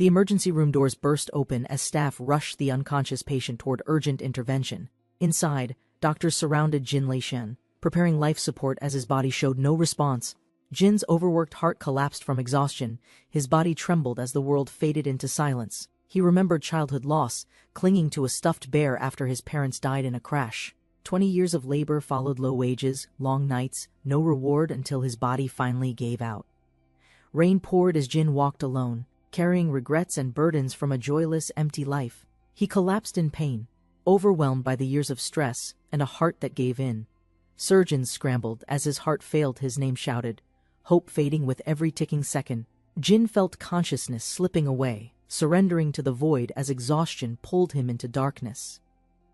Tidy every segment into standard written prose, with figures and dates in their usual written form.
The emergency room doors burst open as staff rushed the unconscious patient toward urgent intervention. Inside, doctors surrounded Jin Leishen, preparing life support as his body showed no response. Jin's overworked heart collapsed from exhaustion. His body trembled as the world faded into silence. He remembered childhood loss, clinging to a stuffed bear after his parents died in a crash. 20 years of labor followed low wages, long nights, no reward until his body finally gave out. Rain poured as Jin walked alone, carrying regrets and burdens from a joyless, empty life. He collapsed in pain, overwhelmed by the years of stress and a heart that gave in. Surgeons scrambled as his heart failed. His name shouted, hope fading with every ticking second. Jin felt consciousness slipping away, surrendering to the void as exhaustion pulled him into darkness.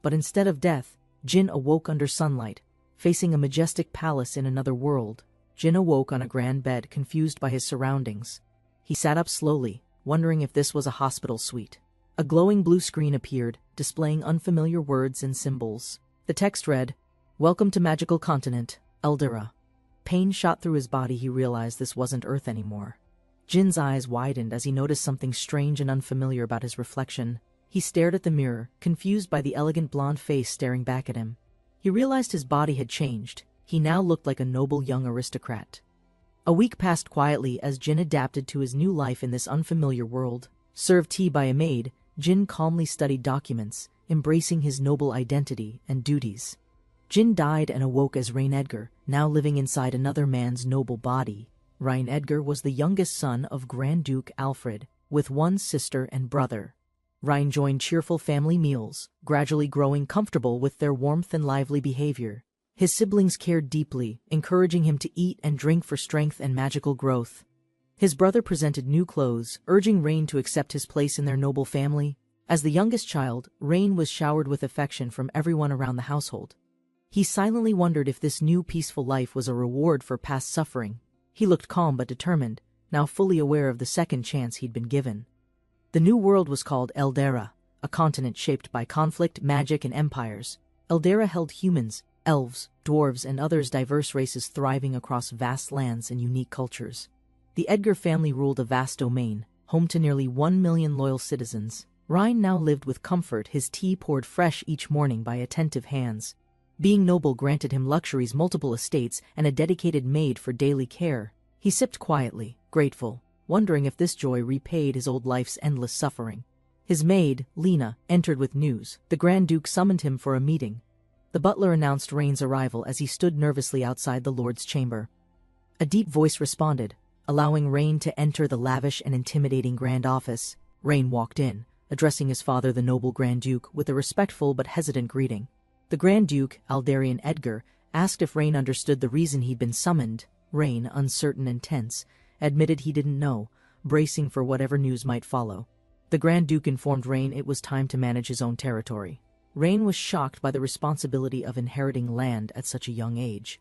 But instead of death, Jin awoke under sunlight, facing a majestic palace in another world. Jin awoke on a grand bed, confused by his surroundings. He sat up slowly, wondering if this was a hospital suite. A glowing blue screen appeared, displaying unfamiliar words and symbols. The text read, "Welcome to Magical Continent, Eldera." Pain shot through his body. He realized this wasn't Earth anymore. Jin's eyes widened as he noticed something strange and unfamiliar about his reflection. He stared at the mirror, confused by the elegant blonde face staring back at him. He realized his body had changed. He now looked like a noble young aristocrat. A week passed quietly as Jin adapted to his new life in this unfamiliar world. Served tea by a maid, Jin calmly studied documents, embracing his noble identity and duties. Jin died and awoke as Rain Edgar, now living inside another man's noble body. Rain Edgar was the youngest son of Grand Duke Alfred, with one sister and brother. Rain joined cheerful family meals, gradually growing comfortable with their warmth and lively behavior. His siblings cared deeply, encouraging him to eat and drink for strength and magical growth. His brother presented new clothes, urging Rain to accept his place in their noble family. As the youngest child, Rain was showered with affection from everyone around the household. He silently wondered if this new peaceful life was a reward for past suffering. He looked calm but determined, now fully aware of the second chance he'd been given. The new world was called Eldera, a continent shaped by conflict, magic, and empires. Eldera held humans, elves, dwarves, and others diverse races thriving across vast lands and unique cultures. The Edgar family ruled a vast domain, home to nearly 1 million loyal citizens. Rain now lived with comfort, his tea poured fresh each morning by attentive hands. Being noble granted him luxuries, multiple estates, and a dedicated maid for daily care. He sipped quietly, grateful, wondering if this joy repaid his old life's endless suffering. His maid, Lena, entered with news. The Grand Duke summoned him for a meeting. The butler announced Rain's arrival as he stood nervously outside the Lord's chamber. A deep voice responded, allowing Rain to enter the lavish and intimidating grand office. Rain walked in, addressing his father, the noble Grand Duke, with a respectful but hesitant greeting. The Grand Duke, Aldarian Edgar, asked if Rain understood the reason he'd been summoned. Rain, uncertain and tense, admitted he didn't know, bracing for whatever news might follow. The Grand Duke informed Rain it was time to manage his own territory. Rain was shocked by the responsibility of inheriting land at such a young age.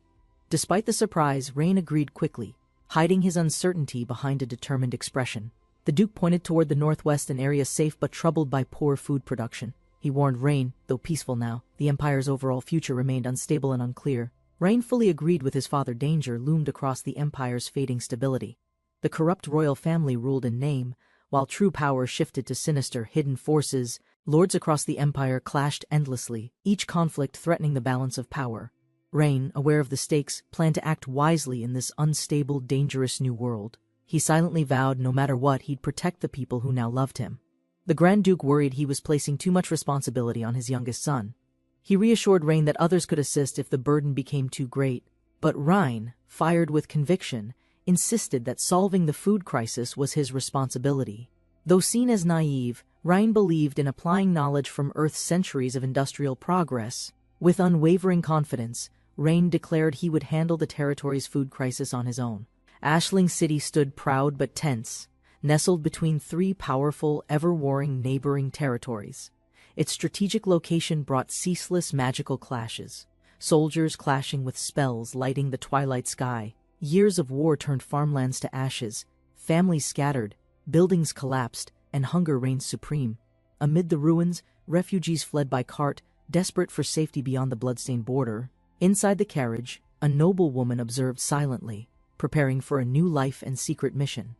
Despite the surprise, Rain agreed quickly, hiding his uncertainty behind a determined expression. The Duke pointed toward the northwest, an area safe but troubled by poor food production. He warned Rain, though peaceful now, the Empire's overall future remained unstable and unclear. Rain fully agreed with his father. Danger loomed across the Empire's fading stability. The corrupt royal family ruled in name, while true power shifted to sinister, hidden forces. Lords across the Empire clashed endlessly, each conflict threatening the balance of power. Rain, aware of the stakes, planned to act wisely in this unstable, dangerous new world. He silently vowed no matter what, he'd protect the people who now loved him. The Grand Duke worried he was placing too much responsibility on his youngest son. He reassured Rain that others could assist if the burden became too great. But Rain, fired with conviction, insisted that solving the food crisis was his responsibility. Though seen as naive, Rain believed in applying knowledge from Earth's centuries of industrial progress. With unwavering confidence, Rain declared he would handle the territory's food crisis on his own. Ashling City stood proud but tense, nestled between three powerful, ever-warring neighboring territories. Its strategic location brought ceaseless magical clashes, soldiers clashing with spells lighting the twilight sky. Years of war turned farmlands to ashes, families scattered, buildings collapsed, and hunger reigned supreme. Amid the ruins, refugees fled by cart, desperate for safety beyond the bloodstained border. Inside the carriage, a noble woman observed silently, preparing for a new life and secret mission.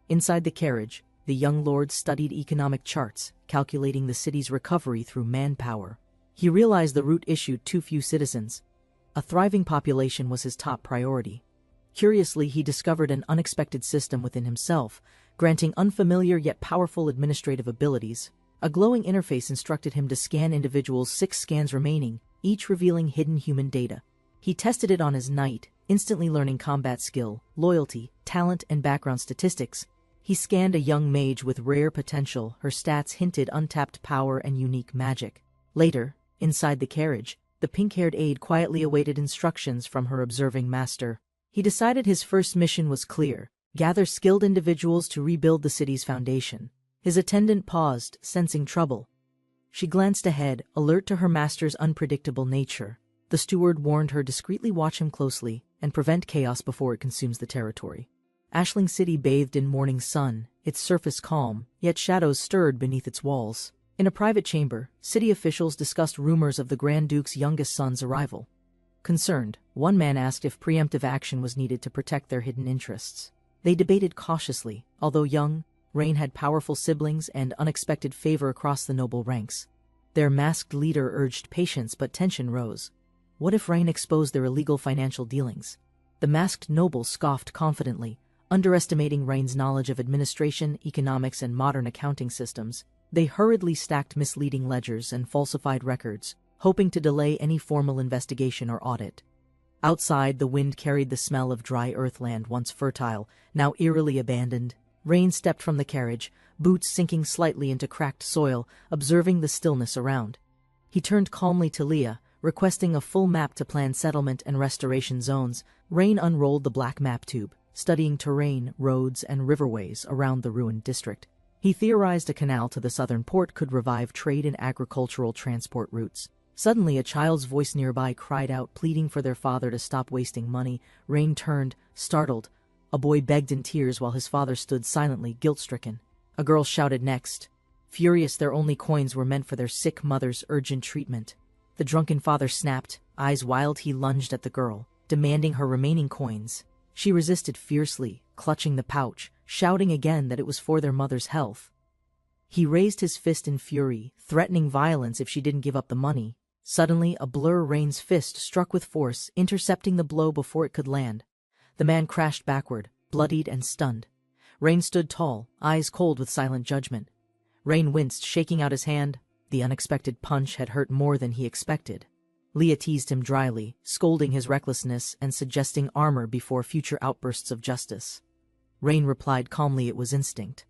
Inside the carriage, the young lord studied economic charts, calculating the city's recovery through manpower. He realized the root issued too few citizens. A thriving population was his top priority. Curiously, he discovered an unexpected system within himself, granting unfamiliar yet powerful administrative abilities. A glowing interface instructed him to scan individuals' 6 scans remaining, each revealing hidden human data. He tested it on his knight, instantly learning combat skill, loyalty, talent, and background statistics. He scanned a young mage with rare potential. Her stats hinted untapped power and unique magic. Later, inside the carriage, the pink-haired aide quietly awaited instructions from her observing master. He decided his first mission was clear: gather skilled individuals to rebuild the city's foundation. His attendant paused, sensing trouble. She glanced ahead, alert to her master's unpredictable nature. The steward warned her discreetly watch him closely and prevent chaos before it consumes the territory. Ashling City bathed in morning sun, its surface calm, yet shadows stirred beneath its walls. In a private chamber, city officials discussed rumors of the Grand Duke's youngest son's arrival. Concerned, one man asked if preemptive action was needed to protect their hidden interests. They debated cautiously. Although young, Rain had powerful siblings and unexpected favor across the noble ranks. Their masked leader urged patience, but tension rose. What if Rain exposed their illegal financial dealings? The masked noble scoffed confidently, underestimating Rain's knowledge of administration, economics, and modern accounting systems. They hurriedly stacked misleading ledgers and falsified records, hoping to delay any formal investigation or audit. Outside, the wind carried the smell of dry earthland once fertile, now eerily abandoned. Rain stepped from the carriage, boots sinking slightly into cracked soil, observing the stillness around. He turned calmly to Leah, requesting a full map to plan settlement and restoration zones. Rain unrolled the black map tube, studying terrain, roads, and riverways around the ruined district. He theorized a canal to the southern port could revive trade and agricultural transport routes. Suddenly, a child's voice nearby cried out, pleading for their father to stop wasting money. Rain turned, startled. A boy begged in tears while his father stood silently, guilt-stricken. A girl shouted next. Furious, their only coins were meant for their sick mother's urgent treatment. The drunken father snapped. Eyes wild, he lunged at the girl, demanding her remaining coins. She resisted fiercely, clutching the pouch, shouting again that it was for their mother's health. He raised his fist in fury, threatening violence if she didn't give up the money. Suddenly, a blur, Rain's fist struck with force, intercepting the blow before it could land. The man crashed backward, bloodied and stunned. Rain stood tall, eyes cold with silent judgment. Rain winced, shaking out his hand. The unexpected punch had hurt more than he expected. Leah teased him dryly, scolding his recklessness and suggesting armor before future outbursts of justice. Rain replied calmly it was instinct.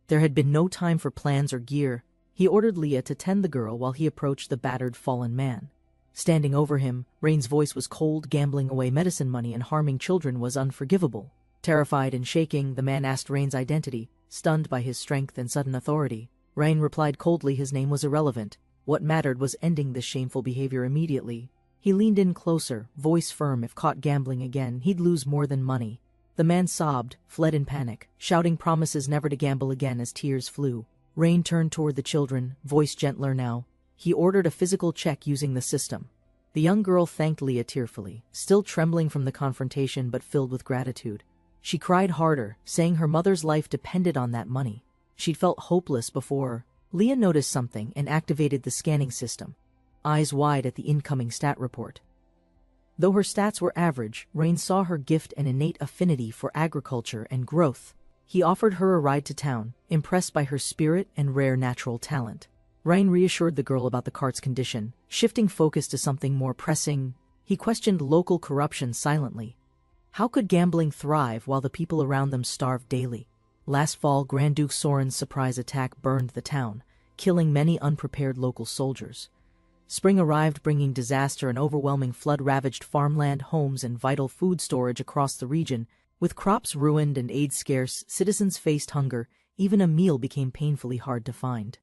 There had been no time for plans or gear. He ordered Leah to tend the girl while he approached the battered fallen man. Standing over him, Rain's voice was cold. Gambling away medicine money and harming children was unforgivable. Terrified and shaking, the man asked Rain's identity, stunned by his strength and sudden authority. Rain replied coldly his name was irrelevant. What mattered was ending this shameful behavior immediately. He leaned in closer, voice firm. If caught gambling again, he'd lose more than money. The man sobbed, fled in panic, shouting promises never to gamble again as tears flew. Rain turned toward the children, voice gentler now. He ordered a physical check using the system. The young girl thanked Leah tearfully, still trembling from the confrontation but filled with gratitude. She cried harder, saying her mother's life depended on that money. She'd felt hopeless before. Leah noticed something and activated the scanning system, eyes wide at the incoming stat report. Though her stats were average, Rain saw her gift an innate affinity for agriculture and growth. He offered her a ride to town, impressed by her spirit and rare natural talent. Rain reassured the girl about the cart's condition, shifting focus to something more pressing. He questioned local corruption silently. How could gambling thrive while the people around them starved daily? Last fall, Grand Duke Soren's surprise attack burned the town, killing many unprepared local soldiers. Spring arrived, bringing disaster. An overwhelming flood ravaged farmland, homes, and vital food storage across the region. With crops ruined and aid scarce, citizens faced hunger. Even a meal became painfully hard to find.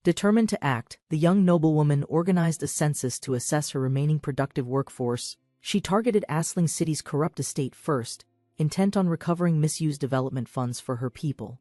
Determined to act, the young noblewoman organized a census to assess her remaining productive workforce. She targeted Ashling City's corrupt estate first, intent on recovering misused development funds for her people.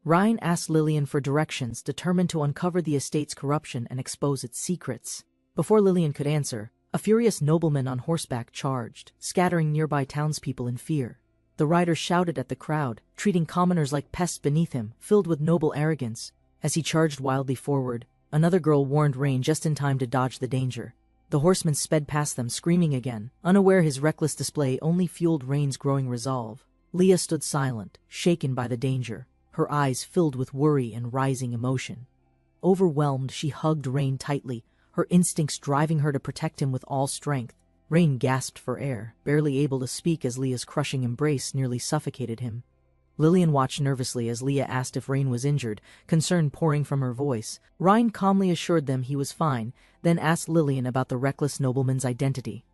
Ryan asked Lillian for directions, determined to uncover the estate's corruption and expose its secrets. Before Lillian could answer, a furious nobleman on horseback charged, scattering nearby townspeople in fear. The rider shouted at the crowd, treating commoners like pests beneath him, filled with noble arrogance. As he charged wildly forward, another girl warned Rain just in time to dodge the danger. The horseman sped past them, screaming again, unaware his reckless display only fueled Rain's growing resolve. Leah stood silent, shaken by the danger, her eyes filled with worry and rising emotion. Overwhelmed, she hugged Rain tightly, her instincts driving her to protect him with all strength. Rain gasped for air, barely able to speak as Leah's crushing embrace nearly suffocated him. Lillian watched nervously as Leah asked if Rain was injured, concern pouring from her voice. Rain calmly assured them he was fine, then asked Lillian about the reckless nobleman's identity.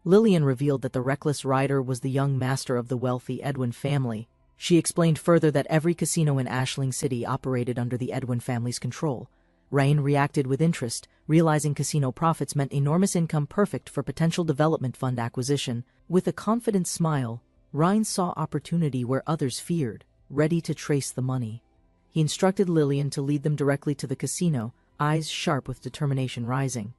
Lillian revealed that the reckless rider was the young master of the wealthy Edwin family. She explained further that every casino in Ashling City operated under the Edwin family's control. Rain reacted with interest, realizing casino profits meant enormous income perfect for potential development fund acquisition. With a confident smile, Rain saw opportunity where others feared, ready to trace the money. He instructed Lillian to lead them directly to the casino, eyes sharp with determination rising.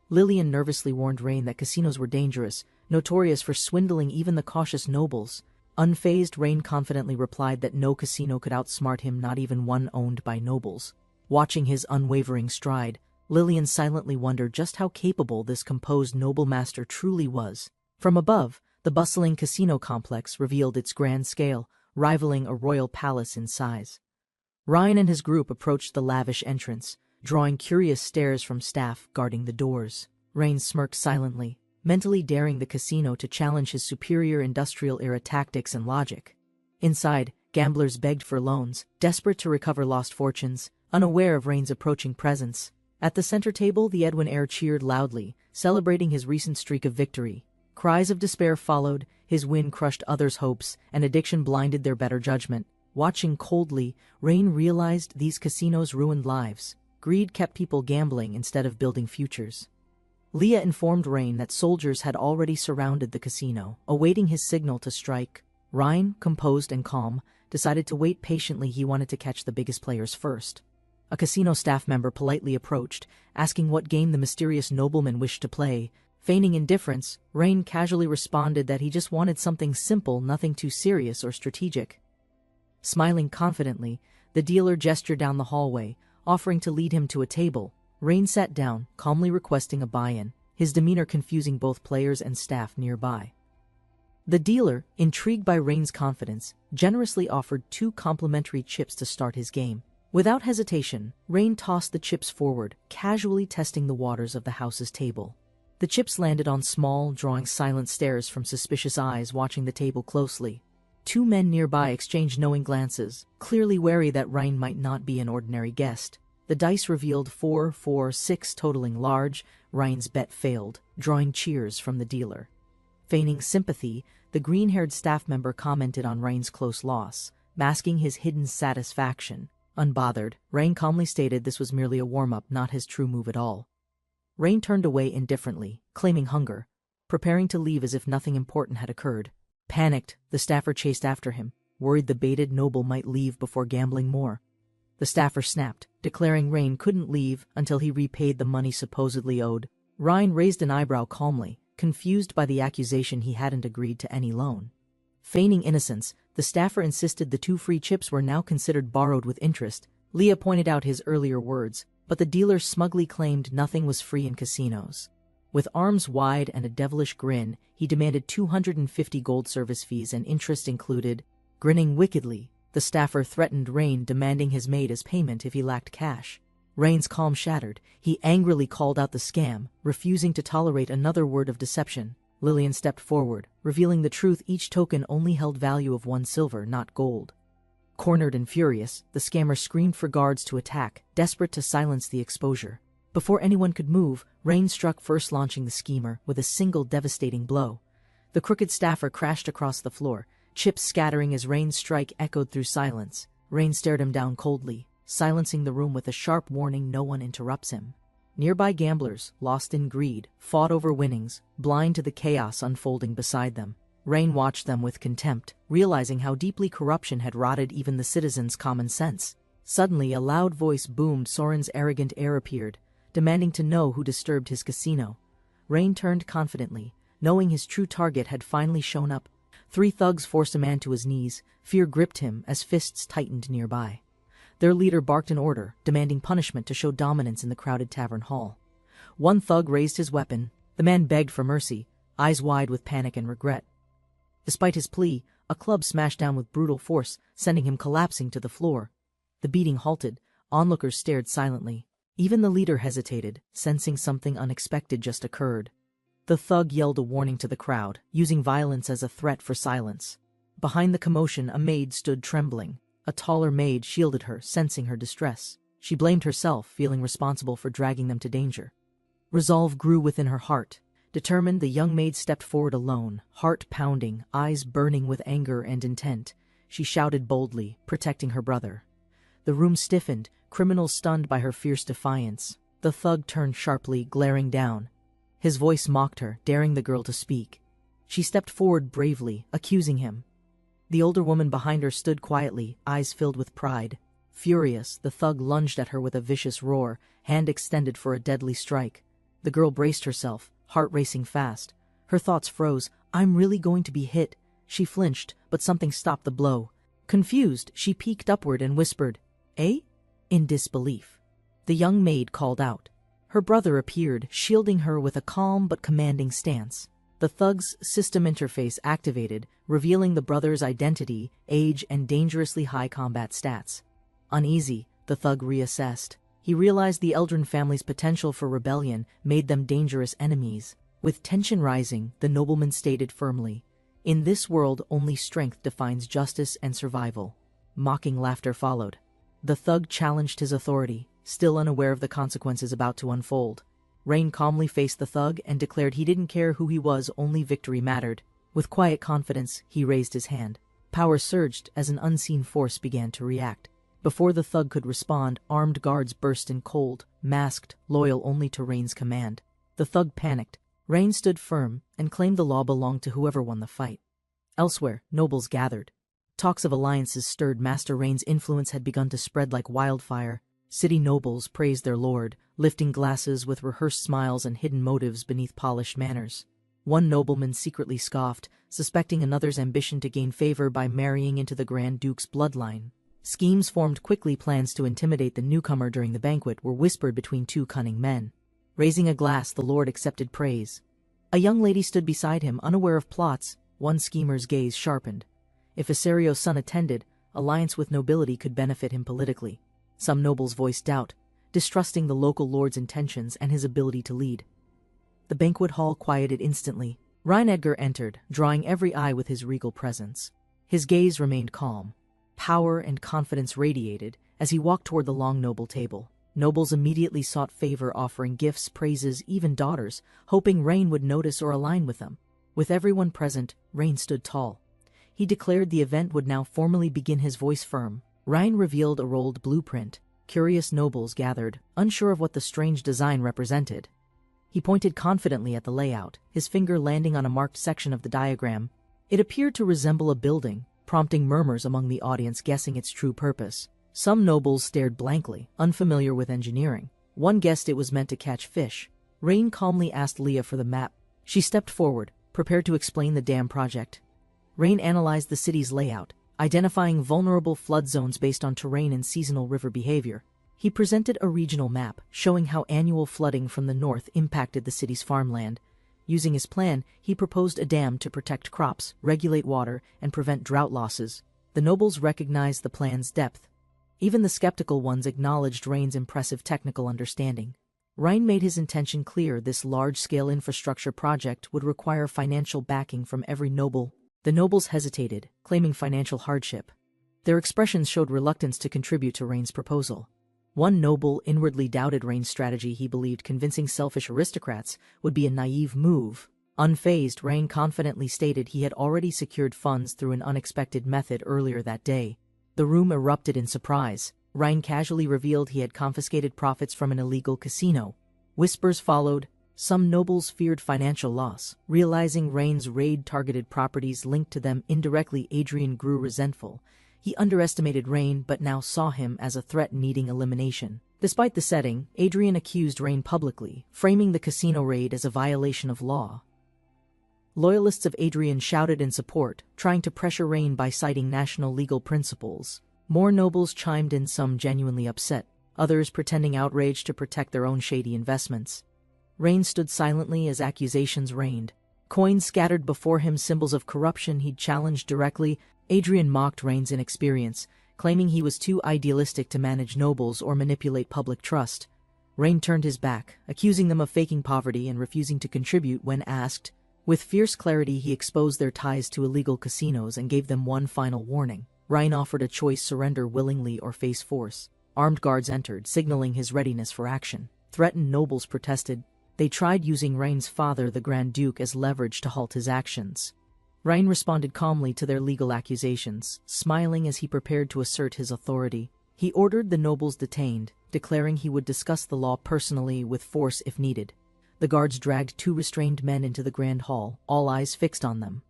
Lillian nervously warned Rain that casinos were dangerous, notorious for swindling even the cautious nobles. Unfazed, Rain confidently replied that no casino could outsmart him, not even one owned by nobles. Watching his unwavering stride, Lillian silently wondered just how capable this composed noble master truly was. From above, the bustling casino complex revealed its grand scale, rivaling a royal palace in size. Ryan and his group approached the lavish entrance, drawing curious stares from staff guarding the doors. Rain smirked silently, mentally daring the casino to challenge his superior industrial-era tactics and logic. Inside, gamblers begged for loans, desperate to recover lost fortunes, unaware of Rain's approaching presence. At the center table, the Edwin heir cheered loudly, celebrating his recent streak of victory. Cries of despair followed, his win crushed others' hopes, and addiction blinded their better judgment. Watching coldly, Rain realized these casinos ruined lives. Greed kept people gambling instead of building futures. Leah informed Rain that soldiers had already surrounded the casino, awaiting his signal to strike. Rain, composed and calm, decided to wait patiently. He wanted to catch the biggest players first. A casino staff member politely approached, asking what game the mysterious nobleman wished to play. Feigning indifference, Rain casually responded that he just wanted something simple, nothing too serious or strategic. Smiling confidently, the dealer gestured down the hallway, offering to lead him to a table. Rain sat down, calmly requesting a buy-in, his demeanor confusing both players and staff nearby. The dealer, intrigued by Rain's confidence, generously offered 2 complimentary chips to start his game. Without hesitation, Rain tossed the chips forward, casually testing the waters of the house's table. The chips landed on small, drawing silent stares from suspicious eyes watching the table closely. 2 men nearby exchanged knowing glances, clearly wary that Rain might not be an ordinary guest. The dice revealed 4, 4, 6, totaling large. Rain's bet failed, drawing cheers from the dealer. Feigning sympathy, the green-haired staff member commented on Rain's close loss, masking his hidden satisfaction. Unbothered, Rain calmly stated this was merely a warm-up, not his true move at all. Rain turned away indifferently, claiming hunger, preparing to leave as if nothing important had occurred. Panicked, the staffer chased after him, worried the baited noble might leave before gambling more. The staffer snapped, declaring Rain couldn't leave until he repaid the money supposedly owed. Rain raised an eyebrow calmly, confused by the accusation he hadn't agreed to any loan. Feigning innocence, the staffer insisted the 2 free chips were now considered borrowed with interest. Leah pointed out his earlier words, but the dealer smugly claimed nothing was free in casinos. With arms wide and a devilish grin, he demanded 250 gold service fees and interest included. Grinning wickedly, the staffer threatened Rain, demanding his maid as payment if he lacked cash. Rain's calm shattered. He angrily called out the scam, refusing to tolerate another word of deception. Lillian stepped forward, revealing the truth: each token only held value of 1 silver, not gold. Cornered and furious, the scammer screamed for guards to attack, desperate to silence the exposure. Before anyone could move, Rain struck first, launching the schemer with a single devastating blow. The crooked staffer crashed across the floor, chips scattering as Rain's strike echoed through silence. Rain stared him down coldly, silencing the room with a sharp warning: no one interrupts him. Nearby gamblers, lost in greed, fought over winnings, blind to the chaos unfolding beside them. Rain watched them with contempt, realizing how deeply corruption had rotted even the citizens' common sense. Suddenly, a loud voice boomed. Soren's arrogant heir appeared, demanding to know who disturbed his casino. Rain turned confidently, knowing his true target had finally shown up. Three thugs forced a man to his knees. Fear gripped him as fists tightened nearby. Their leader barked an order, demanding punishment to show dominance in the crowded tavern hall. One thug raised his weapon. The man begged for mercy, eyes wide with panic and regret. Despite his plea, a club smashed down with brutal force, sending him collapsing to the floor. The beating halted. Onlookers stared silently. Even the leader hesitated, sensing something unexpected just occurred. The thug yelled a warning to the crowd, using violence as a threat for silence. Behind the commotion, a maid stood trembling. A taller maid shielded her, sensing her distress. She blamed herself, feeling responsible for dragging them to danger. Resolve grew within her heart. Determined, the young maid stepped forward alone, heart pounding, eyes burning with anger and intent. She shouted boldly, protecting her brother. The room stiffened, criminals stunned by her fierce defiance. The thug turned sharply, glaring down. His voice mocked her, daring the girl to speak. She stepped forward bravely, accusing him. The older woman behind her stood quietly, eyes filled with pride. Furious, the thug lunged at her with a vicious roar, hand extended for a deadly strike. The girl braced herself, heart racing fast. Her thoughts froze. I'm really going to be hit. She flinched, but something stopped the blow. Confused, she peeked upward and whispered, "Eh?" in disbelief. The young maid called out. Her brother appeared, shielding her with a calm but commanding stance. The thug's system interface activated, revealing the brother's identity, age, and dangerously high combat stats. Uneasy, the thug reassessed. He realized the Eldrin family's potential for rebellion made them dangerous enemies. With tension rising, the nobleman stated firmly, "In this world, only strength defines justice and survival." Mocking laughter followed. The thug challenged his authority, still unaware of the consequences about to unfold. Rain calmly faced the thug and declared he didn't care who he was, only victory mattered. With quiet confidence, he raised his hand. Power surged as an unseen force began to react. Before the thug could respond, armed guards burst in cold, masked, loyal only to Rain's command. The thug panicked. Rain stood firm and claimed the law belonged to whoever won the fight. Elsewhere, nobles gathered. Talks of alliances stirred. Master Rain's influence had begun to spread like wildfire. City nobles praised their lord, lifting glasses with rehearsed smiles and hidden motives beneath polished manners. One nobleman secretly scoffed, suspecting another's ambition to gain favor by marrying into the Grand Duke's bloodline. Schemes formed quickly. Plans to intimidate the newcomer during the banquet were whispered between two cunning men. Raising a glass, the lord accepted praise. A young lady stood beside him, unaware of plots. One schemer's gaze sharpened. If Asario's son attended, alliance with nobility could benefit him politically. Some nobles voiced doubt, distrusting the local lord's intentions and his ability to lead. The banquet hall quieted instantly. Reinedgar entered, drawing every eye with his regal presence. His gaze remained calm. Power and confidence radiated as he walked toward the long noble table. Nobles immediately sought favor, offering gifts, praises, even daughters, hoping Rain would notice or align with them. With everyone present, Rain stood tall. He declared the event would now formally begin, his voice firm. Rain revealed a rolled blueprint. Curious nobles gathered, unsure of what the strange design represented. He pointed confidently at the layout, his finger landing on a marked section of the diagram. It appeared to resemble a building, prompting murmurs among the audience, guessing its true purpose. Some nobles stared blankly, unfamiliar with engineering. One guessed it was meant to catch fish. Rain calmly asked Leah for the map. She stepped forward, prepared to explain the dam project. Rain analyzed the city's layout, identifying vulnerable flood zones based on terrain and seasonal river behavior. He presented a regional map, showing how annual flooding from the north impacted the city's farmland. Using his plan, he proposed a dam to protect crops, regulate water, and prevent drought losses. The nobles recognized the plan's depth. Even the skeptical ones acknowledged Rain's impressive technical understanding. Rain made his intention clear: this large-scale infrastructure project would require financial backing from every noble. The nobles hesitated, claiming financial hardship. Their expressions showed reluctance to contribute to Rain's proposal. One noble inwardly doubted Rain's strategy. He believed convincing selfish aristocrats would be a naive move. Unfazed, Rain confidently stated he had already secured funds through an unexpected method earlier that day. The room erupted in surprise. Rain casually revealed he had confiscated profits from an illegal casino. Whispers followed. Some nobles feared financial loss. Realizing Rain's raid targeted properties linked to them indirectly, Adrian grew resentful. He underestimated Rain but now saw him as a threat needing elimination. Despite the setting, Adrian accused Rain publicly, framing the casino raid as a violation of law. Loyalists of Adrian shouted in support, trying to pressure Rain by citing national legal principles. More nobles chimed in, some genuinely upset, others pretending outraged to protect their own shady investments. Rain stood silently as accusations rained. Coins scattered before him, symbols of corruption he'd challenged directly. Adrian mocked Rain's inexperience, claiming he was too idealistic to manage nobles or manipulate public trust. Rain turned his back, accusing them of faking poverty and refusing to contribute when asked. With fierce clarity, he exposed their ties to illegal casinos and gave them one final warning. Rain offered a choice: surrender willingly or face force. Armed guards entered, signaling his readiness for action. Threatened nobles protested. They tried using Rain's father, the Grand Duke, as leverage to halt his actions. Rain responded calmly to their legal accusations, smiling as he prepared to assert his authority. He ordered the nobles detained, declaring he would discuss the law personally with force if needed. The guards dragged 2 restrained men into the grand hall, all eyes fixed on them.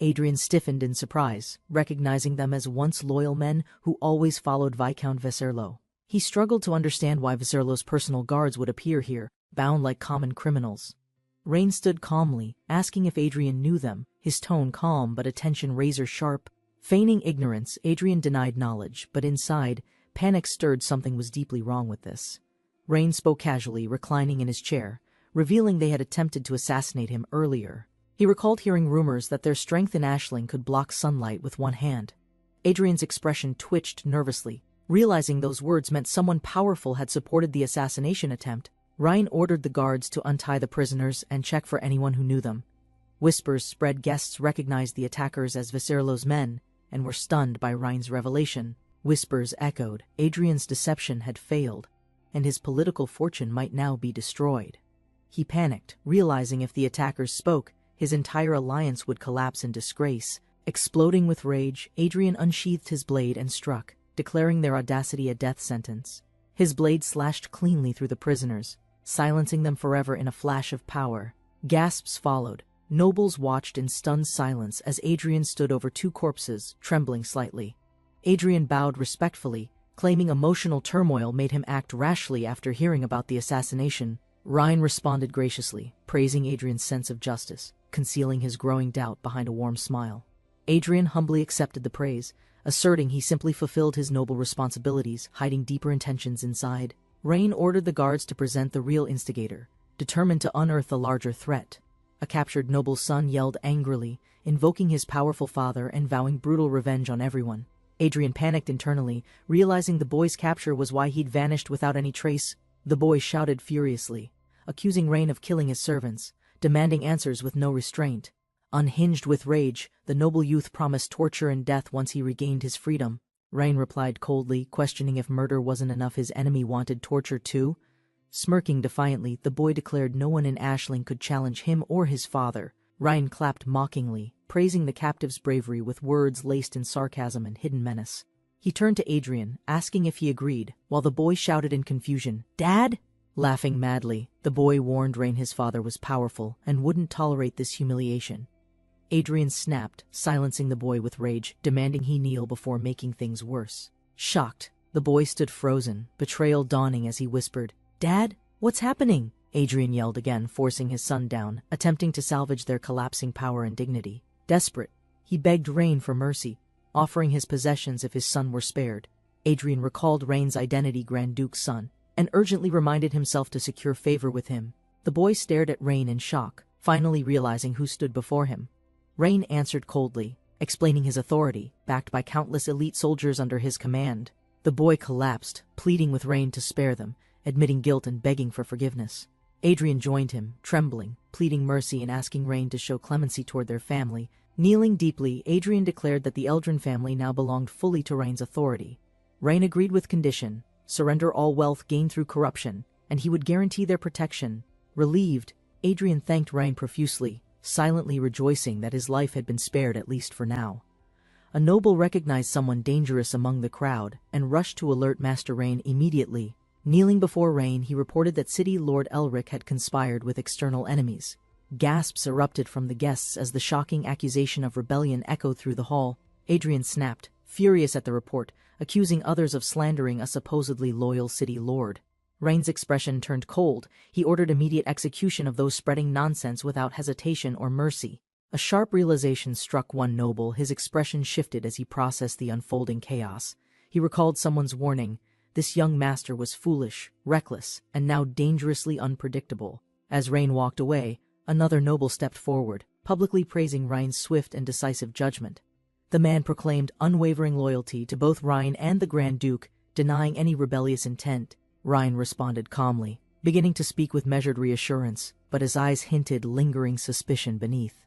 Adrian stiffened in surprise, recognizing them as once loyal men who always followed Viscount Veserlo. He struggled to understand why Veserlo's personal guards would appear here, bound like common criminals. Rain stood calmly, asking if Adrian knew them, his tone calm but attention razor-sharp. Feigning ignorance, Adrian denied knowledge, but inside, panic stirred. Something was deeply wrong with this. Rain spoke casually, reclining in his chair, revealing they had attempted to assassinate him earlier. He recalled hearing rumors that their strength in Ashling could block sunlight with one hand. Adrian's expression twitched nervously, realizing those words meant someone powerful had supported the assassination attempt. Rain ordered the guards to untie the prisoners and check for anyone who knew them. Whispers spread. Guests recognized the attackers as Veserlo's men and were stunned by Rain's revelation. Whispers echoed. Adrian's deception had failed, and his political fortune might now be destroyed. He panicked, realizing if the attackers spoke, his entire alliance would collapse in disgrace. Exploding with rage, Adrian unsheathed his blade and struck, declaring their audacity a death sentence. His blade slashed cleanly through the prisoners, silencing them forever in a flash of power. Gasps followed. Nobles watched in stunned silence as Adrian stood over 2 corpses, trembling slightly. Adrian bowed respectfully, claiming emotional turmoil made him act rashly after hearing about the assassination. Rain responded graciously, praising Adrian's sense of justice, concealing his growing doubt behind a warm smile. Adrian humbly accepted the praise, asserting he simply fulfilled his noble responsibilities, hiding deeper intentions inside. Rain ordered the guards to present the real instigator, determined to unearth a larger threat. A captured noble's son yelled angrily, invoking his powerful father and vowing brutal revenge on everyone. Adrian panicked internally, realizing the boy's capture was why he'd vanished without any trace. The boy shouted furiously, accusing Rain of killing his servants, demanding answers with no restraint. Unhinged with rage, the noble youth promised torture and death once he regained his freedom. Rain replied coldly, questioning if murder wasn't enough. His enemy wanted torture too. Smirking defiantly, the boy declared no one in Ashling could challenge him or his father. Rain clapped mockingly, praising the captive's bravery with words laced in sarcasm and hidden menace. He turned to Adrian, asking if he agreed, while the boy shouted in confusion, "Dad?" Laughing madly, the boy warned Rain his father was powerful and wouldn't tolerate this humiliation. Adrian snapped, silencing the boy with rage, demanding he kneel before making things worse. Shocked, the boy stood frozen, betrayal dawning as he whispered, "Dad, what's happening?" Adrian yelled again, forcing his son down, attempting to salvage their collapsing power and dignity. Desperate, he begged Rain for mercy, offering his possessions if his son were spared. Adrian recalled Rain's identity, Grand Duke's son, and urgently reminded himself to secure favor with him. The boy stared at Rain in shock, finally realizing who stood before him. Rain answered coldly, explaining his authority, backed by countless elite soldiers under his command. The boy collapsed, pleading with Rain to spare them, admitting guilt and begging for forgiveness. Adrian joined him, trembling, pleading mercy and asking Rain to show clemency toward their family. Kneeling deeply, Adrian declared that the Eldrin family now belonged fully to Rain's authority. Rain agreed with condition: surrender all wealth gained through corruption, and he would guarantee their protection. Relieved, Adrian thanked Rain profusely, silently rejoicing that his life had been spared at least for now. A noble recognized someone dangerous among the crowd and rushed to alert Master Rain immediately. Kneeling before Rain, he reported that City Lord Elric had conspired with external enemies. Gasps erupted from the guests as the shocking accusation of rebellion echoed through the hall. Adrian snapped, furious at the report, accusing others of slandering a supposedly loyal city lord. Rain's expression turned cold. He ordered immediate execution of those spreading nonsense without hesitation or mercy. A sharp realization struck one noble. His expression shifted as he processed the unfolding chaos. He recalled someone's warning. This young master was foolish, reckless, and now dangerously unpredictable. As Rain walked away, another noble stepped forward, publicly praising Rein's swift and decisive judgment. The man proclaimed unwavering loyalty to both Rein and the Grand Duke, denying any rebellious intent. Rein responded calmly, beginning to speak with measured reassurance, but his eyes hinted lingering suspicion beneath.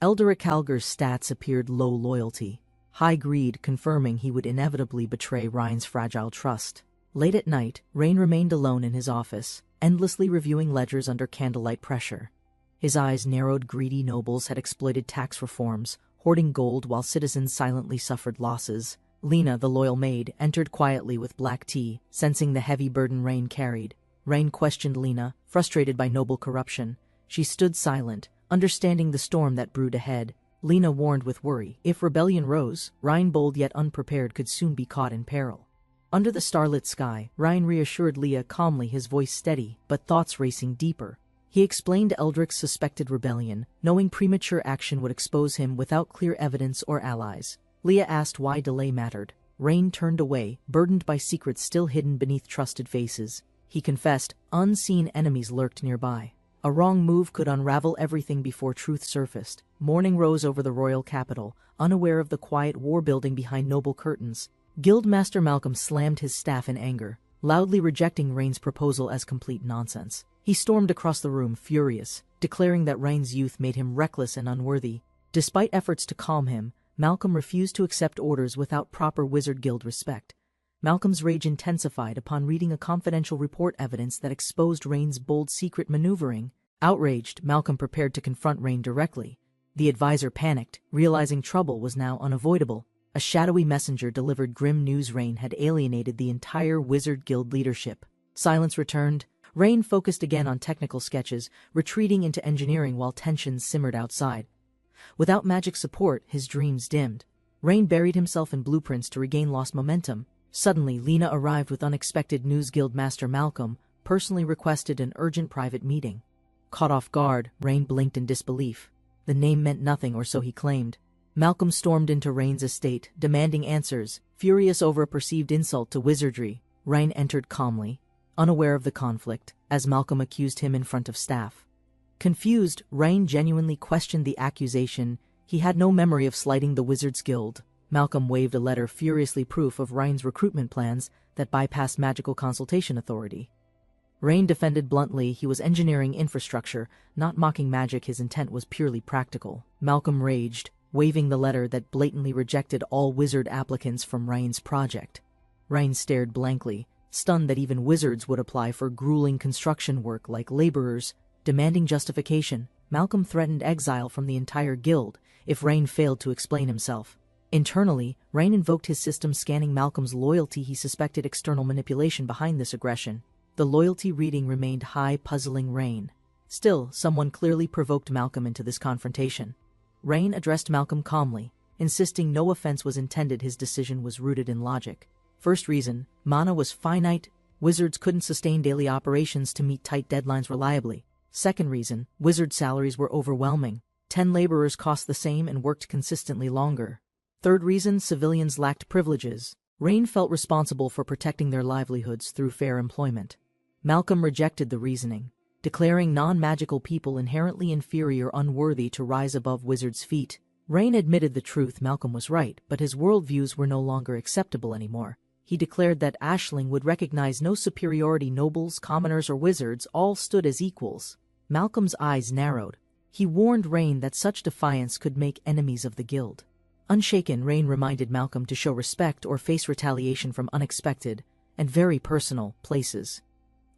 Elderic Calger's stats appeared low loyalty, high greed confirming he would inevitably betray Rein's fragile trust. Late at night, Rain remained alone in his office, endlessly reviewing ledgers under candlelight pressure. His eyes narrowed. Greedy nobles had exploited tax reforms, hoarding gold while citizens silently suffered losses. Lena, the loyal maid, entered quietly with black tea, sensing the heavy burden Rain carried. Rain questioned Lena, frustrated by noble corruption. She stood silent, understanding the storm that brewed ahead. Lena warned with worry. If rebellion rose, Rein, bold yet unprepared, could soon be caught in peril. Under the starlit sky, Rein reassured Leah calmly, his voice steady, but thoughts racing deeper. He explained Eldric's suspected rebellion, knowing premature action would expose him without clear evidence or allies. Leah asked why delay mattered. Rain turned away, burdened by secrets still hidden beneath trusted faces. He confessed, unseen enemies lurked nearby. A wrong move could unravel everything before truth surfaced. Morning rose over the royal capital, unaware of the quiet war building behind noble curtains. Guildmaster Malcolm slammed his staff in anger, loudly rejecting Rain's proposal as complete nonsense. He stormed across the room, furious, declaring that Rein's youth made him reckless and unworthy. Despite efforts to calm him, Malcolm refused to accept orders without proper Wizard Guild respect. Malcolm's rage intensified upon reading a confidential report evidence that exposed Rein's bold secret maneuvering. Outraged, Malcolm prepared to confront Rain directly. The advisor panicked, realizing trouble was now unavoidable. A shadowy messenger delivered grim news: Rain had alienated the entire Wizard Guild leadership. Silence returned. Rain focused again on technical sketches, retreating into engineering while tensions simmered outside. Without magic support, his dreams dimmed. Rain buried himself in blueprints to regain lost momentum. Suddenly, Lena arrived with unexpected news. Guildmaster Malcolm personally requested an urgent private meeting. Caught off guard, Rain blinked in disbelief. The name meant nothing, or so he claimed. Malcolm stormed into Rain's estate, demanding answers. Furious over a perceived insult to wizardry, Rain entered calmly, unaware of the conflict, as Malcolm accused him in front of staff. Confused, Rain genuinely questioned the accusation. He had no memory of slighting the Wizards Guild. Malcolm waved a letter, furiously proof of Rein's recruitment plans that bypassed magical consultation authority. Rain defended bluntly he was engineering infrastructure, not mocking magic. His intent was purely practical. Malcolm raged, waving the letter that blatantly rejected all wizard applicants from Rein's project. Rein stared blankly, stunned that even wizards would apply for grueling construction work like laborers. Demanding justification, Malcolm threatened exile from the entire guild if Rain failed to explain himself. Internally, Rain invoked his system, scanning Malcolm's loyalty. He suspected external manipulation behind this aggression. The loyalty reading remained high, puzzling Rain. Still, someone clearly provoked Malcolm into this confrontation. Rain addressed Malcolm calmly, insisting no offense was intended. His decision was rooted in logic. First reason, mana was finite. Wizards couldn't sustain daily operations to meet tight deadlines reliably. Second reason, wizard salaries were overwhelming. 10 laborers cost the same and worked consistently longer. Third reason, civilians lacked privileges. Rain felt responsible for protecting their livelihoods through fair employment. Malcolm rejected the reasoning, declaring non-magical people inherently inferior, unworthy to rise above wizards' feet. Rain admitted the truth. Malcolm was right, but his worldviews were no longer acceptable anymore. He declared that Ashling would recognize no superiority. Nobles, commoners, or wizards all stood as equals. Malcolm's eyes narrowed. He warned Rain that such defiance could make enemies of the guild. Unshaken, Rain reminded Malcolm to show respect or face retaliation from unexpected and very personal places.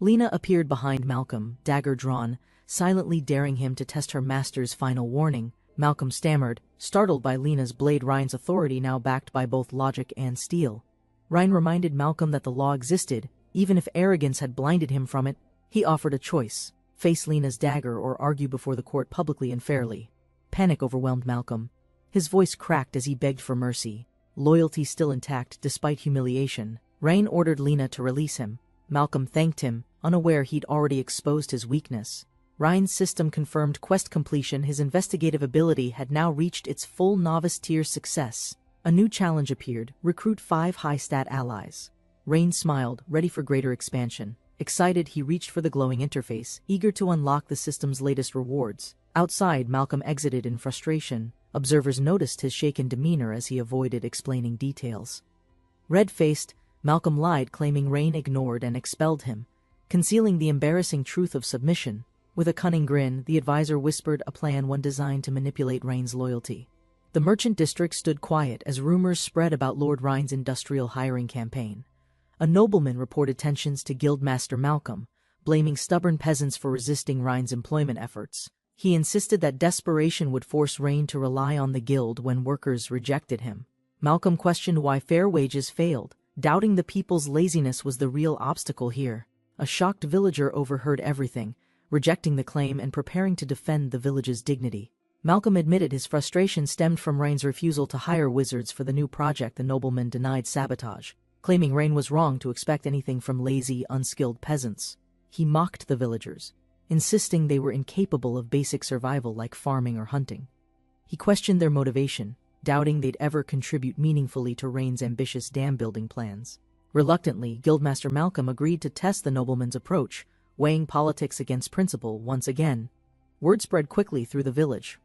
Lena appeared behind Malcolm, dagger drawn, silently daring him to test her master's final warning. Malcolm stammered, startled by Lena's blade. Rein's authority now backed by both logic and steel. Rein reminded Malcolm that the law existed, even if arrogance had blinded him from it. He offered a choice: face Lena's dagger or argue before the court publicly and fairly. Panic overwhelmed Malcolm. His voice cracked as he begged for mercy. Loyalty still intact despite humiliation, Rein ordered Lena to release him. Malcolm thanked him, unaware he'd already exposed his weakness. Ryan's system confirmed quest completion. His investigative ability had now reached its full novice tier success. A new challenge appeared: recruit 5 high-stat allies. Rain smiled, ready for greater expansion. Excited, he reached for the glowing interface, eager to unlock the system's latest rewards. Outside, Malcolm exited in frustration. Observers noticed his shaken demeanor as he avoided explaining details. Red-faced, Malcolm lied, claiming Rain ignored and expelled him, concealing the embarrassing truth of submission. With a cunning grin, the advisor whispered a plan one designed to manipulate Rain's loyalty. The merchant district stood quiet as rumors spread about Lord Ryan's industrial hiring campaign. A nobleman reported tensions to Guildmaster Malcolm, blaming stubborn peasants for resisting Ryan's employment efforts. He insisted that desperation would force Rain to rely on the guild when workers rejected him. Malcolm questioned why fair wages failed, doubting the people's laziness was the real obstacle here. A shocked villager overheard everything, rejecting the claim and preparing to defend the village's dignity. Malcolm admitted his frustration stemmed from Rain's refusal to hire wizards for the new project. The nobleman denied sabotage, claiming Rain was wrong to expect anything from lazy, unskilled peasants. He mocked the villagers, insisting they were incapable of basic survival like farming or hunting. He questioned their motivation, doubting they'd ever contribute meaningfully to Rain's ambitious dam-building plans. Reluctantly, Guildmaster Malcolm agreed to test the nobleman's approach, weighing politics against principle once again. Word spread quickly through the village.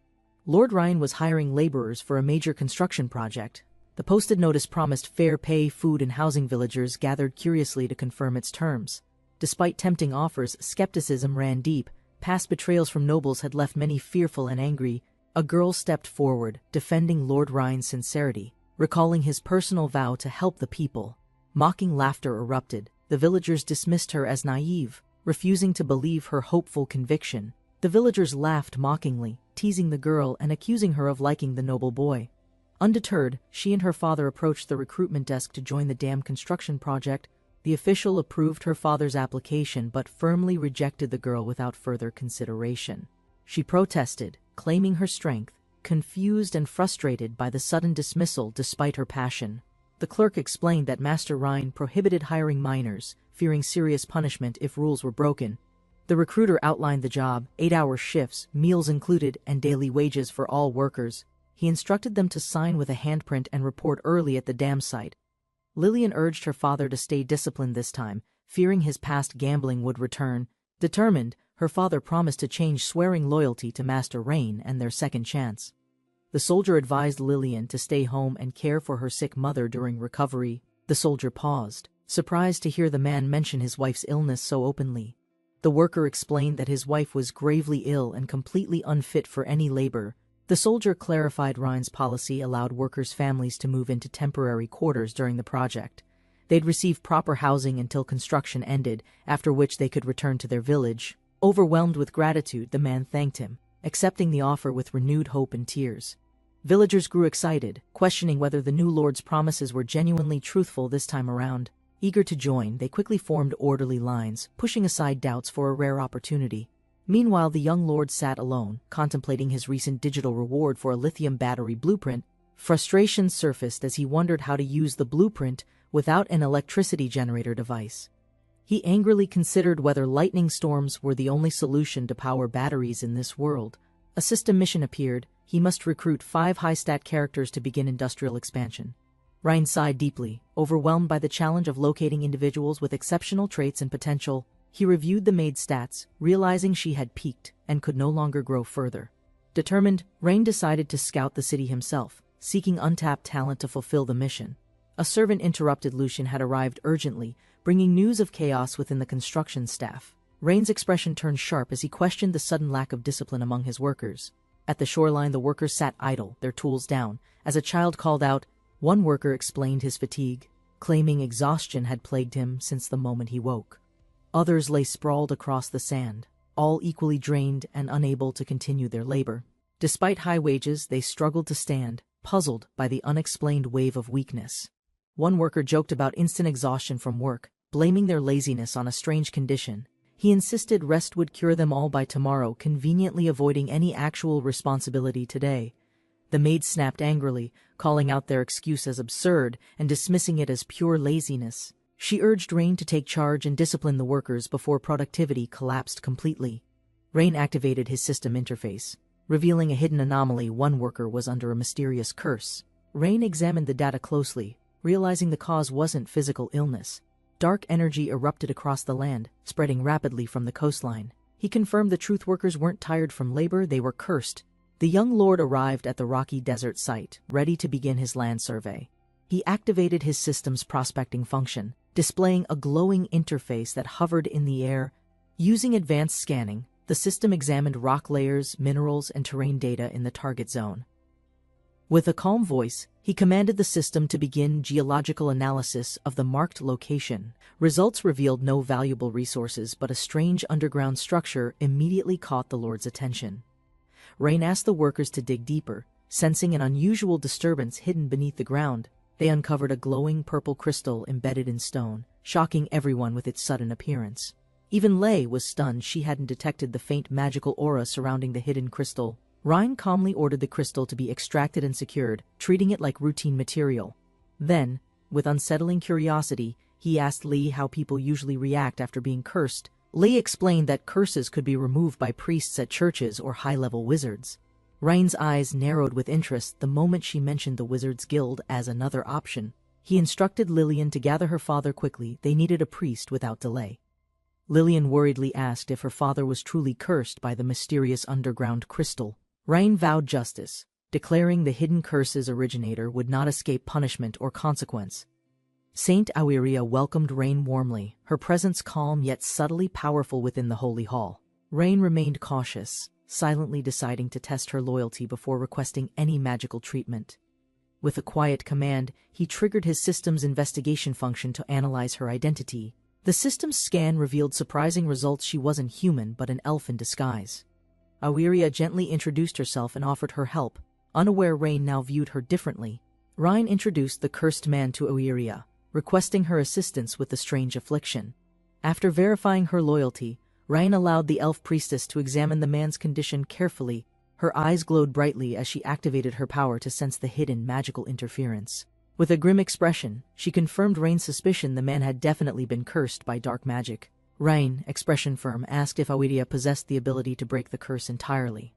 Lord Ryan was hiring laborers for a major construction project. The posted notice promised fair pay, food, and housing. Villagers gathered curiously to confirm its terms. Despite tempting offers, skepticism ran deep. Past betrayals from nobles had left many fearful and angry. A girl stepped forward, defending Lord Ryan's sincerity, recalling his personal vow to help the people. Mocking laughter erupted. The villagers dismissed her as naive, refusing to believe her hopeful conviction. The villagers laughed mockingly, teasing the girl and accusing her of liking the noble boy. Undeterred, she and her father approached the recruitment desk to join the dam construction project. The official approved her father's application but firmly rejected the girl without further consideration. She protested, claiming her strength, confused and frustrated by the sudden dismissal despite her passion. The clerk explained that Master Ryan prohibited hiring minors, fearing serious punishment if rules were broken. The recruiter outlined the job: 8-hour shifts, meals included, and daily wages for all workers. He instructed them to sign with a handprint and report early at the dam site. Lillian urged her father to stay disciplined this time, fearing his past gambling would return. Determined, her father promised to change, swearing loyalty to Master Rain and their second chance. The soldier advised Lillian to stay home and care for her sick mother during recovery. The soldier paused, surprised to hear the man mention his wife's illness so openly. The worker explained that his wife was gravely ill and completely unfit for any labor. The soldier clarified Ryan's policy allowed workers' families to move into temporary quarters during the project. They'd receive proper housing until construction ended, after which they could return to their village. Overwhelmed with gratitude, the man thanked him, accepting the offer with renewed hope and tears. Villagers grew excited, questioning whether the new lord's promises were genuinely truthful this time around. Eager to join, they quickly formed orderly lines, pushing aside doubts for a rare opportunity. Meanwhile, the young lord sat alone, contemplating his recent digital reward for a lithium battery blueprint. Frustration surfaced as he wondered how to use the blueprint without an electricity generator device. He angrily considered whether lightning storms were the only solution to power batteries in this world. A system mission appeared. He must recruit 5 high-stat characters to begin industrial expansion. Ryan sighed deeply, overwhelmed by the challenge of locating individuals with exceptional traits and potential. He reviewed the maid's stats, realizing she had peaked and could no longer grow further. Determined, Rain decided to scout the city himself, seeking untapped talent to fulfill the mission. A servant interrupted. Lucian had arrived urgently, bringing news of chaos within the construction staff. Rain's expression turned sharp as he questioned the sudden lack of discipline among his workers. At the shoreline, the workers sat idle, their tools down, as a child called out. One worker explained his fatigue, claiming exhaustion had plagued him since the moment he woke. Others lay sprawled across the sand, all equally drained and unable to continue their labor. Despite high wages, they struggled to stand, puzzled by the unexplained wave of weakness. One worker joked about instant exhaustion from work, blaming their laziness on a strange condition. He insisted rest would cure them all by tomorrow, conveniently avoiding any actual responsibility today. The maid snapped angrily, calling out their excuse as absurd and dismissing it as pure laziness. She urged Rain to take charge and discipline the workers before productivity collapsed completely. Rain activated his system interface, revealing a hidden anomaly. One worker was under a mysterious curse. Rain examined the data closely, realizing the cause wasn't physical illness. Dark energy erupted across the land, spreading rapidly from the coastline. He confirmed the truth workers weren't tired from labor, they were cursed. The young lord arrived at the rocky desert site, ready to begin his land survey. He activated his system's prospecting function, displaying a glowing interface that hovered in the air. Using advanced scanning, the system examined rock layers, minerals, and terrain data in the target zone. With a calm voice, he commanded the system to begin geological analysis of the marked location. Results revealed no valuable resources, but a strange underground structure immediately caught the Lord's attention. Rain asked the workers to dig deeper. Sensing an unusual disturbance hidden beneath the ground, they uncovered a glowing purple crystal embedded in stone, shocking everyone with its sudden appearance. Even Lei was stunned. She hadn't detected the faint magical aura surrounding the hidden crystal. Rain calmly ordered the crystal to be extracted and secured, treating it like routine material. Then, with unsettling curiosity, he asked Li how people usually react after being cursed. Li explained that curses could be removed by priests at churches or high-level wizards. Rain's eyes narrowed with interest the moment she mentioned the Wizards Guild as another option. He instructed Lillian to gather her father quickly. They needed a priest without delay. Lillian worriedly asked if her father was truly cursed by the mysterious underground crystal. Rain vowed justice, declaring the hidden curse's originator would not escape punishment or consequence. Saint Awiria welcomed Rain warmly, her presence calm yet subtly powerful within the holy hall. Rain remained cautious, silently deciding to test her loyalty before requesting any magical treatment. With a quiet command, he triggered his system's investigation function to analyze her identity. The system's scan revealed surprising results. She wasn't human but an elf in disguise. Awiria gently introduced herself and offered her help. Unaware, Rain now viewed her differently. Rain introduced the cursed man to Awiria, requesting her assistance with the strange affliction. After verifying her loyalty, Rain allowed the elf priestess to examine the man's condition carefully. Her eyes glowed brightly as she activated her power to sense the hidden magical interference. With a grim expression, she confirmed Rain's suspicion the man had definitely been cursed by dark magic. Rain, expression firm, asked if Awiria possessed the ability to break the curse entirely.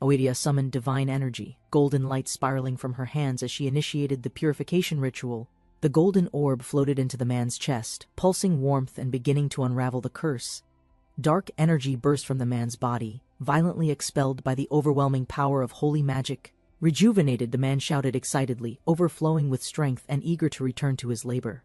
Awiria summoned divine energy, golden light spiraling from her hands as she initiated the purification ritual. The golden orb floated into the man's chest, pulsing warmth and beginning to unravel the curse. Dark energy burst from the man's body, violently expelled by the overwhelming power of holy magic. Rejuvenated, the man shouted excitedly, overflowing with strength and eager to return to his labor.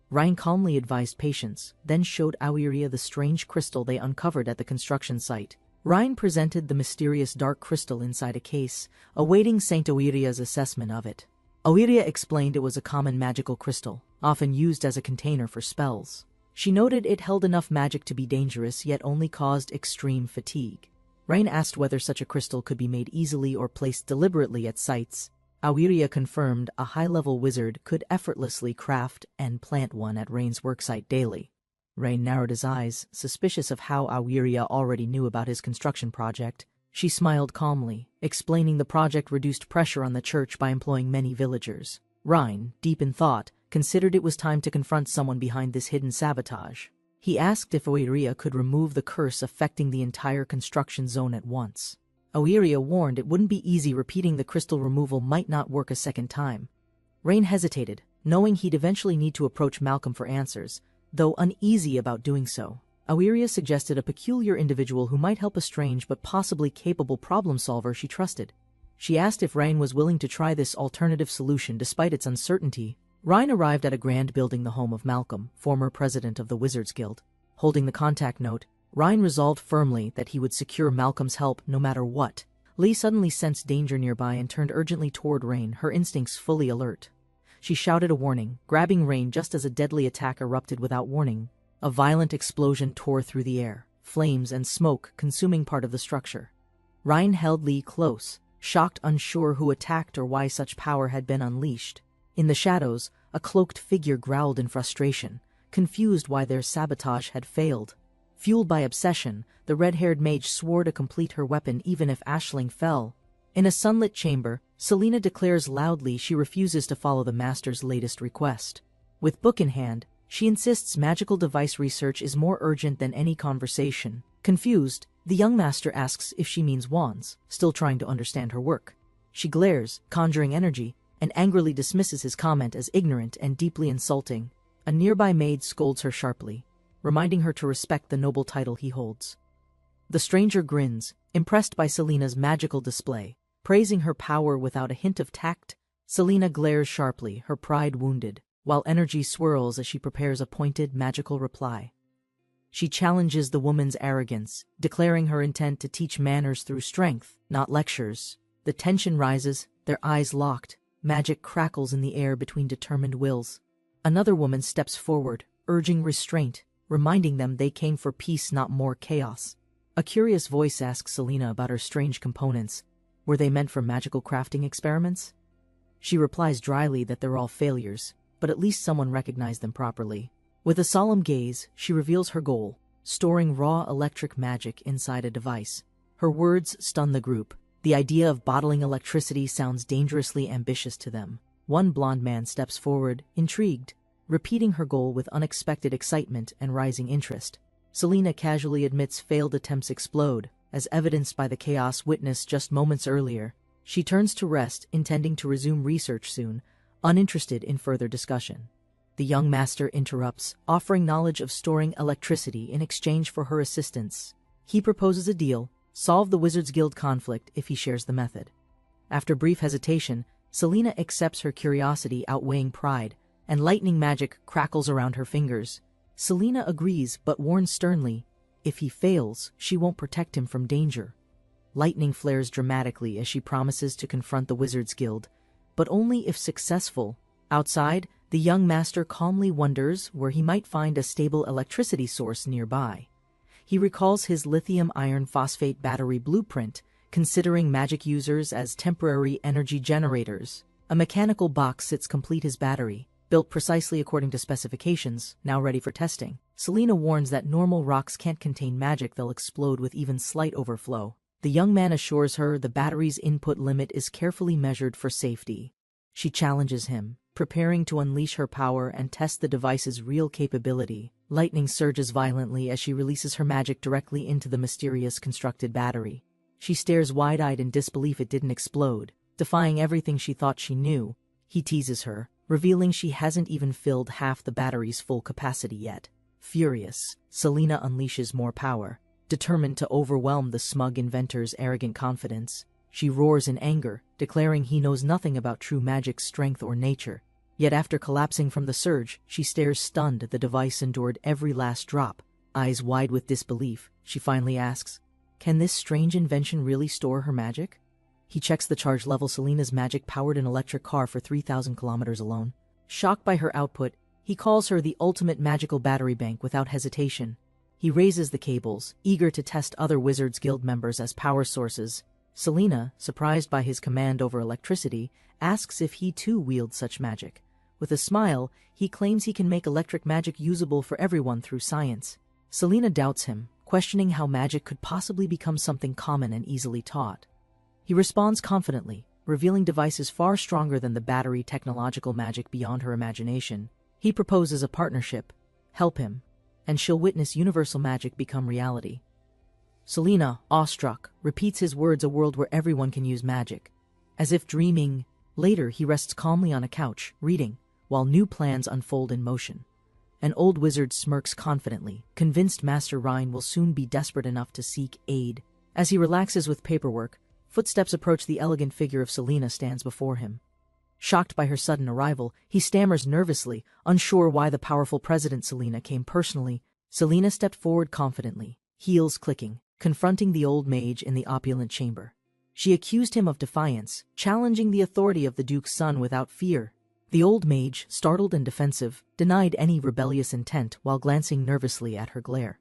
Rain calmly advised patience, then showed Awiria the strange crystal they uncovered at the construction site. Rain presented the mysterious dark crystal inside a case, awaiting Saint Awiria's assessment of it. Awiria explained it was a common magical crystal, often used as a container for spells. She noted it held enough magic to be dangerous yet only caused extreme fatigue. Rain asked whether such a crystal could be made easily or placed deliberately at sites. Awiria confirmed a high-level wizard could effortlessly craft and plant one at Rain's worksite daily. Rain narrowed his eyes, suspicious of how Awiria already knew about his construction project. She smiled calmly, explaining the project reduced pressure on the church by employing many villagers. Rain, deep in thought, considered it was time to confront someone behind this hidden sabotage. He asked if Awiria could remove the curse affecting the entire construction zone at once. Awiria warned it wouldn't be easy. Repeating the crystal removal might not work a second time. Rain hesitated, knowing he'd eventually need to approach Malcolm for answers, though uneasy about doing so. Awiria suggested a peculiar individual who might help a strange but possibly capable problem solver she trusted. She asked if Rain was willing to try this alternative solution despite its uncertainty. Rain arrived at a grand building, the home of Malcolm, former president of the Wizards Guild. Holding the contact note, Rain resolved firmly that he would secure Malcolm's help no matter what. Lee suddenly sensed danger nearby and turned urgently toward Rain, her instincts fully alert. She shouted a warning, grabbing Rain just as a deadly attack erupted without warning. A violent explosion tore through the air, flames and smoke consuming part of the structure. Rain held Lee close, shocked, unsure who attacked or why such power had been unleashed. In the shadows, a cloaked figure growled in frustration, confused why their sabotage had failed. Fueled by obsession, the red-haired mage swore to complete her weapon even if Aisling fell. In a sunlit chamber, Selena declares loudly she refuses to follow the master's latest request. With book in hand, she insists magical device research is more urgent than any conversation. Confused, The young master asks if she means wands, still trying to understand her work. She glares, conjuring energy, and angrily dismisses his comment as ignorant and deeply insulting. A nearby maid scolds her sharply, reminding her to respect the noble title he holds. The stranger grins, impressed by Selina's magical display, praising her power without a hint of tact. Selina glares sharply, her pride wounded, while energy swirls as she prepares a pointed, magical reply. She challenges the woman's arrogance, declaring her intent to teach manners through strength, not lectures. The tension rises, their eyes locked. Magic crackles in the air between determined wills. Another woman steps forward, urging restraint, reminding them they came for peace, not more chaos. A curious voice asks Selina about her strange components. Were they meant for magical crafting experiments? She replies dryly that they're all failures, but at least someone recognized them properly. With a solemn gaze, she reveals her goal, storing raw electric magic inside a device. Her words stun the group. The idea of bottling electricity sounds dangerously ambitious to them. One blond man steps forward, intrigued, repeating her goal with unexpected excitement and rising interest. Selina casually admits failed attempts explode, as evidenced by the chaos witnessed just moments earlier. She turns to rest, intending to resume research soon, uninterested in further discussion. The young master interrupts, offering knowledge of storing electricity in exchange for her assistance. He proposes a deal: solve the Wizards Guild conflict if he shares the method. After brief hesitation, Selina accepts, her curiosity outweighing pride, and lightning magic crackles around her fingers. Selina agrees but warns sternly, if he fails, she won't protect him from danger. Lightning flares dramatically as she promises to confront the Wizards Guild, but only if successful. Outside, the young master calmly wonders where he might find a stable electricity source nearby. He recalls his lithium iron phosphate battery blueprint, considering magic users as temporary energy generators. A mechanical box sits complete his battery, built precisely according to specifications, now ready for testing. Selina warns that normal rocks can't contain magic, they'll explode with even slight overflow. The young man assures her the battery's input limit is carefully measured for safety. She challenges him, preparing to unleash her power and test the device's real capability. Lightning surges violently as she releases her magic directly into the mysterious constructed battery. She stares wide-eyed in disbelief it didn't explode, defying everything she thought she knew. He teases her, revealing she hasn't even filled half the battery's full capacity yet. Furious, Selina unleashes more power, determined to overwhelm the smug inventor's arrogant confidence. She roars in anger, declaring he knows nothing about true magic's strength or nature. Yet after collapsing from the surge, she stares stunned. The device endured every last drop. Eyes wide with disbelief, she finally asks, "Can this strange invention really store her magic?" He checks the charge level. Selina's magic powered an electric car for 3,000 kilometers alone. Shocked by her output, he calls her the ultimate magical battery bank without hesitation. He raises the cables, eager to test other Wizards Guild members as power sources. Selina, surprised by his command over electricity, asks if he too wields such magic. With a smile, he claims he can make electric magic usable for everyone through science. Selina doubts him, questioning how magic could possibly become something common and easily taught. He responds confidently, revealing devices far stronger than the battery, technological magic beyond her imagination. He proposes a partnership. Help him, and she'll witness universal magic become reality. Selina, awestruck, repeats his words, a world where everyone can use magic. As if dreaming, later he rests calmly on a couch, reading, while new plans unfold in motion. An old wizard smirks confidently, convinced Master Rein will soon be desperate enough to seek aid. As he relaxes with paperwork, footsteps approach. The elegant figure of Selina stands before him. Shocked by her sudden arrival, he stammers nervously, unsure why the powerful President Selina came personally. Selina stepped forward confidently, heels clicking, confronting the old mage in the opulent chamber. She accused him of defiance, challenging the authority of the Duke's son without fear. The old mage, startled and defensive, denied any rebellious intent while glancing nervously at her glare.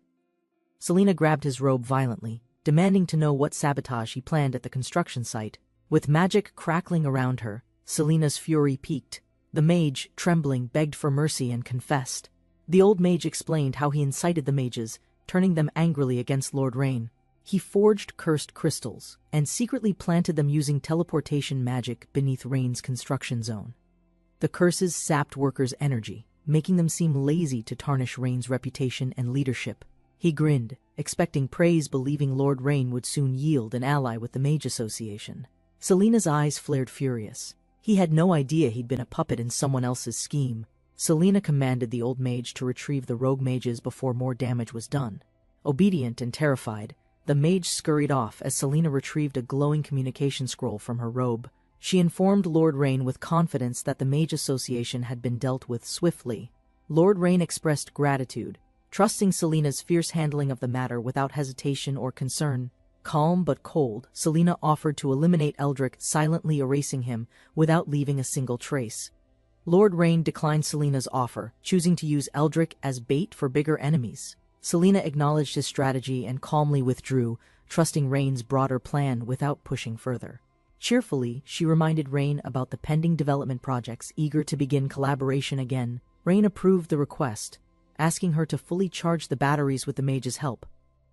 Selina grabbed his robe violently, demanding to know what sabotage he planned at the construction site. With magic crackling around her, Selina's fury peaked. The mage, trembling, begged for mercy and confessed. The old mage explained how he incited the mages, turning them angrily against Lord Rain. He forged cursed crystals and secretly planted them using teleportation magic beneath Rain's construction zone. The curses sapped workers' energy, making them seem lazy to tarnish Rain's reputation and leadership. He grinned, expecting praise, believing Lord Rain would soon yield an ally with the Mage Association. Selena's eyes flared furious. He had no idea he'd been a puppet in someone else's scheme. Selena commanded the old mage to retrieve the rogue mages before more damage was done. Obedient and terrified, the mage scurried off as Selena retrieved a glowing communication scroll from her robe. She informed Lord Rain with confidence that the Mage Association had been dealt with swiftly. Lord Rain expressed gratitude, trusting Selena's fierce handling of the matter without hesitation or concern. Calm but cold, Selena offered to eliminate Eldrick, silently erasing him without leaving a single trace. Lord Rain declined Selena's offer, choosing to use Eldrick as bait for bigger enemies. Selena acknowledged his strategy and calmly withdrew, trusting Rain's broader plan without pushing further. Cheerfully, she reminded Rain about the pending development projects, eager to begin collaboration again. Rain approved the request, asking her to fully charge the batteries with the mage's help.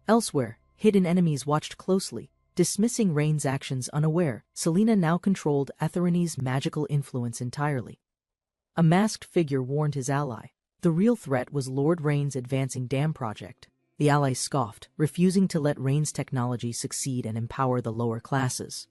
Elsewhere, hidden enemies watched closely, dismissing Rain's actions unaware. Selena now controlled Etherine's magical influence entirely. A masked figure warned his ally. The real threat was Lord Rain's advancing dam project. The ally scoffed, refusing to let Rain's technology succeed and empower the lower classes.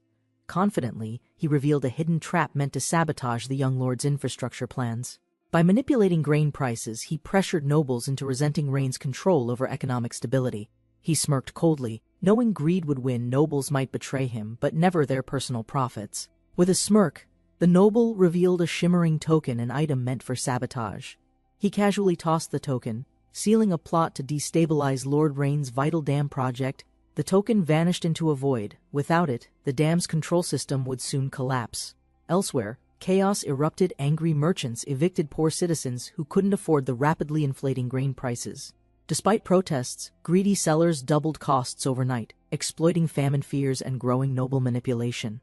Confidently, he revealed a hidden trap meant to sabotage the young lord's infrastructure plans. By manipulating grain prices, he pressured nobles into resenting Rain's control over economic stability. He smirked coldly, knowing greed would win. Nobles might betray him, but never their personal profits. With a smirk, the noble revealed a shimmering token, an item meant for sabotage. He casually tossed the token, sealing a plot to destabilize Lord Rain's vital dam project. The token vanished into a void. Without it, the dam's control system would soon collapse. Elsewhere, chaos erupted. Angry merchants evicted poor citizens who couldn't afford the rapidly inflating grain prices. Despite protests, greedy sellers doubled costs overnight, exploiting famine fears and growing noble manipulation.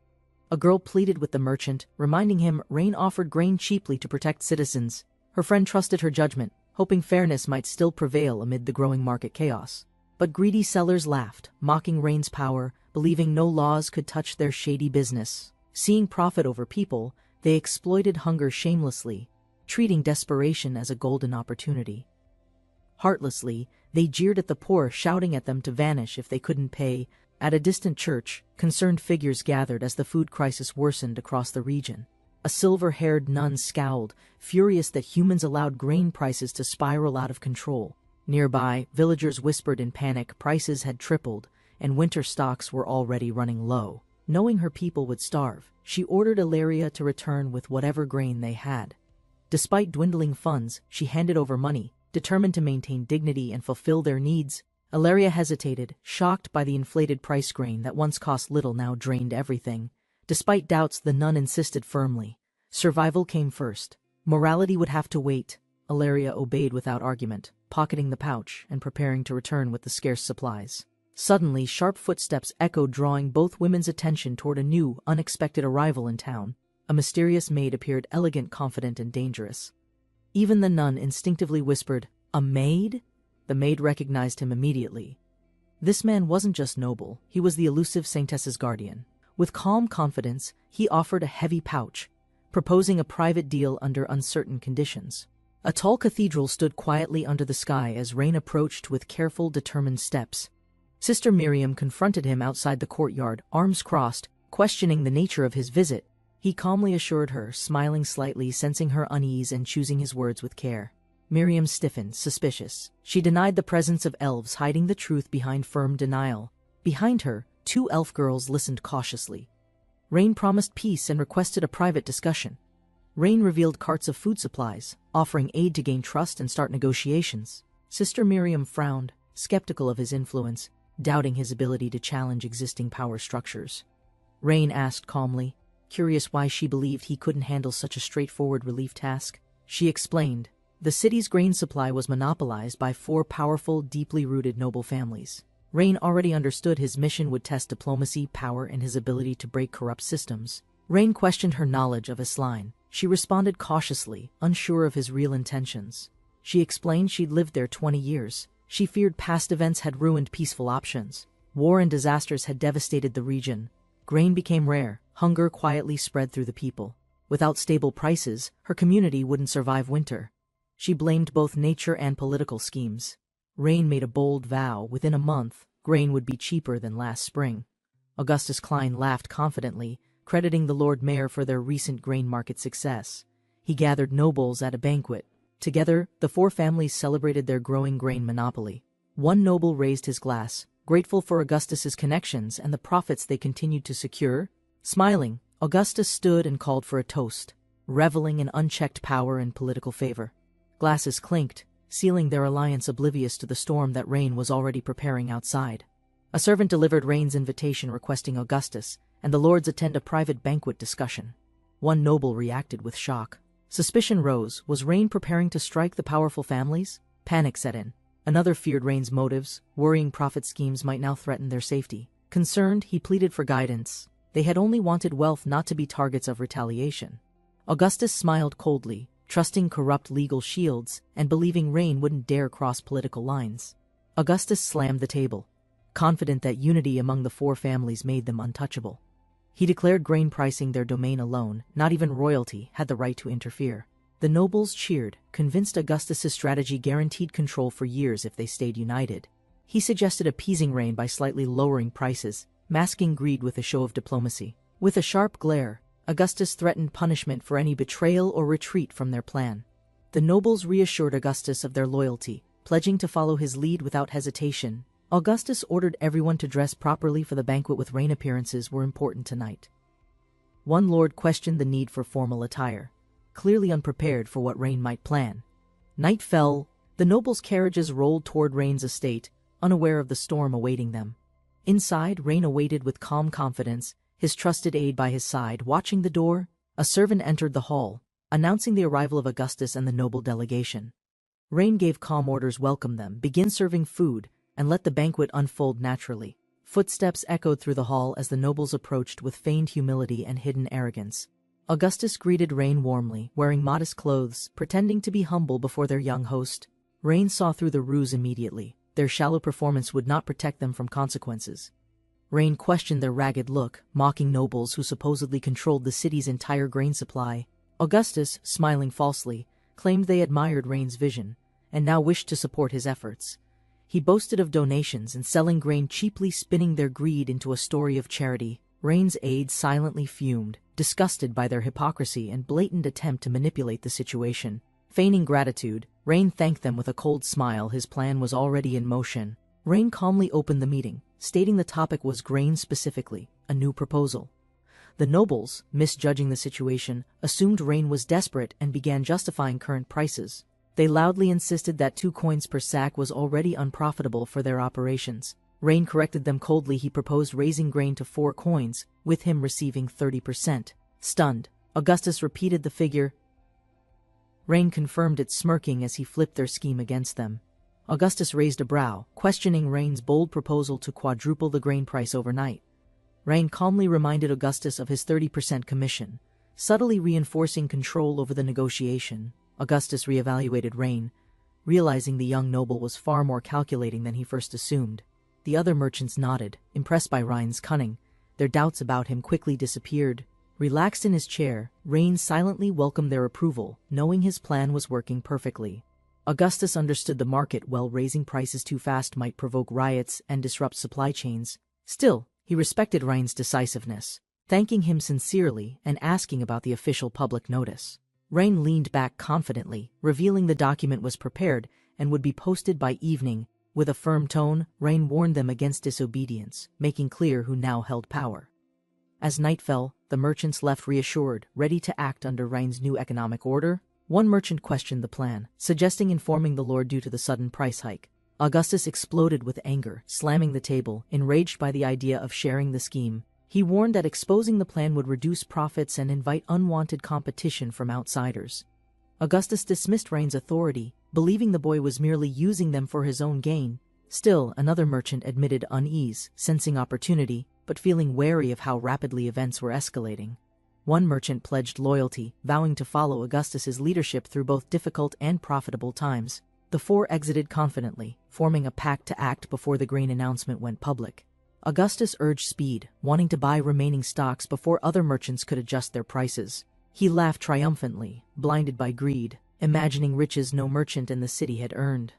A girl pleaded with the merchant, reminding him Rain offered grain cheaply to protect citizens. Her friend trusted her judgment, hoping fairness might still prevail amid the growing market chaos. But greedy sellers laughed, mocking Rain's power, believing no laws could touch their shady business. Seeing profit over people, they exploited hunger shamelessly, treating desperation as a golden opportunity. Heartlessly, they jeered at the poor, shouting at them to vanish if they couldn't pay. At a distant church, concerned figures gathered as the food crisis worsened across the region. A silver-haired nun scowled, furious that humans allowed grain prices to spiral out of control. Nearby, villagers whispered in panic prices had tripled, and winter stocks were already running low. Knowing her people would starve, she ordered Ilaria to return with whatever grain they had. Despite dwindling funds, she handed over money, determined to maintain dignity and fulfill their needs. Ilaria hesitated, shocked by the inflated price. Grain that once cost little now drained everything. Despite doubts, the nun insisted firmly. Survival came first. Morality would have to wait. Ilaria obeyed without argument, pocketing the pouch and preparing to return with the scarce supplies. Suddenly, sharp footsteps echoed, drawing both women's attention toward a new, unexpected arrival in town. A mysterious maid appeared, elegant, confident, and dangerous. Even the nun instinctively whispered, "A maid?" The maid recognized him immediately. This man wasn't just noble, he was the elusive Saintess's guardian. With calm confidence, he offered a heavy pouch, proposing a private deal under uncertain conditions. A tall cathedral stood quietly under the sky as Rain approached with careful, determined steps. Sister Miriam confronted him outside the courtyard, arms crossed, questioning the nature of his visit. He calmly assured her, smiling slightly, sensing her unease and choosing his words with care. Miriam stiffened, suspicious. She denied the presence of elves, hiding the truth behind firm denial. Behind her, two elf girls listened cautiously. Rain promised peace and requested a private discussion. Rain revealed carts of food supplies, offering aid to gain trust and start negotiations. Sister Miriam frowned, skeptical of his influence, doubting his ability to challenge existing power structures. Rain asked calmly, curious why she believed he couldn't handle such a straightforward relief task. She explained, the city's grain supply was monopolized by 4 powerful, deeply rooted noble families. Rain already understood his mission would test diplomacy, power, and his ability to break corrupt systems. Rain questioned her knowledge of Isline. She responded cautiously, unsure of his real intentions. She explained she'd lived there 20 years. She feared past events had ruined peaceful options. War and disasters had devastated the region. Grain became rare. Hunger quietly spread through the people. Without stable prices, her community wouldn't survive winter. She blamed both nature and political schemes. Rain made a bold vow: within a month, grain would be cheaper than last spring. Augustus Klein laughed confidently, crediting the Lord Mayor for their recent grain market success. He gathered nobles at a banquet. Together, the four families celebrated their growing grain monopoly. One noble raised his glass, grateful for Augustus's connections and the profits they continued to secure. Smiling, Augustus stood and called for a toast, reveling in unchecked power and political favor. Glasses clinked, sealing their alliance, oblivious to the storm that Rain was already preparing outside. A servant delivered Rain's invitation requesting Augustus and the lords attend a private banquet discussion. One noble reacted with shock. Suspicion rose. Was Rain preparing to strike the powerful families? Panic set in. Another feared Rain's motives, worrying profit schemes might now threaten their safety. Concerned, he pleaded for guidance. They had only wanted wealth, not to be targets of retaliation. Augustus smiled coldly, trusting corrupt legal shields and believing Rain wouldn't dare cross political lines. Augustus slammed the table, confident that unity among the four families made them untouchable. He declared grain pricing their domain alone; not even royalty had the right to interfere. The nobles cheered, convinced Augustus's strategy guaranteed control for years if they stayed united. He suggested appeasing Rain by slightly lowering prices, masking greed with a show of diplomacy. With a sharp glare, Augustus threatened punishment for any betrayal or retreat from their plan. The nobles reassured Augustus of their loyalty, pledging to follow his lead without hesitation. Augustus ordered everyone to dress properly for the banquet, with Rain appearances were important tonight. One lord questioned the need for formal attire, clearly unprepared for what Rain might plan. Night fell. The nobles' carriages rolled toward Rain's estate, unaware of the storm awaiting them. Inside, Rain awaited with calm confidence, his trusted aide by his side. Watching the door, a servant entered the hall, announcing the arrival of Augustus and the noble delegation. Rain gave calm orders: welcome them, begin serving food, and let the banquet unfold naturally. Footsteps echoed through the hall as the nobles approached with feigned humility and hidden arrogance. Augustus greeted Rain warmly, wearing modest clothes, pretending to be humble before their young host. Rain saw through the ruse immediately. Their shallow performance would not protect them from consequences. Rain questioned their ragged look, mocking nobles who supposedly controlled the city's entire grain supply. Augustus, smiling falsely, claimed they admired Rain's vision, and now wished to support his efforts. He boasted of donations and selling grain cheaply, spinning their greed into a story of charity. Rain's aides silently fumed, disgusted by their hypocrisy and blatant attempt to manipulate the situation. Feigning gratitude, Rain thanked them with a cold smile. His plan was already in motion. Rain calmly opened the meeting, stating the topic was grain specifically, a new proposal. The nobles, misjudging the situation, assumed Rain was desperate and began justifying current prices. They loudly insisted that 2 coins per sack was already unprofitable for their operations. Rain corrected them coldly. He proposed raising grain to 4 coins, with him receiving 30%. Stunned, Augustus repeated the figure. Rain confirmed it, smirking as he flipped their scheme against them. Augustus raised a brow, questioning Rain's bold proposal to quadruple the grain price overnight. Rain calmly reminded Augustus of his 30% commission, subtly reinforcing control over the negotiation. Augustus reevaluated Rain, realizing the young noble was far more calculating than he first assumed. The other merchants nodded, impressed by Rain's cunning. Their doubts about him quickly disappeared. Relaxed in his chair, Rain silently welcomed their approval, knowing his plan was working perfectly. Augustus understood the market well. Raising prices too fast might provoke riots and disrupt supply chains. Still, he respected Rain's decisiveness, thanking him sincerely and asking about the official public notice. Rain leaned back confidently, revealing the document was prepared and would be posted by evening. With a firm tone, Rain warned them against disobedience, making clear who now held power. As night fell, the merchants left reassured, ready to act under Rain's new economic order. One merchant questioned the plan, suggesting informing the lord due to the sudden price hike. Augustus exploded with anger, slamming the table, enraged by the idea of sharing the scheme. He warned that exposing the plan would reduce profits and invite unwanted competition from outsiders. Augustus dismissed Rain's authority, believing the boy was merely using them for his own gain. Still, another merchant admitted unease, sensing opportunity, but feeling wary of how rapidly events were escalating. One merchant pledged loyalty, vowing to follow Augustus's leadership through both difficult and profitable times. The 4 exited confidently, forming a pact to act before the grain announcement went public. Augustus urged speed, wanting to buy remaining stocks before other merchants could adjust their prices. He laughed triumphantly, blinded by greed, imagining riches no merchant in the city had earned.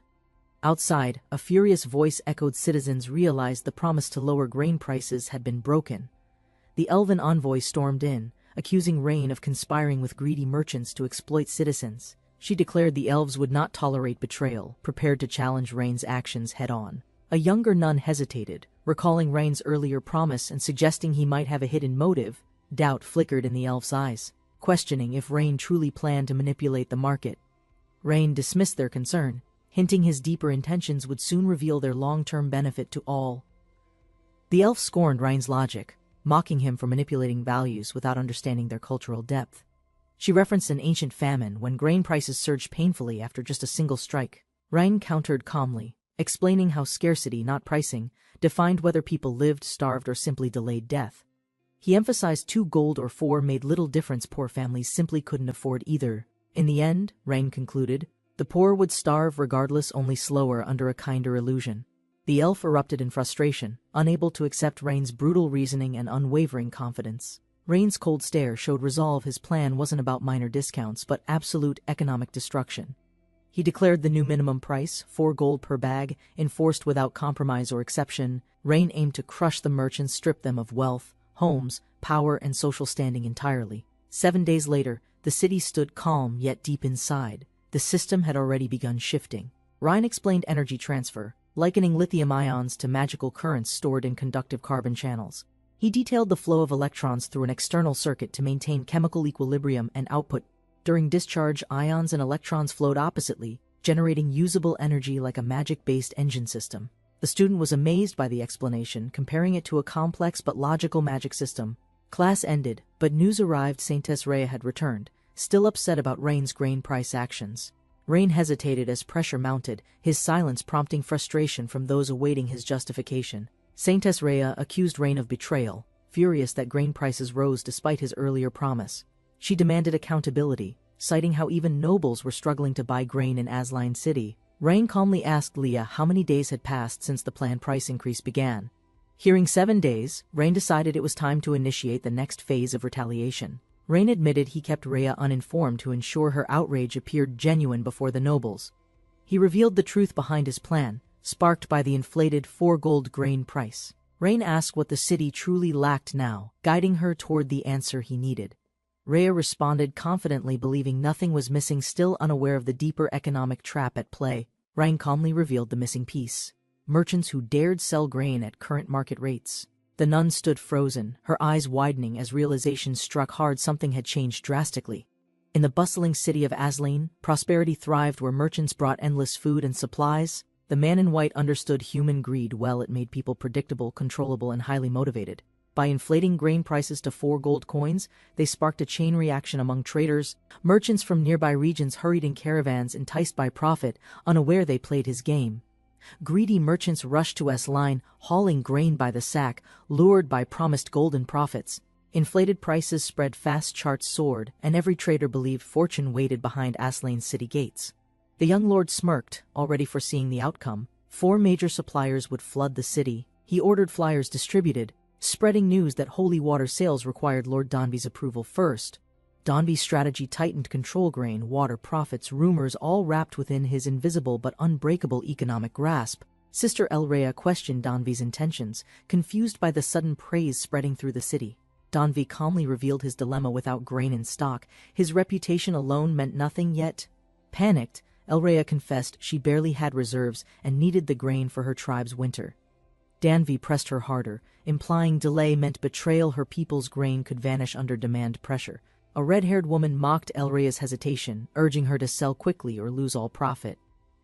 Outside, a furious voice echoed. Citizens realized the promise to lower grain prices had been broken. The elven envoy stormed in, accusing Rain of conspiring with greedy merchants to exploit citizens. She declared the elves would not tolerate betrayal, prepared to challenge Rain's actions head-on. A younger nun hesitated, recalling Rain's earlier promise and suggesting he might have a hidden motive. Doubt flickered in the elf's eyes, questioning if Rain truly planned to manipulate the market. Rain dismissed their concern, hinting his deeper intentions would soon reveal their long-term benefit to all. The elf scorned Rain's logic, mocking him for manipulating values without understanding their cultural depth. She referenced an ancient famine when grain prices surged painfully after just a single strike. Rain countered calmly, explaining how scarcity, not pricing, defined whether people lived, starved, or simply delayed death. He emphasized 2 gold or 4 made little difference. Poor families simply couldn't afford either. In the end, Rain concluded, the poor would starve regardless, only slower under a kinder illusion. The elf erupted in frustration, unable to accept Rain's brutal reasoning and unwavering confidence. Rain's cold stare showed resolve. His plan wasn't about minor discounts but absolute economic destruction. He declared the new minimum price, 4 gold per bag, enforced without compromise or exception. Rain aimed to crush the merchants, strip them of wealth, homes, power, and social standing entirely. 7 days later, the city stood calm yet deep inside. The system had already begun shifting. Rain explained energy transfer, likening lithium ions to magical currents stored in conductive carbon channels. He detailed the flow of electrons through an external circuit to maintain chemical equilibrium and output. During discharge, ions and electrons flowed oppositely, generating usable energy like a magic-based engine system. The student was amazed by the explanation, comparing it to a complex but logical magic system. Class ended, but news arrived. Saintess Rhea had returned, still upset about Rain's grain price actions. Rain hesitated as pressure mounted, his silence prompting frustration from those awaiting his justification. Saintess Rhea accused Rain of betrayal, furious that grain prices rose despite his earlier promise. She demanded accountability, citing how even nobles were struggling to buy grain in Asline City. Rain calmly asked Leah how many days had passed since the planned price increase began. Hearing 7 days, Rain decided it was time to initiate the next phase of retaliation. Rain admitted he kept Rhea uninformed to ensure her outrage appeared genuine before the nobles. He revealed the truth behind his plan, sparked by the inflated 4 gold grain price. Rain asked what the city truly lacked now, guiding her toward the answer he needed. Rhea responded confidently, believing nothing was missing, still unaware of the deeper economic trap at play. Rain calmly revealed the missing piece: merchants who dared sell grain at current market rates. The nun stood frozen, her eyes widening as realization struck hard. Something had changed drastically. In the bustling city of Asline, prosperity thrived where merchants brought endless food and supplies. The man in white understood human greed well. It made people predictable, controllable, and highly motivated. By inflating grain prices to 4 gold coins, they sparked a chain reaction among traders. Merchants from nearby regions hurried in caravans, enticed by profit, unaware they played his game. Greedy merchants rushed to Asline, hauling grain by the sack, lured by promised golden profits. Inflated prices spread fast, charts soared, and every trader believed fortune waited behind Aslane's city gates. The young lord smirked, already foreseeing the outcome. 4 major suppliers would flood the city. He ordered flyers distributed, spreading news that holy water sales required Lord Donby's approval first. Donby's strategy tightened: control grain, water, profits, rumors, all wrapped within his invisible but unbreakable economic grasp. Sister Elrea questioned Donby's intentions, confused by the sudden praise spreading through the city. Donby calmly revealed his dilemma: without grain in stock, his reputation alone meant nothing. Yet, panicked, Elrea confessed she barely had reserves and needed the grain for her tribe's winter. Danby pressed her harder, implying delay meant betrayal. Her people's grain could vanish under demand pressure. A red-haired woman mocked Elrea's hesitation, urging her to sell quickly or lose all profit.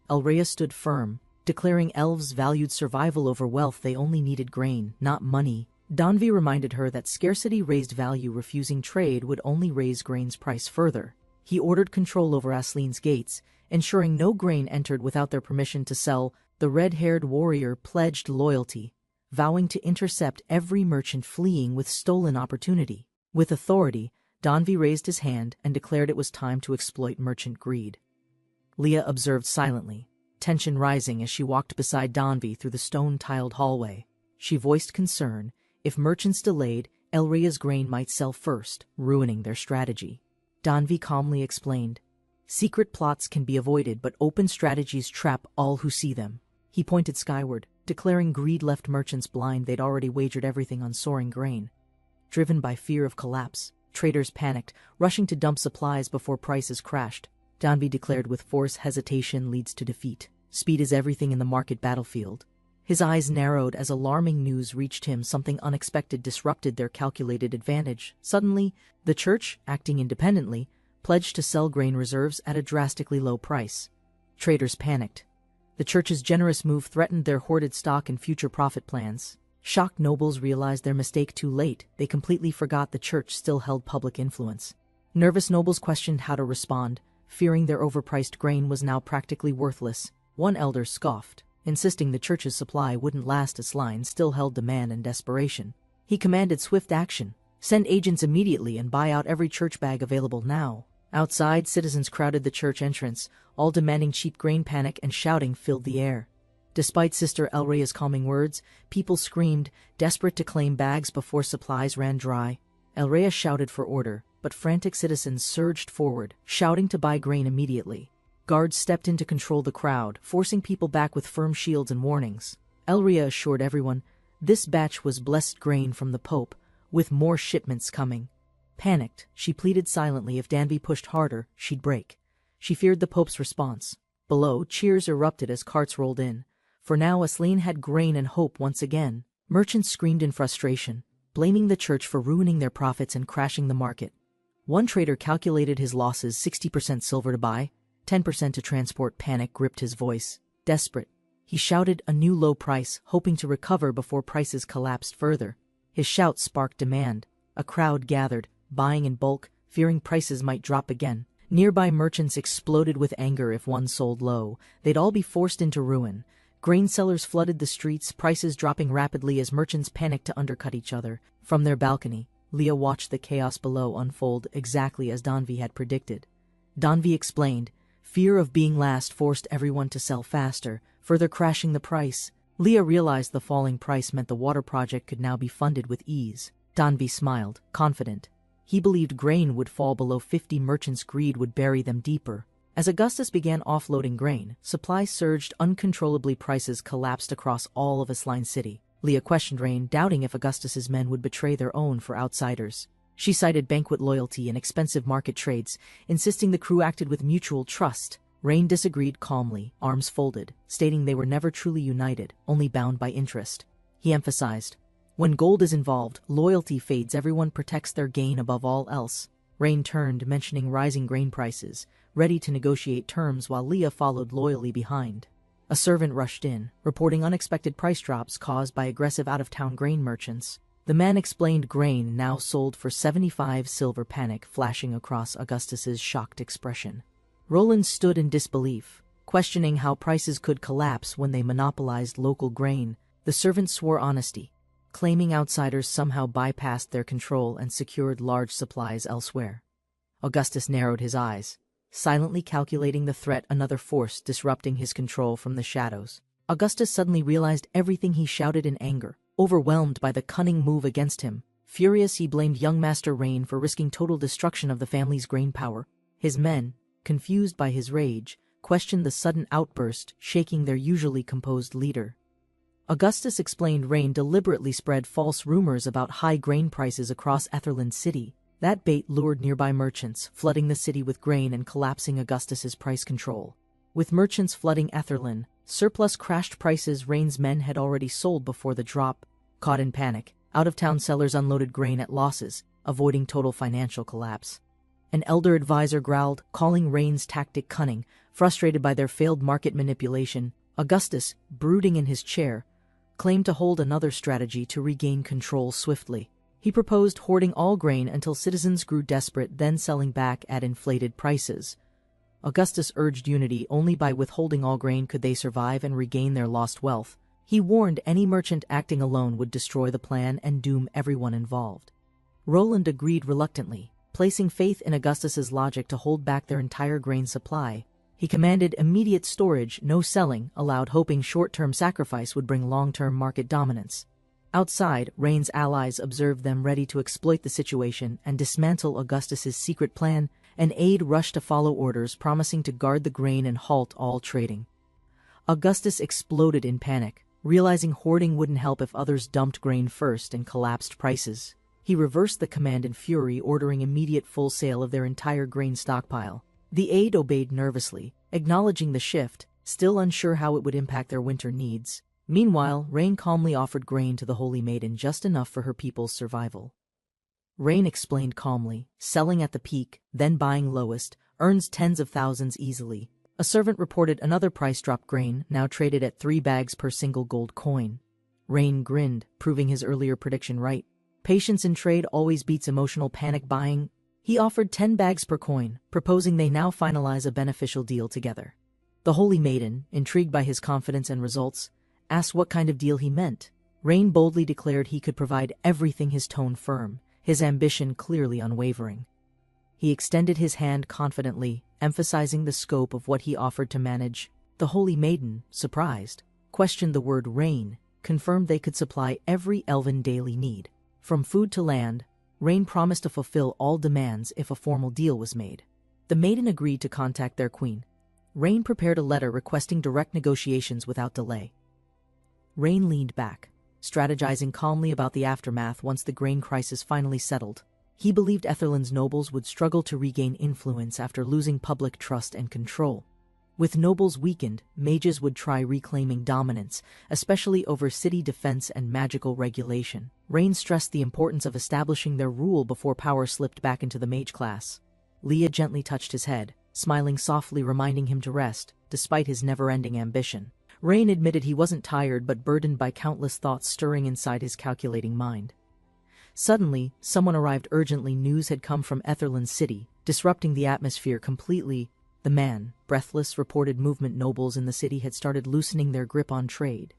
Elrea stood firm, declaring elves valued survival over wealth. They only needed grain, not money. Donby reminded her that scarcity raised value. Refusing trade would only raise grain's price further. He ordered control over Asline's gates, ensuring no grain entered without their permission to sell. The red-haired warrior pledged loyalty, vowing to intercept every merchant fleeing with stolen opportunity. With authority, Donby raised his hand and declared it was time to exploit merchant greed. Leah observed silently, tension rising as she walked beside Donby through the stone-tiled hallway. She voiced concern: if merchants delayed, Elrea's grain might sell first, ruining their strategy. Donby calmly explained, Secret plots can be avoided, but open strategies trap all who see them. He pointed skyward, declaring greed left merchants blind. They'd already wagered everything on soaring grain. Driven by fear of collapse, traders panicked, rushing to dump supplies before prices crashed. Danvi declared with force, hesitation leads to defeat. Speed is everything in the market battlefield. His eyes narrowed as alarming news reached him. Something unexpected disrupted their calculated advantage. Suddenly, the church, acting independently, pledged to sell grain reserves at a drastically low price. Traders panicked. The church's generous move threatened their hoarded stock and future profit plans. Shocked nobles realized their mistake too late. They completely forgot the church still held public influence. Nervous nobles questioned how to respond, fearing their overpriced grain was now practically worthless. One elder scoffed, insisting the church's supply wouldn't last. Its line still held demand and desperation. He commanded swift action. Send agents immediately and buy out every church bag available now. Outside, citizens crowded the church entrance, all demanding cheap grain. Panic and shouting filled the air. Despite Sister Elrea's calming words, people screamed, desperate to claim bags before supplies ran dry. Elrea shouted for order, but frantic citizens surged forward, shouting to buy grain immediately. Guards stepped in to control the crowd, forcing people back with firm shields and warnings. Elrea assured everyone, this batch was blessed grain from the Pope, with more shipments coming. Panicked, she pleaded silently. If Danvi pushed harder, she'd break. She feared the Pope's response. Below, cheers erupted as carts rolled in. For now, Asleen had grain and hope once again. Merchants screamed in frustration, blaming the church for ruining their profits and crashing the market. One trader calculated his losses: 60% silver to buy, 10% to transport. Panic gripped his voice. Desperate, he shouted a new low price, hoping to recover before prices collapsed further. His shout sparked demand. A crowd gathered, buying in bulk, fearing prices might drop again. Nearby merchants exploded with anger. If one sold low, they'd all be forced into ruin. Grain sellers flooded the streets, prices dropping rapidly as merchants panicked to undercut each other. From their balcony, Leah watched the chaos below unfold exactly as Danvi had predicted. Danvi explained, fear of being last forced everyone to sell faster, further crashing the price. Leah realized the falling price meant the water project could now be funded with ease. Danvi smiled, confident. He believed grain would fall below 50. Merchants' greed would bury them deeper. As Augustus began offloading grain, supply surged uncontrollably. Prices collapsed across all of Asline City. Leah questioned Rain, doubting if Augustus's men would betray their own for outsiders. She cited banquet loyalty and expensive market trades, insisting the crew acted with mutual trust. Rain disagreed calmly, arms folded, stating they were never truly united, only bound by interest. He emphasized, when gold is involved, loyalty fades. Everyone protects their gain above all else. Rain turned, mentioning rising grain prices, ready to negotiate terms while Leah followed loyally behind. A servant rushed in, reporting unexpected price drops caused by aggressive out-of-town grain merchants. The man explained grain now sold for 75 silver. Panic flashing across Augustus's shocked expression. Roland stood in disbelief, questioning how prices could collapse when they monopolized local grain. The servant swore honesty, claiming outsiders somehow bypassed their control and secured large supplies elsewhere. Augustus narrowed his eyes, silently calculating the threat, another force disrupting his control from the shadows. Augustus suddenly realized everything. He shouted in anger, overwhelmed by the cunning move against him. Furious, he blamed young Master Rain for risking total destruction of the family's grain power. His men, confused by his rage, questioned the sudden outburst, shaking their usually composed leader. Augustus explained Rain deliberately spread false rumors about high grain prices across Etherland City. That bait lured nearby merchants, flooding the city with grain and collapsing Augustus's price control. With merchants flooding Etherland, surplus crashed prices. Rain's men had already sold before the drop. Caught in panic, out-of-town sellers unloaded grain at losses, avoiding total financial collapse. An elder advisor growled, calling Rain's tactic cunning. Frustrated by their failed market manipulation, Augustus, brooding in his chair, claimed to hold another strategy to regain control swiftly. He proposed hoarding all grain until citizens grew desperate, then selling back at inflated prices. Augustus urged unity. Only by withholding all grain could they survive and regain their lost wealth. He warned any merchant acting alone would destroy the plan and doom everyone involved. Roland agreed reluctantly, placing faith in Augustus's logic to hold back their entire grain supply. He commanded immediate storage, no selling allowed, hoping short-term sacrifice would bring long-term market dominance. Outside, Rain's allies observed them, ready to exploit the situation and dismantle Augustus's secret plan. An aide rushed to follow orders, promising to guard the grain and halt all trading. Augustus exploded in panic, realizing hoarding wouldn't help if others dumped grain first and collapsed prices. He reversed the command in fury, ordering immediate full sale of their entire grain stockpile. The aide obeyed nervously, acknowledging the shift, still unsure how it would impact their winter needs. Meanwhile, Rain calmly offered grain to the Holy Maiden, just enough for her people's survival. Rain explained calmly, selling at the peak, then buying lowest, earns tens of thousands easily. A servant reported another price drop: grain, now traded at 3 bags per single gold coin. Rain grinned, proving his earlier prediction right. Patience in trade always beats emotional panic buying. He offered 10 bags per coin, proposing they now finalize a beneficial deal together. The Holy Maiden, intrigued by his confidence and results, asked what kind of deal he meant. Rain boldly declared he could provide everything, his tone firm, his ambition clearly unwavering. He extended his hand confidently, emphasizing the scope of what he offered to manage. The Holy Maiden, surprised, questioned the word Rain, confirmed they could supply every elven daily need. From food to land, Rain promised to fulfill all demands if a formal deal was made. The maiden agreed to contact their queen. Rain prepared a letter requesting direct negotiations without delay. Rain leaned back, strategizing calmly about the aftermath once the grain crisis finally settled. He believed Etherland's nobles would struggle to regain influence after losing public trust and control. With nobles weakened, mages would try reclaiming dominance, especially over city defense and magical regulation. Rain stressed the importance of establishing their rule before power slipped back into the mage class. Leah gently touched his head, smiling softly, reminding him to rest, despite his never-ending ambition. Rain admitted he wasn't tired but burdened by countless thoughts stirring inside his calculating mind. Suddenly, someone arrived urgently. News had come from Etherland's city, disrupting the atmosphere completely. The man, breathless, reported movement. Nobles in the city had started loosening their grip on trade.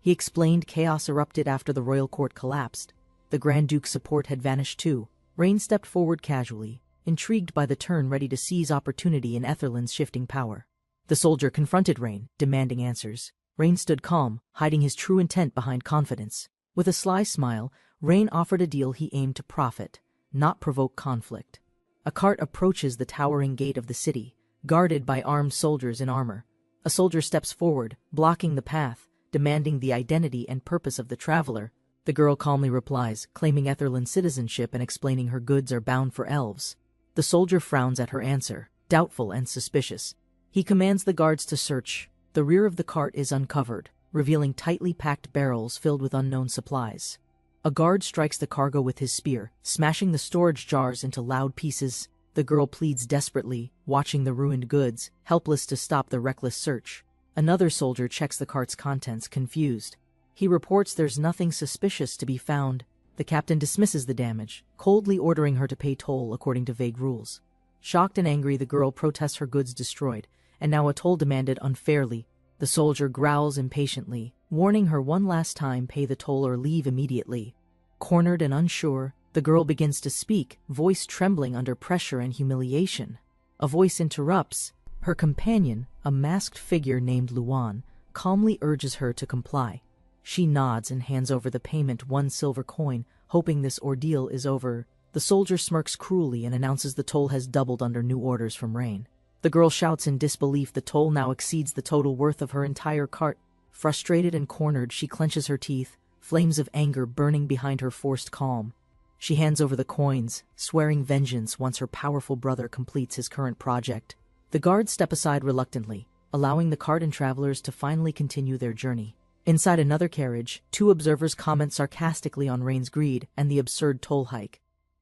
He explained chaos erupted after the royal court collapsed. The Grand Duke's support had vanished too. Rain stepped forward casually, intrigued by the turn, ready to seize opportunity in Etherland's shifting power. The soldier confronted Rain, demanding answers. Rain stood calm, hiding his true intent behind confidence. With a sly smile, Rain offered a deal he aimed to profit, not provoke conflict. A cart approaches the towering gate of the city, guarded by armed soldiers in armor. A soldier steps forward, blocking the path, demanding the identity and purpose of the traveler. The girl calmly replies, claiming Etherland's citizenship and explaining her goods are bound for elves. The soldier frowns at her answer, doubtful and suspicious. He commands the guards to search. The rear of the cart is uncovered, revealing tightly packed barrels filled with unknown supplies. A guard strikes the cargo with his spear, smashing the storage jars into loud pieces. The girl pleads desperately, watching the ruined goods, helpless to stop the reckless search. Another soldier checks the cart's contents, confused. He reports there's nothing suspicious to be found. The captain dismisses the damage, coldly ordering her to pay toll according to vague rules. Shocked and angry, the girl protests her goods destroyed, and now a toll demanded unfairly. The soldier growls impatiently, warning her one last time, pay the toll or leave immediately. Cornered and unsure, the girl begins to speak, voice trembling under pressure and humiliation. A voice interrupts. Her companion, a masked figure named Luan, calmly urges her to comply. She nods and hands over the payment, 1 silver coin, hoping this ordeal is over. The soldier smirks cruelly and announces the toll has doubled under new orders from Rain. The girl shouts in disbelief. The toll now exceeds the total worth of her entire cart. Frustrated and cornered, she clenches her teeth, flames of anger burning behind her forced calm. She hands over the coins, swearing vengeance once her powerful brother completes his current project. The guards step aside reluctantly, allowing the cart and travelers to finally continue their journey. Inside another carriage, 2 observers comment sarcastically on Rain's greed and the absurd toll hike.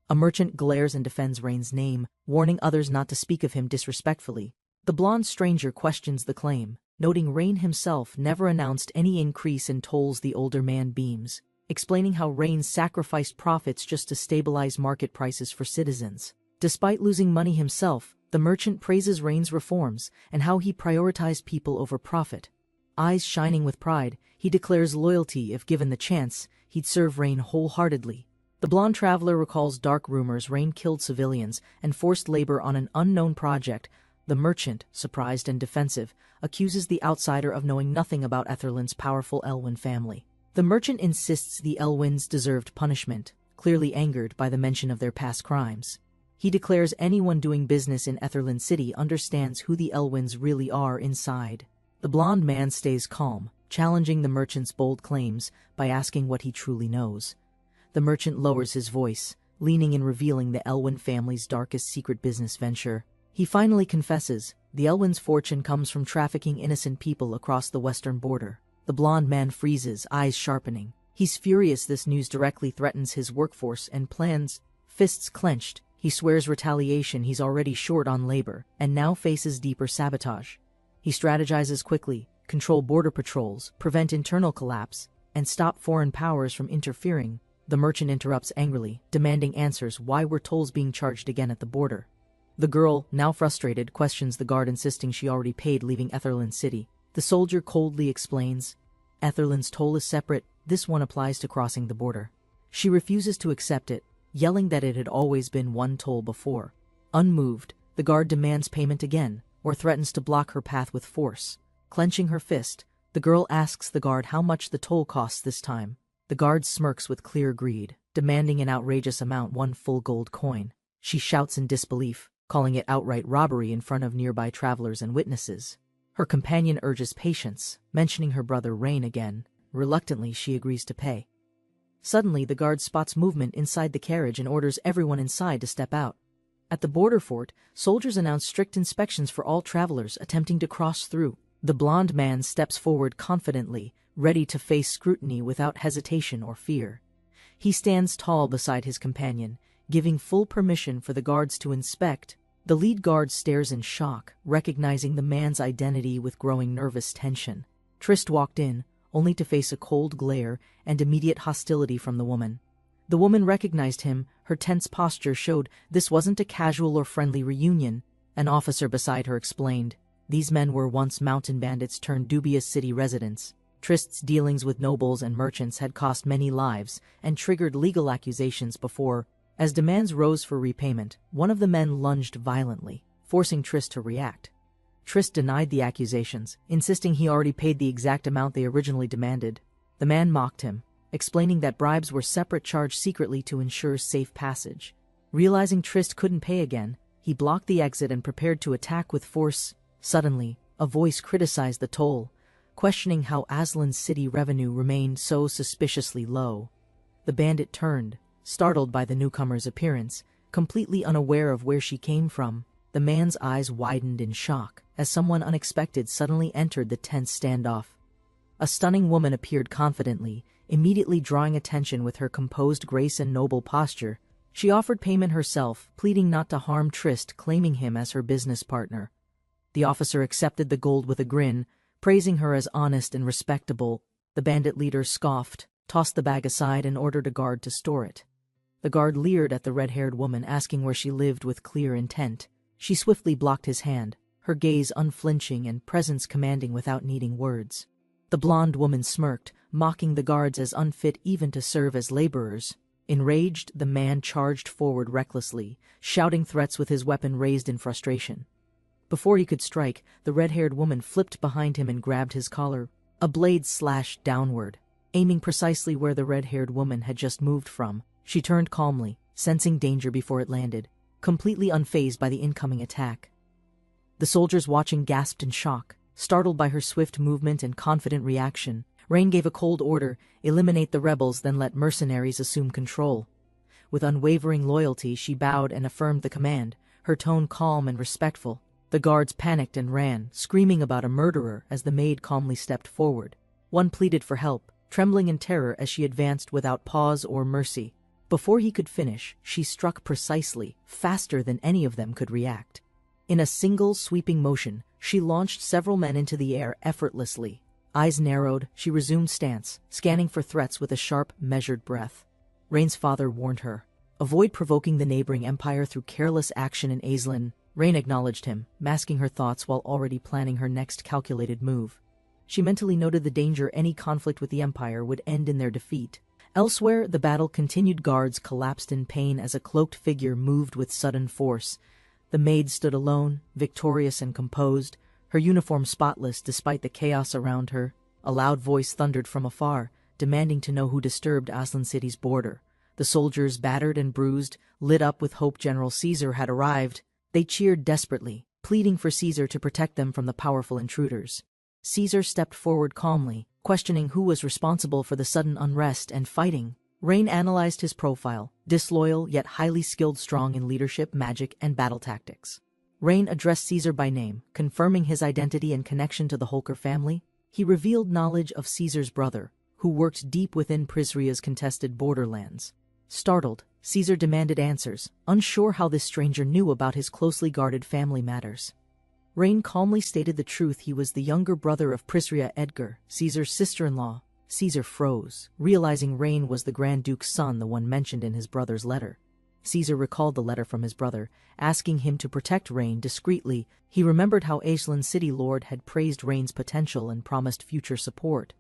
A merchant glares and defends Rain's name, warning others not to speak of him disrespectfully. The blonde stranger questions the claim, noting Rain himself never announced any increase in tolls. The older man beams, explaining how Rain sacrificed profits just to stabilize market prices for citizens. Despite losing money himself, the merchant praises Rain's reforms and how he prioritized people over profit. Eyes shining with pride, he declares loyalty. If given the chance, he'd serve Rain wholeheartedly. The blonde traveler recalls dark rumors Rain killed civilians and forced labor on an unknown project. The merchant, surprised and defensive, accuses the outsider of knowing nothing about Etherland's powerful Elwyn family. The merchant insists the Elwyns deserved punishment, clearly angered by the mention of their past crimes. He declares anyone doing business in Etherland City understands who the Elwins really are inside. The blonde man stays calm, challenging the merchant's bold claims by asking what he truly knows. The merchant lowers his voice, leaning in, revealing the Elwin family's darkest secret business venture. He finally confesses, the Elwins' fortune comes from trafficking innocent people across the western border. The blonde man freezes, eyes sharpening. He's furious this news directly threatens his workforce and plans. Fists clenched, he swears retaliation. He's already short on labor, and now faces deeper sabotage. He strategizes quickly, control border patrols, prevent internal collapse, and stop foreign powers from interfering. The merchant interrupts angrily, demanding answers. Why were tolls being charged again at the border? The girl, now frustrated, questions the guard, insisting she already paid leaving Etherland City. The soldier coldly explains, Etherland's toll is separate, this one applies to crossing the border. She refuses to accept it, yelling that it had always been one toll before. Unmoved, the guard demands payment again, or threatens to block her path with force. Clenching her fist, the girl asks the guard how much the toll costs this time. The guard smirks with clear greed, demanding an outrageous amount, 1 full gold coin. She shouts in disbelief, calling it outright robbery in front of nearby travelers and witnesses. Her companion urges patience, mentioning her brother Rain again. Reluctantly, she agrees to pay. Suddenly, the guard spots movement inside the carriage and orders everyone inside to step out. At the border fort, soldiers announce strict inspections for all travelers attempting to cross through. The blonde man steps forward confidently, ready to face scrutiny without hesitation or fear. He stands tall beside his companion, giving full permission for the guards to inspect. The lead guard stares in shock, recognizing the man's identity with growing nervous tension. Trist walked in, only to face a cold glare and immediate hostility from the woman. The woman recognized him, her tense posture showed this wasn't a casual or friendly reunion. An officer beside her explained, these men were once mountain bandits turned dubious city residents. Trist's dealings with nobles and merchants had cost many lives and triggered legal accusations before. As demands rose for repayment, one of the men lunged violently, forcing Trist to react. Trist denied the accusations, insisting he already paid the exact amount they originally demanded. The man mocked him, explaining that bribes were separate, charged secretly to ensure safe passage. Realizing Trist couldn't pay again, he blocked the exit and prepared to attack with force. Suddenly, a voice criticized the toll, questioning how Aslan's city revenue remained so suspiciously low. The bandit turned, startled by the newcomer's appearance, completely unaware of where she came from. The man's eyes widened in shock as someone unexpected suddenly entered the tense standoff. A stunning woman appeared confidently, immediately drawing attention with her composed grace and noble posture. She offered payment herself, pleading not to harm Trist, claiming him as her business partner. The officer accepted the gold with a grin, praising her as honest and respectable. The bandit leader scoffed, tossed the bag aside and ordered a guard to store it. The guard leered at the red-haired woman, asking where she lived with clear intent. She swiftly blocked his hand, her gaze unflinching and presence commanding without needing words. The blonde woman smirked, mocking the guards as unfit even to serve as laborers. Enraged, the man charged forward recklessly, shouting threats with his weapon raised in frustration. Before he could strike, the red-haired woman flipped behind him and grabbed his collar. A blade slashed downward, aiming precisely where the red-haired woman had just moved from. She turned calmly, sensing danger before it landed, completely unfazed by the incoming attack. The soldiers watching gasped in shock, startled by her swift movement and confident reaction. Rain gave a cold order, eliminate the rebels, then let mercenaries assume control. With unwavering loyalty, she bowed and affirmed the command, her tone calm and respectful. The guards panicked and ran, screaming about a murderer as the maid calmly stepped forward. One pleaded for help, trembling in terror as she advanced without pause or mercy. Before he could finish, she struck precisely, faster than any of them could react. In a single sweeping motion, she launched several men into the air effortlessly. Eyes narrowed, she resumed stance, scanning for threats with a sharp, measured breath. Rain's father warned her, avoid provoking the neighboring empire through careless action in Aislinn. Rain acknowledged him, masking her thoughts while already planning her next calculated move. She mentally noted the danger any conflict with the empire would end in their defeat. Elsewhere, the battle continued. Guards collapsed in pain as a cloaked figure moved with sudden force. The maid stood alone, victorious and composed, her uniform spotless despite the chaos around her. A loud voice thundered from afar, demanding to know who disturbed Aslan City's border. The soldiers, battered and bruised, lit up with hope General Caesar had arrived. They cheered desperately, pleading for Caesar to protect them from the powerful intruders. Caesar stepped forward calmly, questioning who was responsible for the sudden unrest and fighting. Rain analyzed his profile, disloyal yet highly skilled, strong in leadership, magic, and battle tactics. Rain addressed Caesar by name, confirming his identity and connection to the Holker family. He revealed knowledge of Caesar's brother, who worked deep within Prisria's contested borderlands. Startled, Caesar demanded answers, unsure how this stranger knew about his closely guarded family matters. Rain calmly stated the truth. He was the younger brother of Prisria, Edgar, Caesar's sister-in-law. Caesar froze, realizing Rain was the Grand Duke's son, the one mentioned in his brother's letter. Caesar recalled the letter from his brother, asking him to protect Rain discreetly. He remembered how Aislin's city lord had praised Rain's potential and promised future support.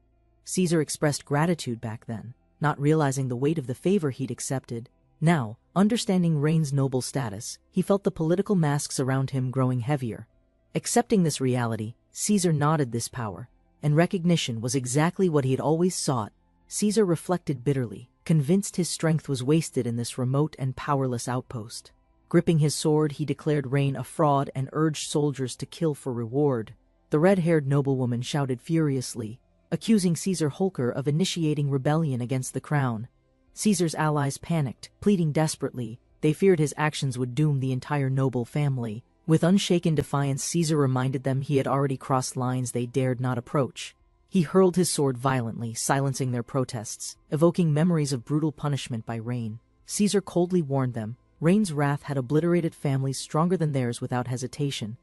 Caesar expressed gratitude back then, not realizing the weight of the favor he'd accepted. Now, understanding Rain's noble status, he felt the political masks around him growing heavier. Accepting this reality, Caesar nodded. This power and recognition was exactly what he had always sought. Caesar reflected bitterly, convinced his strength was wasted in this remote and powerless outpost. Gripping his sword, he declared Rain a fraud and urged soldiers to kill for reward. The red-haired noblewoman shouted furiously, accusing Caesar Holker of initiating rebellion against the crown. Caesar's allies panicked, pleading desperately. They feared his actions would doom the entire noble family. With unshaken defiance, Caesar reminded them he had already crossed lines they dared not approach. He hurled his sword violently, silencing their protests, evoking memories of brutal punishment by Rain. Caesar coldly warned them. Rain's wrath had obliterated families stronger than theirs without hesitation.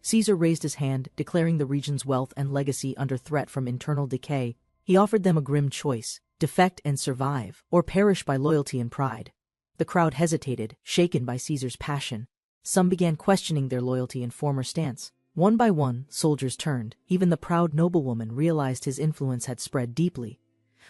Caesar raised his hand, declaring the region's wealth and legacy under threat from internal decay. He offered them a grim choice: defect and survive, or perish by loyalty and pride. The crowd hesitated, shaken by Caesar's passion. Some began questioning their loyalty and former stance. One by one, soldiers turned. Even the proud noblewoman realized his influence had spread deeply.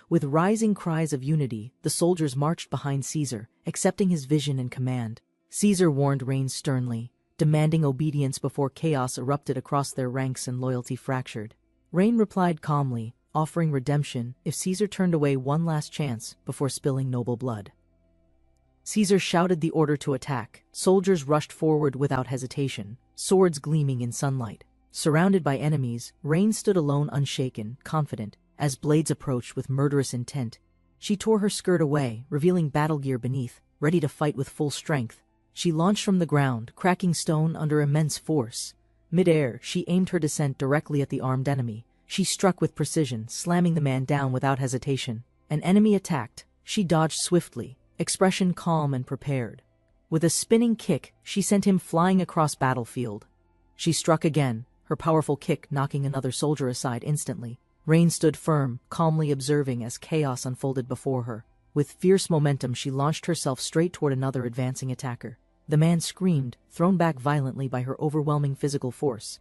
With rising cries of unity, the soldiers marched behind Caesar, accepting his vision and command. Caesar warned Rain sternly, demanding obedience before chaos erupted across their ranks and loyalty fractured. Rain replied calmly, offering redemption if Caesar turned away one last chance before spilling noble blood. Caesar shouted the order to attack. Soldiers rushed forward without hesitation, swords gleaming in sunlight. Surrounded by enemies, Rain stood alone, unshaken, confident. As blades approached with murderous intent, she tore her skirt away, revealing battle gear beneath, ready to fight with full strength. She launched from the ground, cracking stone under immense force. Mid-air, she aimed her descent directly at the armed enemy. She struck with precision, slamming the man down without hesitation. An enemy attacked. She dodged swiftly, expression calm and prepared. With a spinning kick, she sent him flying across battlefield. She struck again, her powerful kick knocking another soldier aside instantly. Rain stood firm, calmly observing as chaos unfolded before her. With fierce momentum, she launched herself straight toward another advancing attacker. The man screamed, thrown back violently by her overwhelming physical force.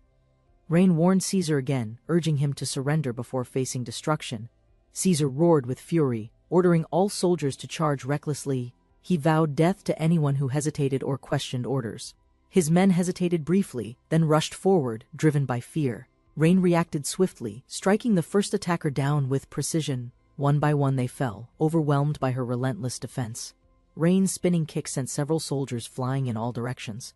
Rain warned Caesar again, urging him to surrender before facing destruction. Caesar roared with fury, ordering all soldiers to charge recklessly. He vowed death to anyone who hesitated or questioned orders. His men hesitated briefly, then rushed forward, driven by fear. Rain reacted swiftly, striking the first attacker down with precision. One by one they fell, overwhelmed by her relentless defense. Rain's spinning kick sent several soldiers flying in all directions.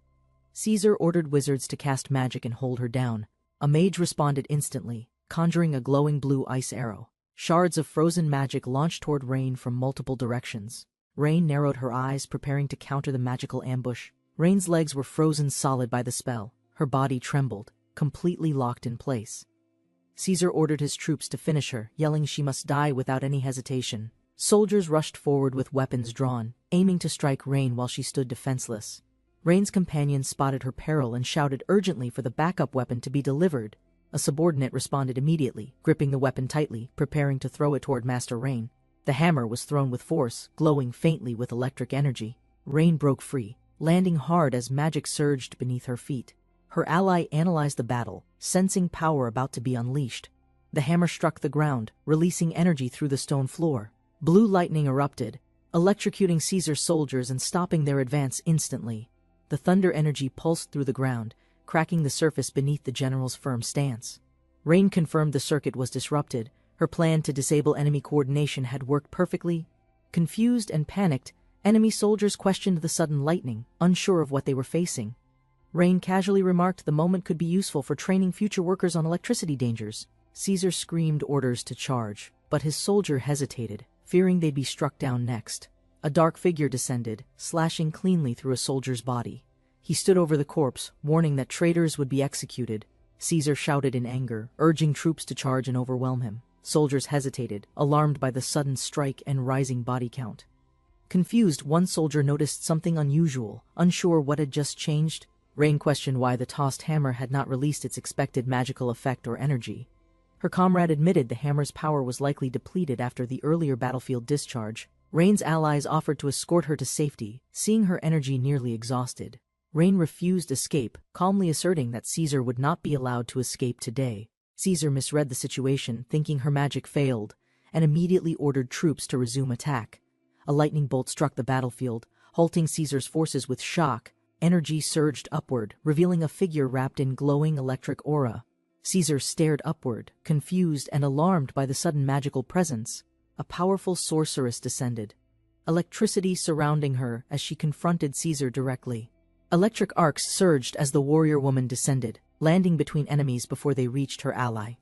Caesar ordered wizards to cast magic and hold her down. A mage responded instantly, conjuring a glowing blue ice arrow. Shards of frozen magic launched toward Rain from multiple directions. Rain narrowed her eyes, preparing to counter the magical ambush. Rain's legs were frozen solid by the spell. Her body trembled, completely locked in place. Caesar ordered his troops to finish her, yelling she must die without any hesitation. Soldiers rushed forward with weapons drawn, aiming to strike Rain while she stood defenseless. Rain's companions spotted her peril and shouted urgently for the backup weapon to be delivered. A subordinate responded immediately, gripping the weapon tightly, preparing to throw it toward Master Rain. The hammer was thrown with force, glowing faintly with electric energy. Rain broke free, landing hard as magic surged beneath her feet. Her ally analyzed the battle, sensing power about to be unleashed. The hammer struck the ground, releasing energy through the stone floor. Blue lightning erupted, electrocuting Caesar's soldiers and stopping their advance instantly. The thunder energy pulsed through the ground, cracking the surface beneath the general's firm stance. Rain confirmed the circuit was disrupted. Her plan to disable enemy coordination had worked perfectly. Confused and panicked, enemy soldiers questioned the sudden lightning, unsure of what they were facing. Rain casually remarked the moment could be useful for training future workers on electricity dangers. Caesar screamed orders to charge, but his soldier hesitated, fearing they'd be struck down next. A dark figure descended, slashing cleanly through a soldier's body. He stood over the corpse, warning that traitors would be executed. Caesar shouted in anger, urging troops to charge and overwhelm him. Soldiers hesitated, alarmed by the sudden strike and rising body count. Confused, one soldier noticed something unusual, unsure what had just changed. Rain questioned why the tossed hammer had not released its expected magical effect or energy. Her comrade admitted the hammer's power was likely depleted after the earlier battlefield discharge. Rain's allies offered to escort her to safety, seeing her energy nearly exhausted. Rain refused escape, calmly asserting that Caesar would not be allowed to escape today. Caesar misread the situation, thinking her magic failed, and immediately ordered troops to resume attack. A lightning bolt struck the battlefield, halting Caesar's forces with shock. Energy surged upward, revealing a figure wrapped in glowing electric aura. Caesar stared upward, confused and alarmed by the sudden magical presence. A powerful sorceress descended, electricity surrounding her as she confronted Caesar directly. Electric arcs surged as the warrior woman descended, landing between enemies before they reached her ally.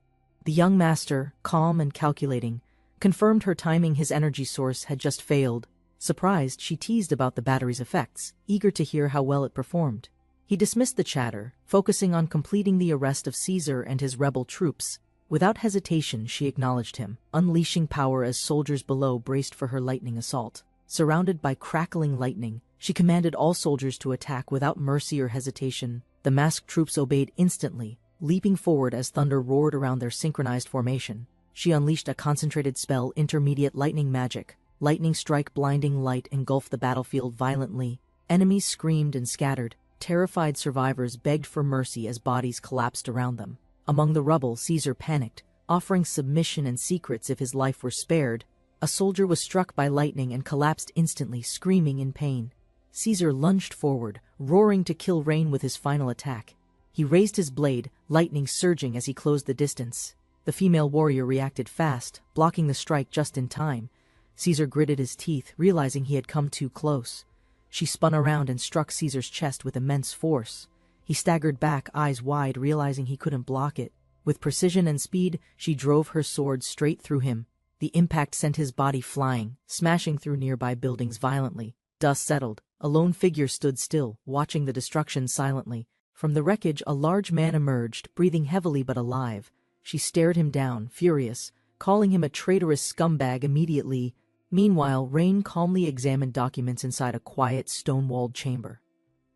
The young master, calm and calculating, confirmed her timing. His energy source had just failed. Surprised, she teased about the battery's effects, eager to hear how well it performed. He dismissed the chatter, focusing on completing the arrest of Caesar and his rebel troops. Without hesitation, she acknowledged him, unleashing power as soldiers below braced for her lightning assault. Surrounded by crackling lightning, she commanded all soldiers to attack without mercy or hesitation. The masked troops obeyed instantly, leaping forward as thunder roared around their synchronized formation. She unleashed a concentrated spell, intermediate lightning magic. Lightning strike, blinding light engulfed the battlefield violently. Enemies screamed and scattered. Terrified survivors begged for mercy as bodies collapsed around them. Among the rubble, Caesar panicked, offering submission and secrets if his life were spared. A soldier was struck by lightning and collapsed instantly, screaming in pain. Caesar lunged forward, roaring to kill Rain with his final attack. He raised his blade, lightning surging as he closed the distance. The female warrior reacted fast, blocking the strike just in time. Caesar gritted his teeth, realizing he had come too close. She spun around and struck Caesar's chest with immense force. He staggered back, eyes wide, realizing he couldn't block it. With precision and speed, she drove her sword straight through him. The impact sent his body flying, smashing through nearby buildings violently. Dust settled. A lone figure stood still, watching the destruction silently. From the wreckage, a large man emerged, breathing heavily but alive. She stared him down, furious, calling him a traitorous scumbag immediately. Meanwhile, Rain calmly examined documents inside a quiet, stone-walled chamber.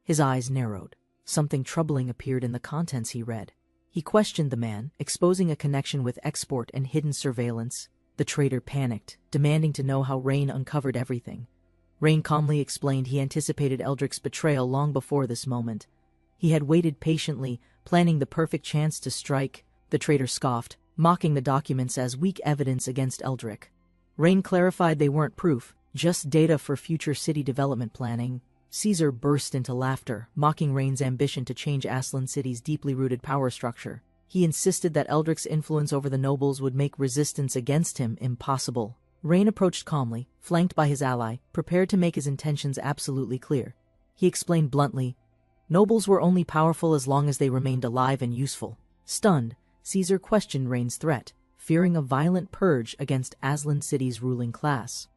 His eyes narrowed. Something troubling appeared in the contents he read. He questioned the man, exposing a connection with export and hidden surveillance. The traitor panicked, demanding to know how Rain uncovered everything. Rain calmly explained he anticipated Eldric's betrayal long before this moment. He had waited patiently, planning the perfect chance to strike. The traitor scoffed, mocking the documents as weak evidence against Eldric. Rain clarified they weren't proof, just data for future city development planning. Caesar burst into laughter, mocking Rain's ambition to change Aslan City's deeply rooted power structure. He insisted that Eldric's influence over the nobles would make resistance against him impossible. Rain approached calmly, flanked by his ally, prepared to make his intentions absolutely clear. He explained bluntly, nobles were only powerful as long as they remained alive and useful. Stunned, Caesar questioned Rain's threat, fearing a violent purge against Aslan City's ruling class.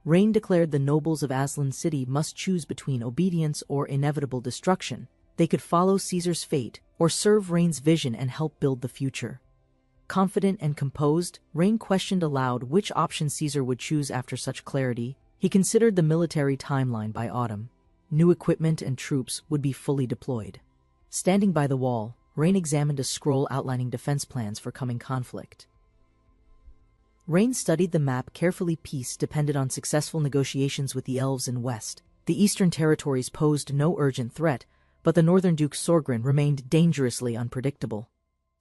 Rain declared the nobles of Aslan City must choose between obedience or inevitable destruction. They could follow Caesar's fate or serve Rain's vision and help build the future. Confident and composed, Rain questioned aloud which option Caesar would choose after such clarity. He considered the military timeline by autumn. New equipment and troops would be fully deployed. Standing by the wall, Rain examined a scroll outlining defense plans for coming conflict. Rain studied the map carefully. Peace depended on successful negotiations with the elves in west. The eastern territories posed no urgent threat, but the northern Duke Sorgrin remained dangerously unpredictable.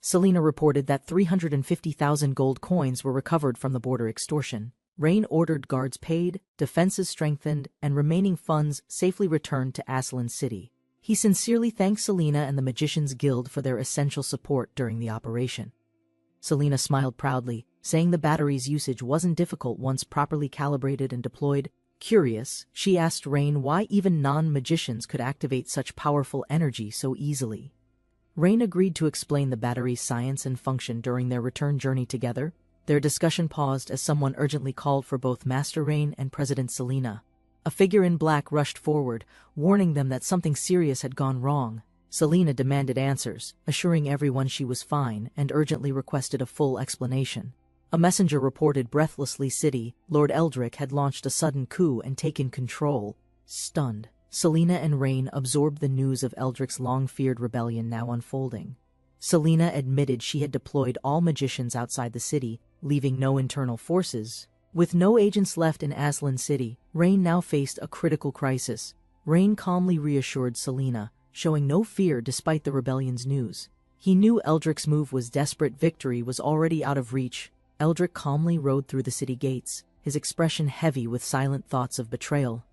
Selena reported that 350,000 gold coins were recovered from the border extortion. Rain ordered guards paid, defenses strengthened, and remaining funds safely returned to Aslan City. He sincerely thanked Selena and the Magicians Guild for their essential support during the operation. Selena smiled proudly, saying the battery's usage wasn't difficult once properly calibrated and deployed. Curious, she asked Rain why even non-magicians could activate such powerful energy so easily. Rain agreed to explain the battery's science and function during their return journey together. Their discussion paused as someone urgently called for both Master Rain and President Selena. A figure in black rushed forward, warning them that something serious had gone wrong. Selena demanded answers, assuring everyone she was fine, and urgently requested a full explanation. A messenger reported breathlessly city, Lord Eldrick had launched a sudden coup and taken control. Stunned, Selena and Rain absorbed the news of Eldrick's long-feared rebellion now unfolding. Selena admitted she had deployed all magicians outside the city, leaving no internal forces. With no agents left in Aslan City, Rain now faced a critical crisis. Rain calmly reassured Selena, showing no fear despite the rebellion's news. He knew Eldrick's move was desperate. Victory was already out of reach. Eldrick calmly rode through the city gates, his expression heavy with silent thoughts of betrayal.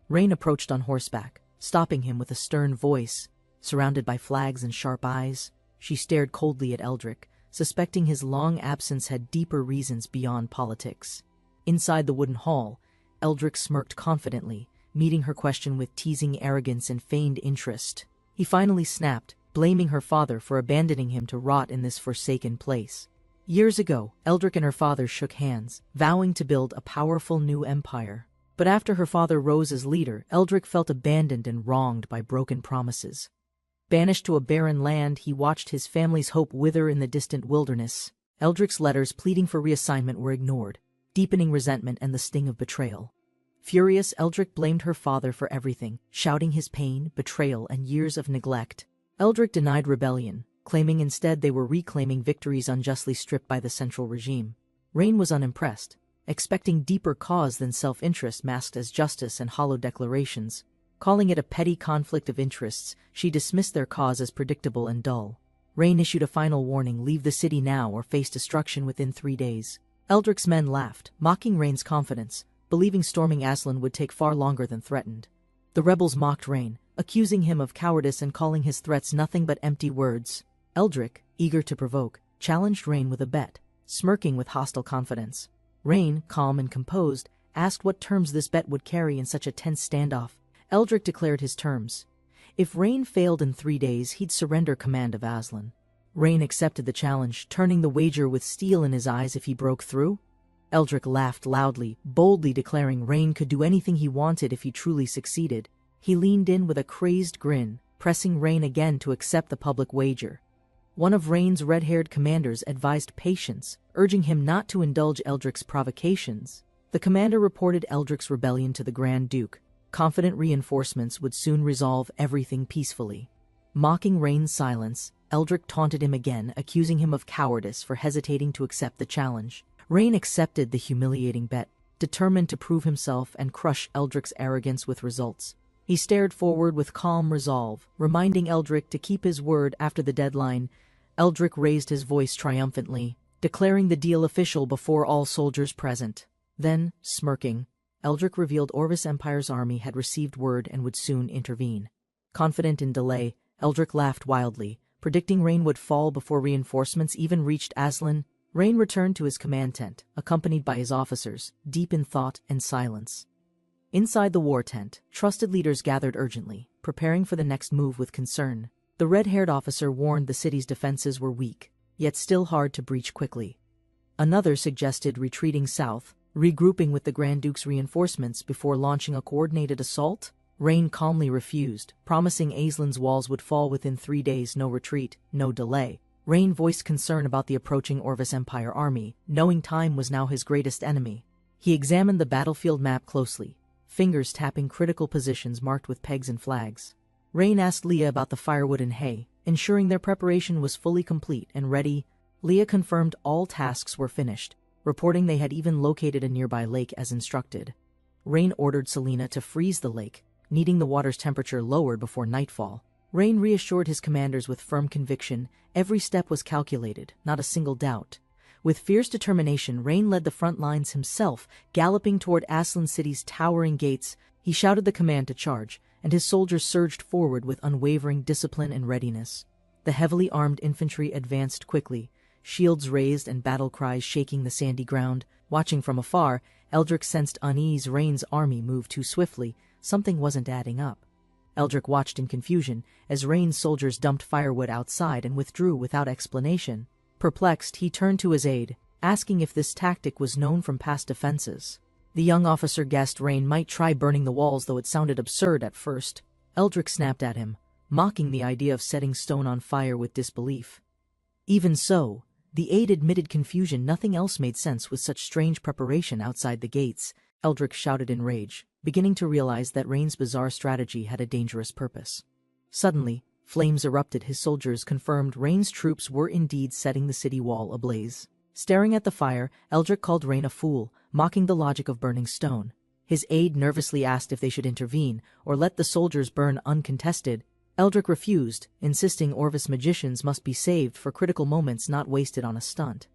Rain approached on horseback, stopping him with a stern voice. Surrounded by flags and sharp eyes, she stared coldly at Eldrick, suspecting his long absence had deeper reasons beyond politics. Inside the wooden hall, Eldrick smirked confidently, meeting her question with teasing arrogance and feigned interest. He finally snapped, blaming her father for abandoning him to rot in this forsaken place. Years ago, Eldrick and her father shook hands, vowing to build a powerful new empire. But after her father rose as leader, Eldrick felt abandoned and wronged by broken promises. Banished to a barren land, he watched his family's hope wither in the distant wilderness. Eldrick's letters pleading for reassignment were ignored, deepening resentment and the sting of betrayal. Furious, Eldrick blamed her father for everything, shouting his pain, betrayal, and years of neglect. Eldrick denied rebellion, claiming instead they were reclaiming victories unjustly stripped by the central regime. Rain was unimpressed, expecting deeper cause than self-interest masked as justice and hollow declarations. Calling it a petty conflict of interests, she dismissed their cause as predictable and dull. Rain issued a final warning: leave the city now or face destruction within 3 days. Eldrick's men laughed, mocking Rain's confidence, believing storming Aslan would take far longer than threatened. The rebels mocked Rain, accusing him of cowardice and calling his threats nothing but empty words. Eldrick, eager to provoke, challenged Rain with a bet, smirking with hostile confidence. Rain, calm and composed, asked what terms this bet would carry in such a tense standoff. Eldrick declared his terms. If Rain failed in 3 days, he'd surrender command of Aslan. Rain accepted the challenge, turning the wager with steel in his eyes if he broke through. Eldrick laughed loudly, boldly declaring Rain could do anything he wanted if he truly succeeded. He leaned in with a crazed grin, pressing Rain again to accept the public wager. One of Rain's red-haired commanders advised patience, urging him not to indulge Eldrick's provocations. The commander reported Eldrick's rebellion to the Grand Duke, confident reinforcements would soon resolve everything peacefully. Mocking Rain's silence, Eldrick taunted him again, accusing him of cowardice for hesitating to accept the challenge. Rain accepted the humiliating bet, determined to prove himself and crush Eldrick's arrogance with results. He stared forward with calm resolve, reminding Eldrick to keep his word after the deadline. Eldrick raised his voice triumphantly, declaring the deal official before all soldiers present. Then, smirking, Eldrick revealed Orvis Empire's army had received word and would soon intervene. Confident in delay, Eldrick laughed wildly, predicting Rain would fall before reinforcements even reached Aslan. Rain returned to his command tent, accompanied by his officers, deep in thought and silence. Inside the war tent, trusted leaders gathered urgently, preparing for the next move with concern. The red-haired officer warned the city's defenses were weak, yet still hard to breach quickly. Another suggested retreating south, regrouping with the Grand Duke's reinforcements before launching a coordinated assault. Rain calmly refused, promising Aslan's walls would fall within 3 days. No retreat, no delay. Rain voiced concern about the approaching Orvis Empire army, knowing time was now his greatest enemy. He examined the battlefield map closely, fingers tapping critical positions marked with pegs and flags. Rain asked Leah about the firewood and hay, ensuring their preparation was fully complete and ready. Leah confirmed all tasks were finished, reporting they had even located a nearby lake as instructed. Rain ordered Selena to freeze the lake, needing the water's temperature lowered before nightfall. Rain reassured his commanders with firm conviction. Every step was calculated, not a single doubt. With fierce determination, Rain led the front lines himself, galloping toward Aslan City's towering gates. He shouted the command to charge, and his soldiers surged forward with unwavering discipline and readiness. The heavily armed infantry advanced quickly, shields raised and battle cries shaking the sandy ground. Watching from afar, Eldrick sensed unease. Rain's army moved too swiftly. Something wasn't adding up. Eldrick watched in confusion as Rain's soldiers dumped firewood outside and withdrew without explanation. Perplexed, he turned to his aide, asking if this tactic was known from past defenses. The young officer guessed Rain might try burning the walls, though it sounded absurd at first. Eldrick snapped at him, mocking the idea of setting stone on fire with disbelief. Even so, the aide admitted confusion. Nothing else made sense with such strange preparation outside the gates. Eldrick shouted in rage, beginning to realize that Rain's bizarre strategy had a dangerous purpose. Suddenly, flames erupted. His soldiers confirmed Rain's troops were indeed setting the city wall ablaze. Staring at the fire, Eldrick called Rain a fool, mocking the logic of burning stone. His aide nervously asked if they should intervene or let the soldiers burn uncontested. Eldrick refused, insisting Orvis magicians must be saved for critical moments, not wasted on a stunt.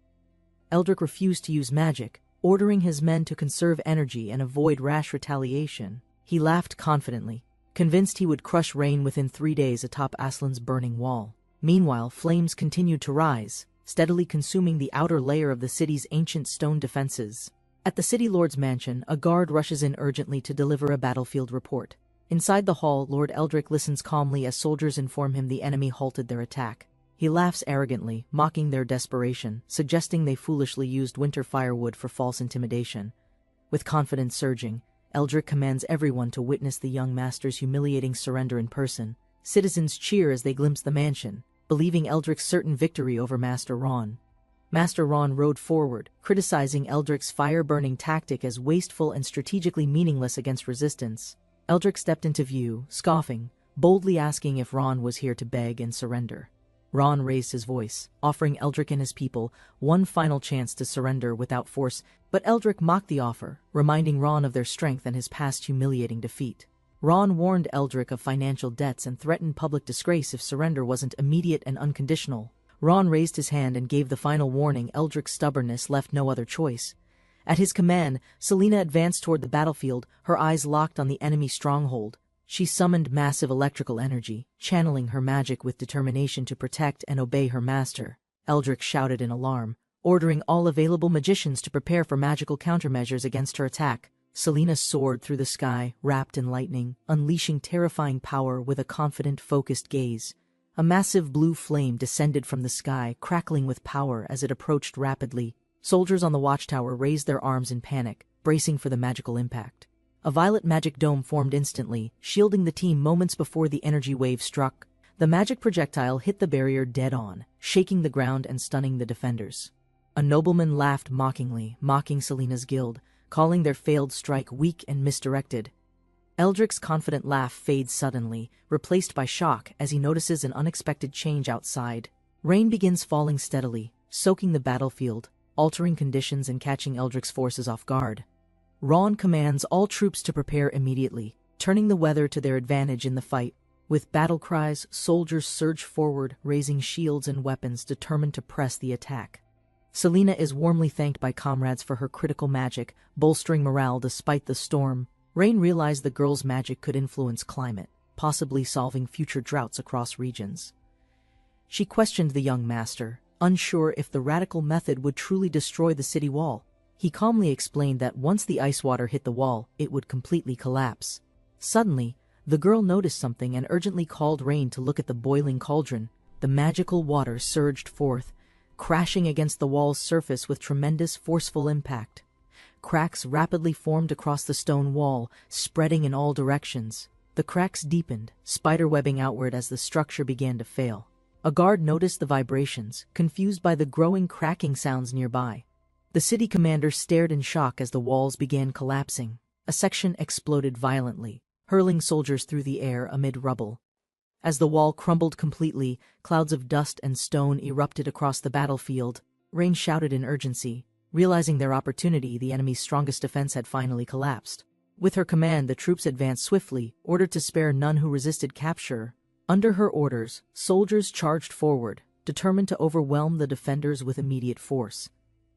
Eldrick refused to use magic, ordering his men to conserve energy and avoid rash retaliation. He laughed confidently, convinced he would crush Rain within 3 days atop Aslan's burning wall. Meanwhile, flames continued to rise, steadily consuming the outer layer of the city's ancient stone defenses. At the city lord's mansion, a guard rushes in urgently to deliver a battlefield report. Inside the hall, Lord Eldrick listens calmly as soldiers inform him the enemy halted their attack. He laughs arrogantly, mocking their desperation, suggesting they foolishly used winter firewood for false intimidation. With confidence surging, Eldrick commands everyone to witness the young master's humiliating surrender in person. Citizens cheer as they glimpse the mansion, believing Eldrick's certain victory over Master Ron. Master Ron rode forward, criticizing Eldrick's fire-burning tactic as wasteful and strategically meaningless against resistance. Eldrick stepped into view, scoffing, boldly asking if Ron was here to beg and surrender. Ron raised his voice, offering Eldrick and his people one final chance to surrender without force, but Eldrick mocked the offer, reminding Ron of their strength and his past humiliating defeat. Ron warned Eldrick of financial debts and threatened public disgrace if surrender wasn't immediate and unconditional. Ron raised his hand and gave the final warning. Eldrick's stubbornness left no other choice. At his command, Selena advanced toward the battlefield, her eyes locked on the enemy stronghold. She summoned massive electrical energy, channeling her magic with determination to protect and obey her master. Eldrick shouted in alarm, ordering all available magicians to prepare for magical countermeasures against her attack. Selena soared through the sky, wrapped in lightning, unleashing terrifying power with a confident, focused gaze. A massive blue flame descended from the sky, crackling with power as it approached rapidly. Soldiers on the watchtower raised their arms in panic, bracing for the magical impact. A violet magic dome formed instantly, shielding the team moments before the energy wave struck. The magic projectile hit the barrier dead-on, shaking the ground and stunning the defenders. A nobleman laughed mockingly, mocking Selena's guild, calling their failed strike weak and misdirected. Eldrick's confident laugh fades suddenly, replaced by shock as he notices an unexpected change outside. Rain begins falling steadily, soaking the battlefield, altering conditions and catching Eldrick's forces off guard. Ron commands all troops to prepare immediately, turning the weather to their advantage in the fight. With battle cries, soldiers surge forward, raising shields and weapons determined to press the attack. Selena is warmly thanked by comrades for her critical magic, bolstering morale despite the storm. Rain realized the girl's magic could influence climate, possibly solving future droughts across regions. She questioned the young master, unsure if the radical method would truly destroy the city wall. He calmly explained that once the ice water hit the wall, it would completely collapse. Suddenly, the girl noticed something and urgently called Rain to look at the boiling cauldron. The magical water surged forth, crashing against the wall's surface with tremendous, forceful impact. Cracks rapidly formed across the stone wall, spreading in all directions. The cracks deepened, spiderwebbing outward as the structure began to fail. A guard noticed the vibrations, confused by the growing cracking sounds nearby. The city commander stared in shock as the walls began collapsing. A section exploded violently, hurling soldiers through the air amid rubble. As the wall crumbled completely, clouds of dust and stone erupted across the battlefield. Rain shouted in urgency, realizing their opportunity. The enemy's strongest defense had finally collapsed. With her command, the troops advanced swiftly, ordered to spare none who resisted capture. Under her orders, soldiers charged forward, determined to overwhelm the defenders with immediate force.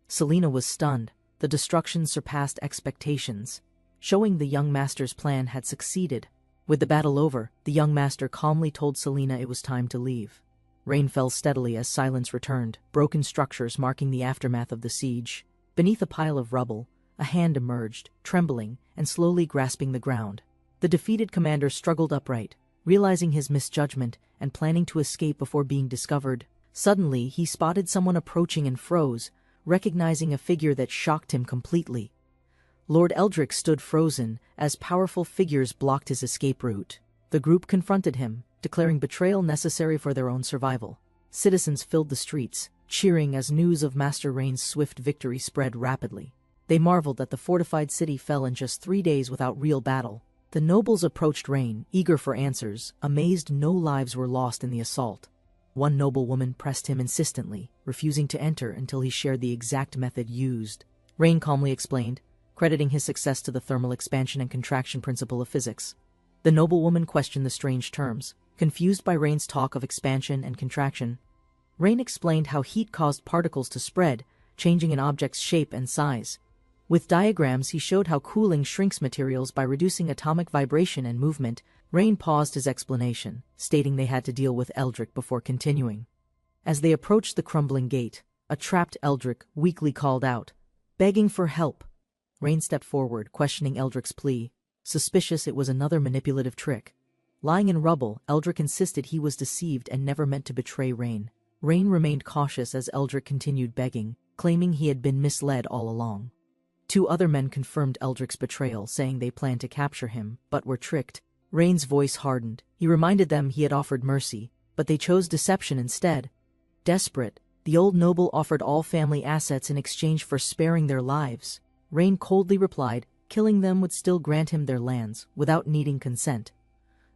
Selena was stunned. The destruction surpassed expectations, showing the young master's plan had succeeded. With the battle over, the young master calmly told Selena it was time to leave. Rain fell steadily as silence returned, broken structures marking the aftermath of the siege. Beneath a pile of rubble, a hand emerged, trembling and slowly grasping the ground. The defeated commander struggled upright, realizing his misjudgment and planning to escape before being discovered. Suddenly, he spotted someone approaching and froze, recognizing a figure that shocked him completely. Lord Eldrick stood frozen as powerful figures blocked his escape route. The group confronted him, declaring betrayal necessary for their own survival. Citizens filled the streets, cheering as news of Master Rain's swift victory spread rapidly. They marveled that the fortified city fell in just 3 days without real battle. The nobles approached Rain, eager for answers, amazed no lives were lost in the assault. One noblewoman pressed him insistently, refusing to enter until he shared the exact method used. Rain calmly explained, crediting his success to the thermal expansion and contraction principle of physics. The noblewoman questioned the strange terms, confused by Rain's talk of expansion and contraction. Rain explained how heat caused particles to spread, changing an object's shape and size. With diagrams, he showed how cooling shrinks materials by reducing atomic vibration and movement. Rain paused his explanation, stating they had to deal with Eldrick before continuing. As they approached the crumbling gate, a trapped Eldrick weakly called out, begging for help. Rain stepped forward, questioning Eldrick's plea. Suspicious it was another manipulative trick. Lying in rubble, Eldrick insisted he was deceived and never meant to betray Rain. Rain remained cautious as Eldrick continued begging, claiming he had been misled all along. 2 other men confirmed Eldrick's betrayal, saying they planned to capture him, but were tricked. Rain's voice hardened. He reminded them he had offered mercy, but they chose deception instead. Desperate, the old noble offered all family assets in exchange for sparing their lives. Rain coldly replied, killing them would still grant him their lands, without needing consent.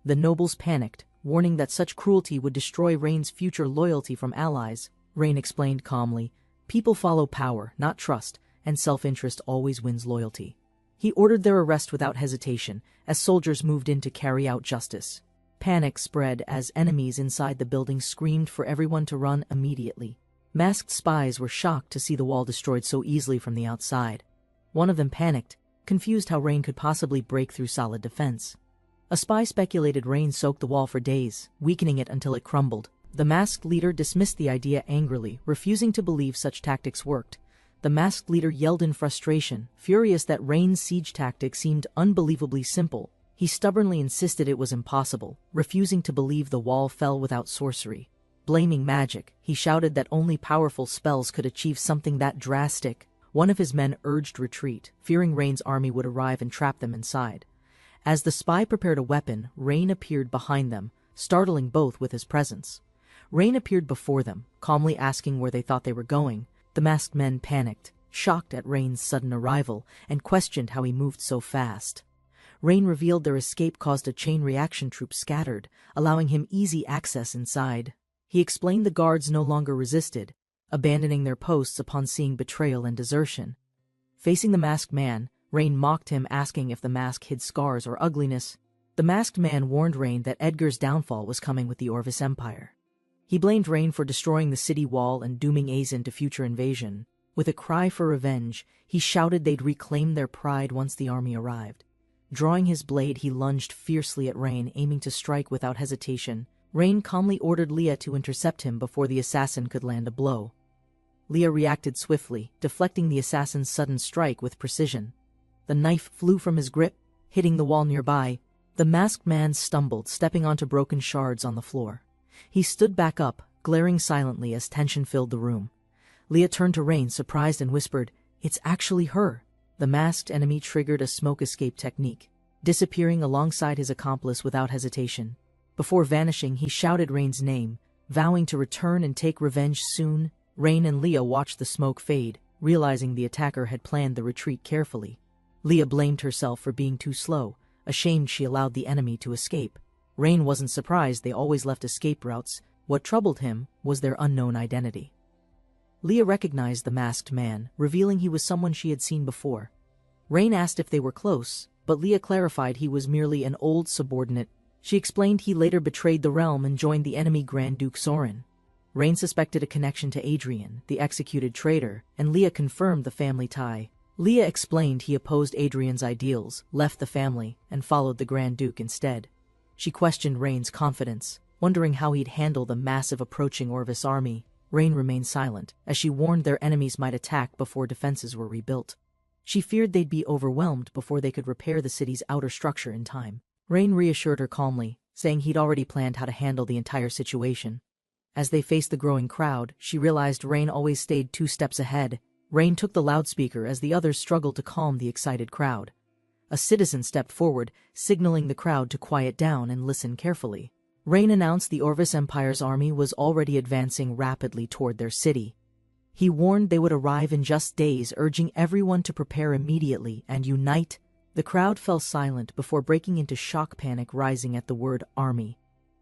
The nobles panicked, warning that such cruelty would destroy Rain's future loyalty from allies. Rain explained calmly, people follow power, not trust, and self-interest always wins loyalty. He ordered their arrest without hesitation, as soldiers moved in to carry out justice. Panic spread as enemies inside the building screamed for everyone to run immediately. Masked spies were shocked to see the wall destroyed so easily from the outside. One of them panicked, confused how Rain could possibly break through solid defense. A spy speculated Rain soaked the wall for days, weakening it until it crumbled. The masked leader dismissed the idea angrily, refusing to believe such tactics worked. The masked leader yelled in frustration, furious that Rain's siege tactic seemed unbelievably simple. He stubbornly insisted it was impossible, refusing to believe the wall fell without sorcery. Blaming magic, he shouted that only powerful spells could achieve something that drastic. One of his men urged retreat, fearing Rain's army would arrive and trap them inside. As the spy prepared a weapon, Rain appeared behind them, startling both with his presence. Rain appeared before them, calmly asking where they thought they were going. The masked men panicked, shocked at Rain's sudden arrival, and questioned how he moved so fast. Rain revealed their escape caused a chain reaction troop scattered, allowing him easy access inside. He explained the guards no longer resisted, abandoning their posts upon seeing betrayal and desertion. Facing the masked man, Rain mocked him, asking if the mask hid scars or ugliness. The masked man warned Rain that Edgar's downfall was coming with the Orvis Empire. He blamed Rain for destroying the city wall and dooming Azin to future invasion. With a cry for revenge, he shouted they'd reclaim their pride once the army arrived. Drawing his blade, he lunged fiercely at Rain, aiming to strike without hesitation. Rain calmly ordered Leah to intercept him before the assassin could land a blow. Leah reacted swiftly, deflecting the assassin's sudden strike with precision. The knife flew from his grip, hitting the wall nearby. The masked man stumbled, stepping onto broken shards on the floor. He stood back up, glaring silently as tension filled the room. Leah turned to Rain, surprised, and whispered, "It's actually her." The masked enemy triggered a smoke escape technique, disappearing alongside his accomplice without hesitation. Before vanishing, he shouted Rain's name, vowing to return and take revenge soon. Rain and Leah watched the smoke fade, realizing the attacker had planned the retreat carefully. Leah blamed herself for being too slow, ashamed she allowed the enemy to escape. Rain wasn't surprised, they always left escape routes. What troubled him was their unknown identity. Leah recognized the masked man, revealing he was someone she had seen before. Rain asked if they were close, but Leah clarified he was merely an old subordinate. She explained he later betrayed the realm and joined the enemy Grand Duke Sorin. Rain suspected a connection to Adrian, the executed traitor, and Leah confirmed the family tie. Leah explained he opposed Adrian's ideals, left the family, and followed the Grand Duke instead. She questioned Rain's confidence, Wondering how he'd handle the massive approaching Orvis army, Rain remained silent, as she warned their enemies might attack before defenses were rebuilt. She feared they'd be overwhelmed before they could repair the city's outer structure in time. Rain reassured her calmly, saying he'd already planned how to handle the entire situation. As they faced the growing crowd, she realized Rain always stayed 2 steps ahead. Rain took the loudspeaker as the others struggled to calm the excited crowd. A citizen stepped forward, signaling the crowd to quiet down and listen carefully. Rain announced the Orvis Empire's army was already advancing rapidly toward their city. He warned they would arrive in just days, urging everyone to prepare immediately and unite. The crowd fell silent before breaking into shock panic rising at the word army.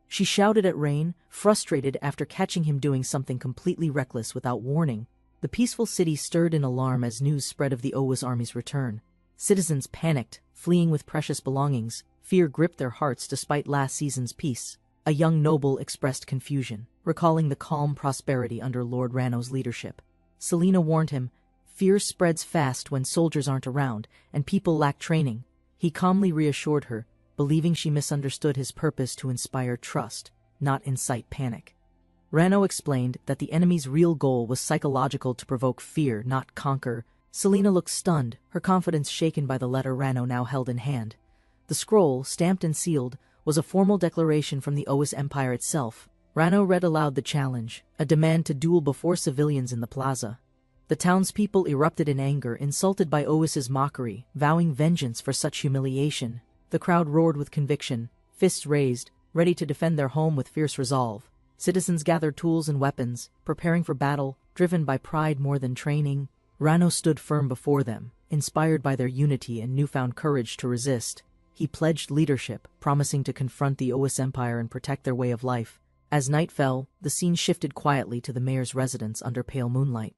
She shouted at Rain, frustrated after catching him doing something completely reckless without warning. The peaceful city stirred in alarm as news spread of the Orvis army's return. Citizens panicked, fleeing with precious belongings. Fear gripped their hearts despite last season's peace. A young noble expressed confusion, recalling the calm prosperity under Lord Rano's leadership. Selena warned him, fear spreads fast when soldiers aren't around, and people lack training. He calmly reassured her, believing she misunderstood his purpose to inspire trust, not incite panic. Rano explained that the enemy's real goal was psychological, to provoke fear, not conquer. Selena looked stunned, her confidence shaken by the letter Rano now held in hand. The scroll, stamped and sealed, was a formal declaration from the Orvis Empire itself. Rano read aloud the challenge, a demand to duel before civilians in the plaza. The townspeople erupted in anger, insulted by Orvis's mockery, vowing vengeance for such humiliation. The crowd roared with conviction, fists raised, ready to defend their home with fierce resolve. Citizens gathered tools and weapons, preparing for battle, driven by pride more than training. Rano stood firm before them, inspired by their unity and newfound courage to resist. He pledged leadership, promising to confront the Orvis Empire and protect their way of life. As night fell, the scene shifted quietly to the mayor's residence under pale moonlight.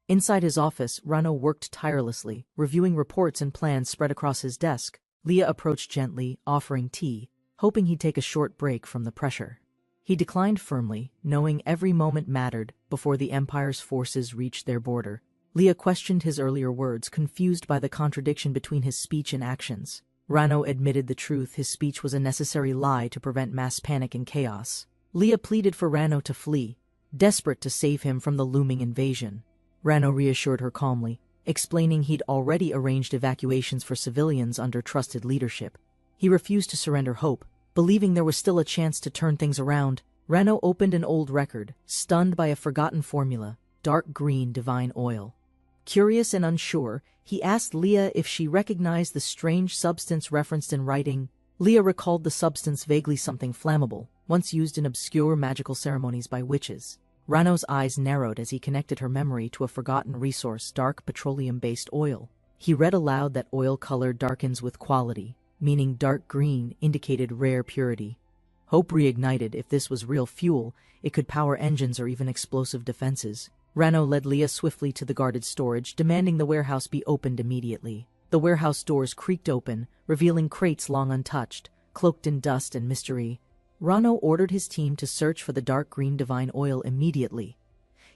Inside his office, Rano worked tirelessly, reviewing reports and plans spread across his desk. Leah approached gently, offering tea, hoping he'd take a short break from the pressure. He declined firmly, knowing every moment mattered before the Empire's forces reached their border. Leah questioned his earlier words, confused by the contradiction between his speech and actions. Rano admitted the truth: his speech was a necessary lie to prevent mass panic and chaos. Leah pleaded for Rano to flee, desperate to save him from the looming invasion. Rano reassured her calmly, explaining he'd already arranged evacuations for civilians under trusted leadership. He refused to surrender hope, believing there was still a chance to turn things around. Rano opened an old record, stunned by a forgotten formula: dark green divine oil. Curious and unsure, he asked Leah if she recognized the strange substance referenced in writing. Leah recalled the substance vaguely: something flammable, once used in obscure magical ceremonies by witches. Rano's eyes narrowed as he connected her memory to a forgotten resource: dark petroleum-based oil. He read aloud that oil color darkens with quality, meaning dark green indicated rare purity. Hope reignited. If this was real fuel, it could power engines or even explosive defenses. Rano led Leah swiftly to the guarded storage, demanding the warehouse be opened immediately. The warehouse doors creaked open, revealing crates long untouched, cloaked in dust and mystery. Rano ordered his team to search for the dark green divine oil immediately.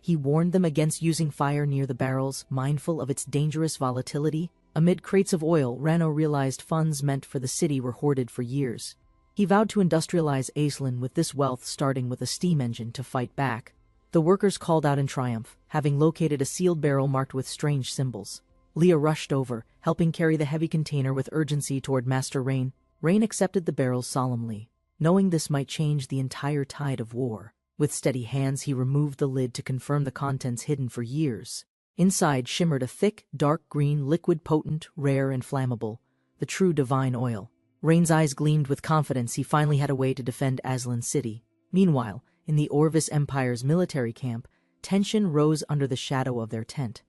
He warned them against using fire near the barrels, mindful of its dangerous volatility. Amid crates of oil, Rano realized funds meant for the city were hoarded for years. He vowed to industrialize Aislinn with this wealth, starting with a steam engine to fight back. The workers called out in triumph, having located a sealed barrel marked with strange symbols. Leah rushed over, helping carry the heavy container with urgency toward Master Rain. Rain accepted the barrels solemnly, knowing this might change the entire tide of war. With steady hands, he removed the lid to confirm the contents hidden for years. Inside shimmered a thick, dark green liquid, potent, rare, and flammable, the true divine oil. Rain's eyes gleamed with confidence. He finally had a way to defend Aislinn City. Meanwhile, in the Orvis Empire's military camp, tension rose under the shadow of their tent.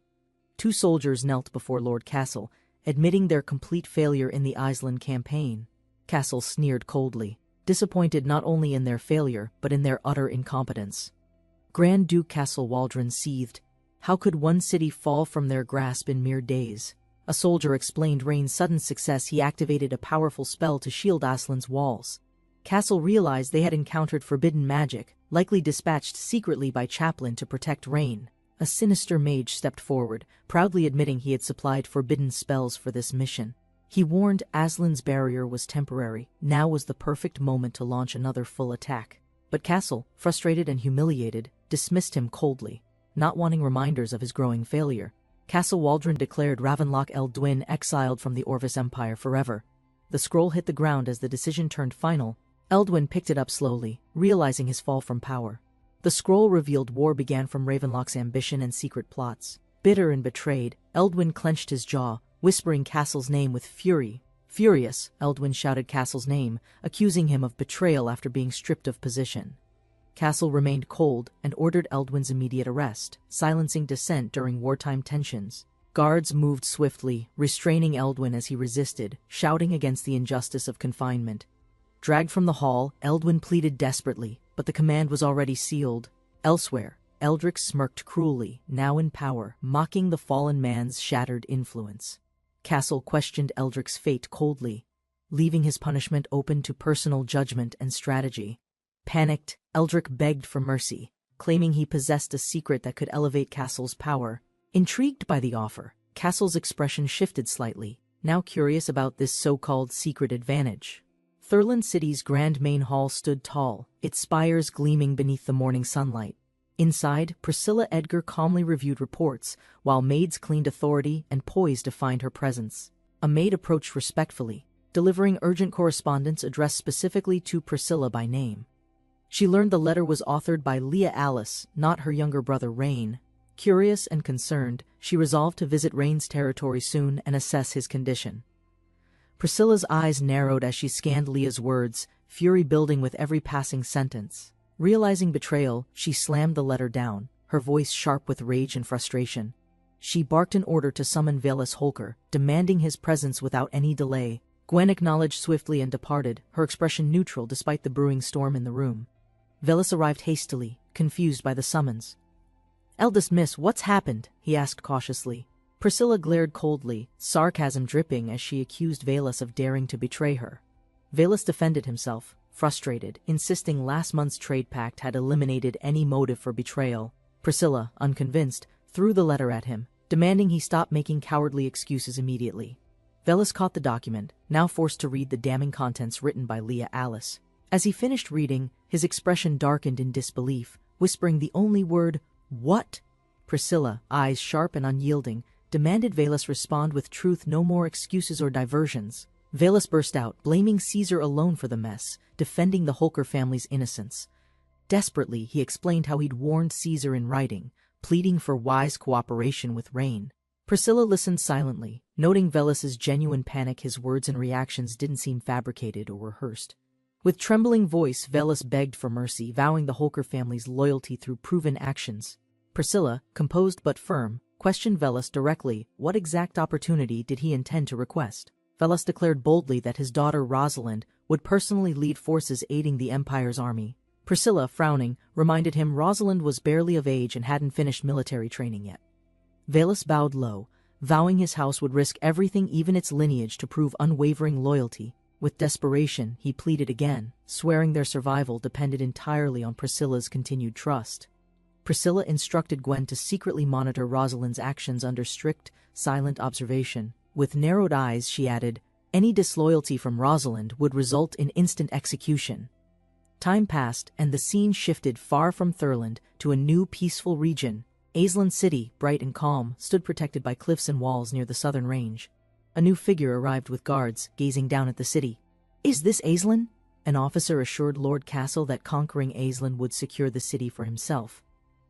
2 soldiers knelt before Lord Castle, admitting their complete failure in the Aislinn campaign. Castle sneered coldly, disappointed not only in their failure but in their utter incompetence. Grand Duke Castle Waldron seethed. How could one city fall from their grasp in mere days? A soldier explained Rain's sudden success. He activated a powerful spell to shield Aislinn's walls. Castle realized they had encountered forbidden magic, likely dispatched secretly by Chaplain to protect Rain. A sinister mage stepped forward, proudly admitting he had supplied forbidden spells for this mission. He warned Aislinn's barrier was temporary. Now was the perfect moment to launch another full attack. But Castle, frustrated and humiliated, dismissed him coldly, not wanting reminders of his growing failure. Castle Waldron declared Ravenlock Eldwin exiled from the Orvis Empire forever. The scroll hit the ground as the decision turned final. Eldwin picked it up slowly, realizing his fall from power. The scroll revealed war began from Ravenlock's ambition and secret plots. Bitter and betrayed, Eldwin clenched his jaw, whispering Castle's name with fury. Furious, Eldwin shouted Castle's name, accusing him of betrayal after being stripped of position. Castle remained cold and ordered Eldwin's immediate arrest, silencing dissent during wartime tensions. Guards moved swiftly, restraining Eldwin as he resisted, shouting against the injustice of confinement. Dragged from the hall, Eldwin pleaded desperately, but the command was already sealed. Elsewhere, Eldrick smirked cruelly, now in power, mocking the fallen man's shattered influence. Castle questioned Eldrick's fate coldly, leaving his punishment open to personal judgment and strategy. Panicked, Eldrick begged for mercy, claiming he possessed a secret that could elevate Castle's power. Intrigued by the offer, Castle's expression shifted slightly, now curious about this so-called secret advantage. Thurland City's grand main hall stood tall, its spires gleaming beneath the morning sunlight. Inside, Priscilla Edgar calmly reviewed reports, while maids cleaned authority and poised to find her presence. A maid approached respectfully, delivering urgent correspondence addressed specifically to Priscilla by name. She learned the letter was authored by Leah Alice, not her younger brother Rain. Curious and concerned, she resolved to visit Rain's territory soon and assess his condition. Priscilla's eyes narrowed as she scanned Leah's words, fury building with every passing sentence. Realizing betrayal, she slammed the letter down, her voice sharp with rage and frustration. She barked an order to summon Velas Holker, demanding his presence without any delay. Gwen acknowledged swiftly and departed, her expression neutral despite the brewing storm in the room. Velas arrived hastily, confused by the summons. "Eldest miss, what's happened?" he asked cautiously. Priscilla glared coldly, sarcasm dripping as she accused Velas of daring to betray her. Velas defended himself, frustrated, insisting last month's trade pact had eliminated any motive for betrayal. Priscilla, unconvinced, threw the letter at him, demanding he stop making cowardly excuses immediately. Velas caught the document, now forced to read the damning contents written by Leah Alice. As he finished reading, his expression darkened in disbelief, whispering the only word, "What?" Priscilla, eyes sharp and unyielding, demanded Velas respond with truth, no more excuses or diversions. Velas burst out, blaming Caesar alone for the mess, defending the Holker family's innocence. Desperately, he explained how he'd warned Caesar in writing, pleading for wise cooperation with Rain. Priscilla listened silently, noting Velas's genuine panic. His words and reactions didn't seem fabricated or rehearsed. With trembling voice, Velas begged for mercy, vowing the Holker family's loyalty through proven actions. Priscilla, composed but firm, questioned Velas directly. What exact opportunity did he intend to request? Velas declared boldly that his daughter Rosalind would personally lead forces aiding the Empire's army. Priscilla, frowning, reminded him Rosalind was barely of age and hadn't finished military training yet. Velas bowed low, vowing his house would risk everything, even its lineage, to prove unwavering loyalty. With desperation, he pleaded again, swearing their survival depended entirely on Priscilla's continued trust. Priscilla instructed Gwen to secretly monitor Rosalind's actions under strict, silent observation. With narrowed eyes, she added, any disloyalty from Rosalind would result in instant execution. Time passed, and the scene shifted far from Thurland to a new peaceful region. Aisland City, bright and calm, stood protected by cliffs and walls near the southern range. A new figure arrived with guards, gazing down at the city. "Is this Aisland?" An officer assured Lord Castle that conquering Aisland would secure the city for himself.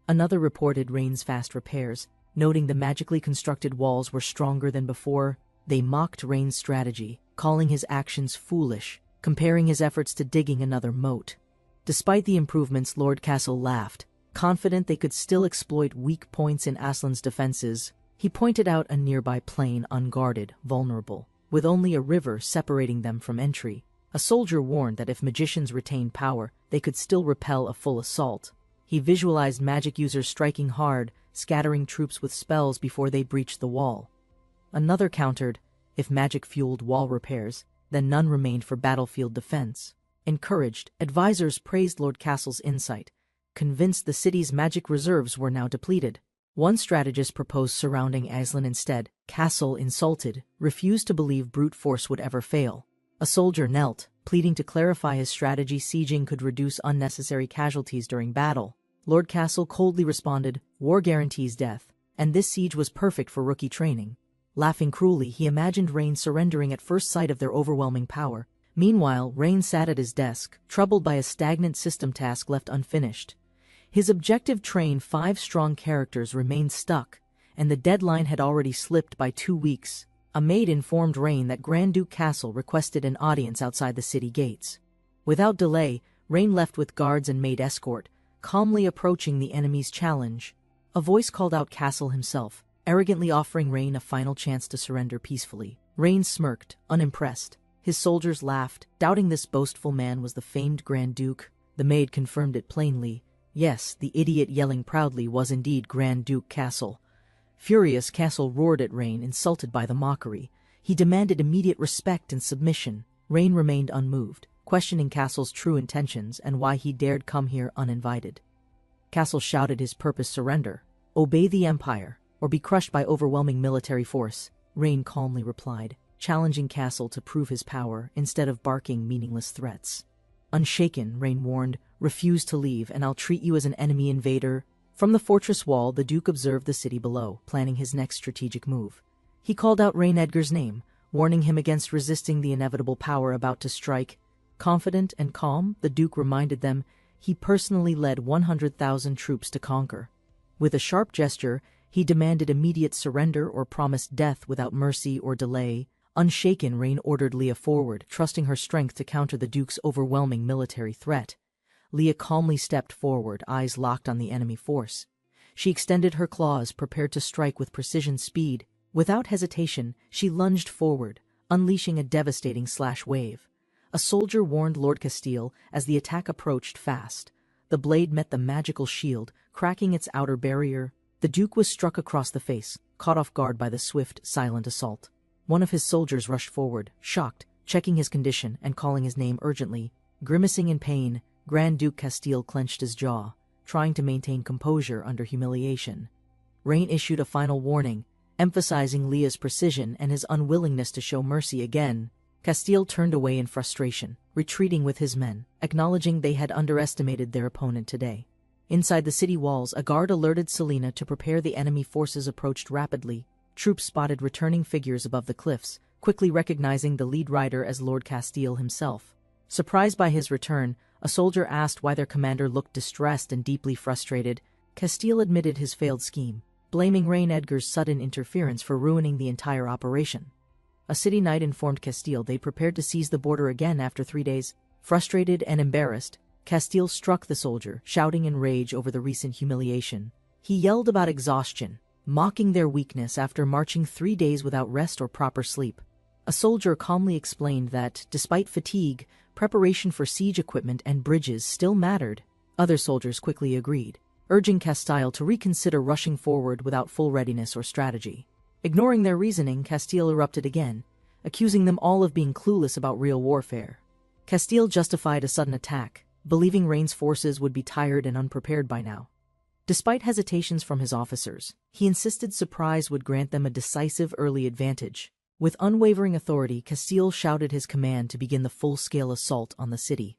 Another reported Rain's fast repairs, noting the magically constructed walls were stronger than before. They mocked Rain's strategy, calling his actions foolish, comparing his efforts to digging another moat. Despite the improvements, Lord Castle laughed, confident they could still exploit weak points in Aslan's defenses. He pointed out a nearby plain, unguarded, vulnerable, with only a river separating them from entry. A soldier warned that if magicians retained power, they could still repel a full assault. He visualized magic users striking hard, scattering troops with spells before they breached the wall. Another countered, if magic fueled wall repairs, then none remained for battlefield defense. Encouraged, advisors praised Lord Castle's insight, convinced the city's magic reserves were now depleted. One strategist proposed surrounding Aisland instead. Castle, insulted, refused to believe brute force would ever fail. A soldier knelt, pleading to clarify his strategy. Sieging could reduce unnecessary casualties during battle. Lord Castle coldly responded, "War guarantees death, and this siege was perfect for rookie training." Laughing cruelly, he imagined Rain surrendering at first sight of their overwhelming power. Meanwhile, Rain sat at his desk, troubled by a stagnant system task left unfinished. His objective: train 5 strong characters remained stuck, and the deadline had already slipped by 2 weeks. A maid informed Rain that Grand Duke Castle requested an audience outside the city gates. Without delay, Rain left with guards and maid escort, calmly approaching the enemy's challenge. A voice called out Castle himself, arrogantly offering Rain a final chance to surrender peacefully. Rain smirked, unimpressed. His soldiers laughed, doubting this boastful man was the famed Grand Duke. The maid confirmed it plainly. Yes, the idiot yelling proudly was indeed Grand Duke Castle. Furious, Castle roared at Rain, insulted by the mockery. He demanded immediate respect and submission. Rain remained unmoved, questioning Castle's true intentions and why he dared come here uninvited. Castle shouted his purpose: surrender, obey the Empire, or be crushed by overwhelming military force. Rain calmly replied, challenging Castle to prove his power instead of barking meaningless threats. Unshaken, Rain warned, "Refuse to leave, and I'll treat you as an enemy invader." From the fortress wall, the Duke observed the city below, planning his next strategic move. He called out Rain Edgar's name, warning him against resisting the inevitable power about to strike. Confident and calm, the Duke reminded them he personally led 100,000 troops to conquer. With a sharp gesture, he demanded immediate surrender or promised death without mercy or delay. Unshaken, Rain ordered Leah forward, trusting her strength to counter the Duke's overwhelming military threat. Leah calmly stepped forward, eyes locked on the enemy force. She extended her claws, prepared to strike with precision speed. Without hesitation, she lunged forward, unleashing a devastating slash wave. A soldier warned Lord Castile as the attack approached fast. The blade met the magical shield, cracking its outer barrier. The Duke was struck across the face, caught off guard by the swift, silent assault. One of his soldiers rushed forward, shocked, checking his condition and calling his name urgently. Grimacing in pain, Grand Duke Castile clenched his jaw, trying to maintain composure under humiliation. Rain issued a final warning, emphasizing Leah's precision and his unwillingness to show mercy again. Castile turned away in frustration, retreating with his men, acknowledging they had underestimated their opponent today. Inside the city walls, a guard alerted Selena to prepare. The enemy forces approached rapidly. Troops spotted returning figures above the cliffs, quickly recognizing the lead rider as Lord Castile himself. Surprised by his return, a soldier asked why their commander looked distressed and deeply frustrated. Castile admitted his failed scheme, blaming Rain Edgar's sudden interference for ruining the entire operation. A city knight informed Castile they prepared to seize the border again after 3 days. Frustrated and embarrassed, Castile struck the soldier, shouting in rage over the recent humiliation. He yelled about exhaustion, mocking their weakness after marching 3 days without rest or proper sleep. A soldier calmly explained that, despite fatigue, preparation for siege equipment and bridges still mattered. Other soldiers quickly agreed, urging Castile to reconsider rushing forward without full readiness or strategy. Ignoring their reasoning, Castile erupted again, accusing them all of being clueless about real warfare. Castile justified a sudden attack, believing Rain's forces would be tired and unprepared by now. Despite hesitations from his officers, he insisted surprise would grant them a decisive early advantage. With unwavering authority, Castile shouted his command to begin the full-scale assault on the city.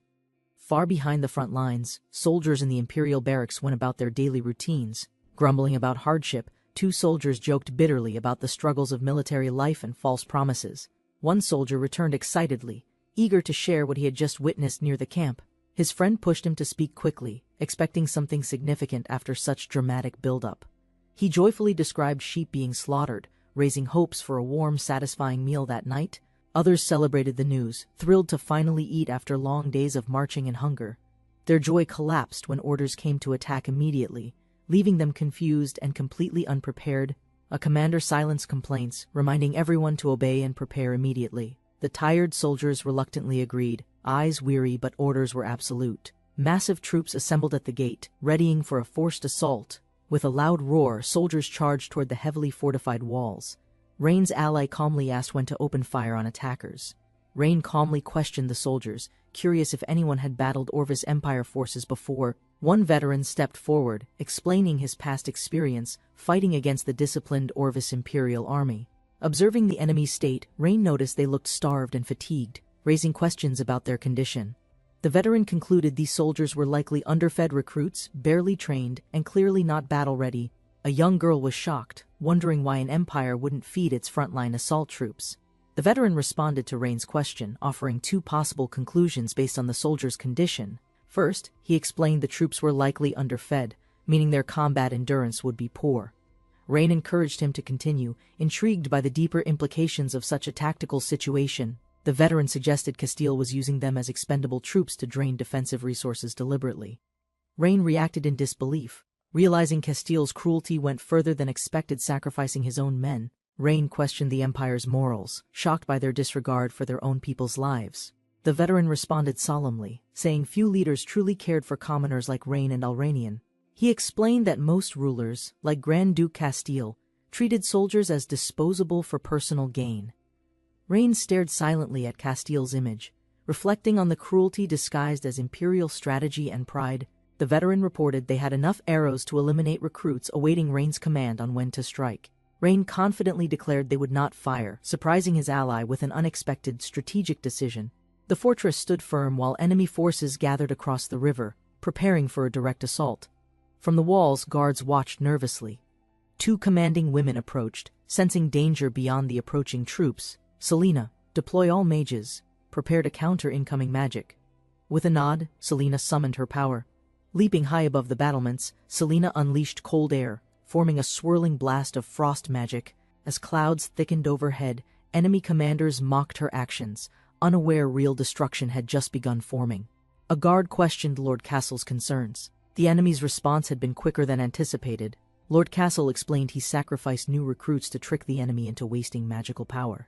Far behind the front lines, soldiers in the imperial barracks went about their daily routines. Grumbling about hardship, 2 soldiers joked bitterly about the struggles of military life and false promises. One soldier returned excitedly, eager to share what he had just witnessed near the camp. His friend pushed him to speak quickly, expecting something significant after such dramatic build-up. He joyfully described sheep being slaughtered, raising hopes for a warm, satisfying meal that night. Others celebrated the news, thrilled to finally eat after long days of marching and hunger. Their joy collapsed when orders came to attack immediately, leaving them confused and completely unprepared. A commander silenced complaints, reminding everyone to obey and prepare immediately. The tired soldiers reluctantly agreed, eyes weary, but orders were absolute. Massive troops assembled at the gate, readying for a forced assault. With a loud roar, soldiers charged toward the heavily fortified walls. Rain's ally calmly asked when to open fire on attackers. Rain calmly questioned the soldiers, curious if anyone had battled Orvis Empire forces before. One veteran stepped forward, explaining his past experience fighting against the disciplined Orvis Imperial Army. Observing the enemy's state, Rain noticed they looked starved and fatigued, raising questions about their condition. The veteran concluded these soldiers were likely underfed recruits, barely trained, and clearly not battle-ready. A young girl was shocked, wondering why an empire wouldn't feed its frontline assault troops. The veteran responded to Rain's question, offering two possible conclusions based on the soldiers' condition. First, he explained the troops were likely underfed, meaning their combat endurance would be poor. Rain encouraged him to continue, intrigued by the deeper implications of such a tactical situation. The veteran suggested Castile was using them as expendable troops to drain defensive resources deliberately. Rain reacted in disbelief, realizing Castile's cruelty went further than expected, sacrificing his own men. Rain questioned the Empire's morals, shocked by their disregard for their own people's lives. The veteran responded solemnly, saying few leaders truly cared for commoners like Rain and Alranian. He explained that most rulers, like Grand Duke Castile, treated soldiers as disposable for personal gain. Rain stared silently at Castile's image, reflecting on the cruelty disguised as imperial strategy and pride. The veteran reported they had enough arrows to eliminate recruits, awaiting Rain's command on when to strike. Rain confidently declared they would not fire, surprising his ally with an unexpected strategic decision. The fortress stood firm while enemy forces gathered across the river, preparing for a direct assault. From the walls, guards watched nervously. Two commanding women approached, sensing danger beyond the approaching troops. Selena, deploy all mages. Prepare to counter incoming magic. With a nod, Selena summoned her power. Leaping high above the battlements, Selena unleashed cold air, forming a swirling blast of frost magic. As clouds thickened overhead, enemy commanders mocked her actions, unaware real destruction had just begun forming. A guard questioned Lord Castle's concerns. The enemy's response had been quicker than anticipated. Lord Castle explained he sacrificed new recruits to trick the enemy into wasting magical power.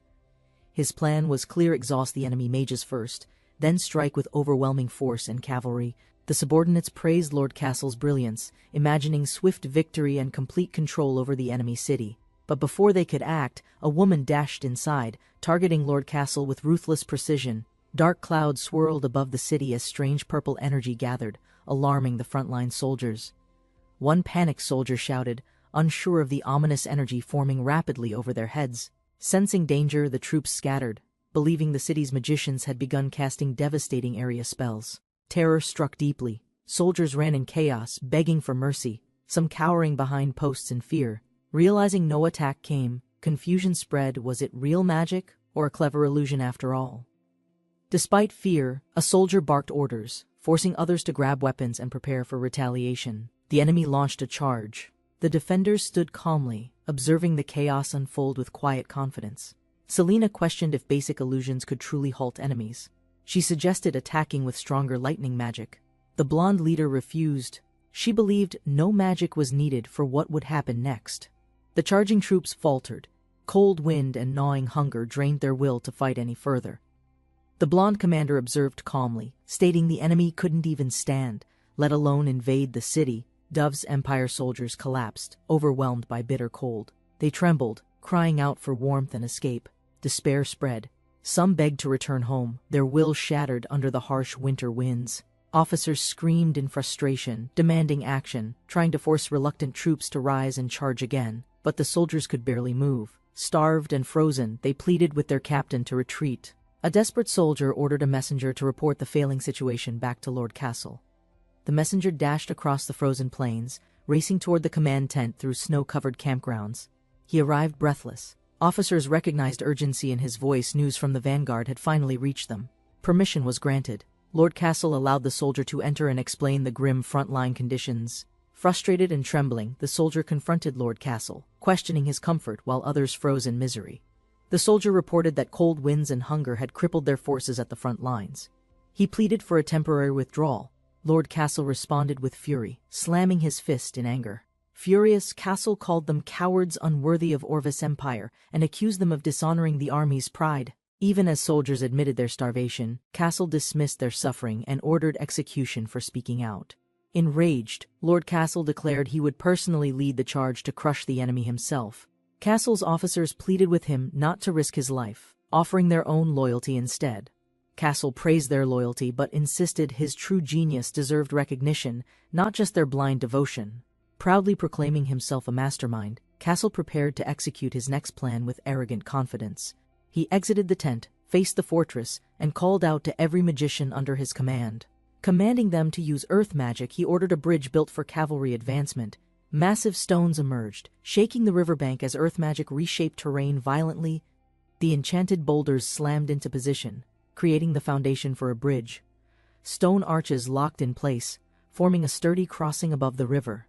His plan was clear: exhaust the enemy mages first, then strike with overwhelming force and cavalry. The subordinates praised Lord Castle's brilliance, imagining swift victory and complete control over the enemy city. But before they could act, a woman dashed inside, targeting Lord Castle with ruthless precision. Dark clouds swirled above the city as strange purple energy gathered, alarming the frontline soldiers. One panicked soldier shouted, unsure of the ominous energy forming rapidly over their heads. Sensing danger, the troops scattered, believing the city's magicians had begun casting devastating area spells. Terror struck deeply. Soldiers ran in chaos, begging for mercy, some cowering behind posts in fear. Realizing no attack came, confusion spread. Was it real magic, or a clever illusion after all? Despite fear, a soldier barked orders, forcing others to grab weapons and prepare for retaliation. The enemy launched a charge. The defenders stood calmly, observing the chaos unfold with quiet confidence. Selena questioned if basic illusions could truly halt enemies. She suggested attacking with stronger lightning magic. The blonde leader refused. She believed no magic was needed for what would happen next. The charging troops faltered. Cold wind and gnawing hunger drained their will to fight any further. The blonde commander observed calmly, stating the enemy couldn't even stand, let alone invade the city. Dove's Empire soldiers collapsed, overwhelmed by bitter cold. They trembled, crying out for warmth and escape. Despair spread. Some begged to return home, their wills shattered under the harsh winter winds. Officers screamed in frustration, demanding action, trying to force reluctant troops to rise and charge again. But the soldiers could barely move. Starved and frozen, they pleaded with their captain to retreat. A desperate soldier ordered a messenger to report the failing situation back to Lord Castle. The messenger dashed across the frozen plains, racing toward the command tent through snow-covered campgrounds. He arrived breathless. Officers recognized urgency in his voice. News from the vanguard had finally reached them. Permission was granted. Lord Castle allowed the soldier to enter and explain the grim frontline conditions. Frustrated and trembling, the soldier confronted Lord Castle, questioning his comfort while others froze in misery. The soldier reported that cold winds and hunger had crippled their forces at the front lines. He pleaded for a temporary withdrawal. Lord Castle responded with fury, slamming his fist in anger. Furious, Castle called them cowards unworthy of Orvis Empire and accused them of dishonoring the army's pride. Even as soldiers admitted their starvation, Castle dismissed their suffering and ordered execution for speaking out. Enraged, Lord Castle declared he would personally lead the charge to crush the enemy himself. Castle's officers pleaded with him not to risk his life, offering their own loyalty instead. Castle praised their loyalty but insisted his true genius deserved recognition, not just their blind devotion. Proudly proclaiming himself a mastermind, Castle prepared to execute his next plan with arrogant confidence. He exited the tent, faced the fortress and called out to every magician under his command. Commanding them to use earth magic, he ordered a bridge built for cavalry advancement. Massive stones emerged, shaking the riverbank as earth magic reshaped terrain violently. The enchanted boulders slammed into position, creating the foundation for a bridge. Stone arches locked in place, forming a sturdy crossing above the river.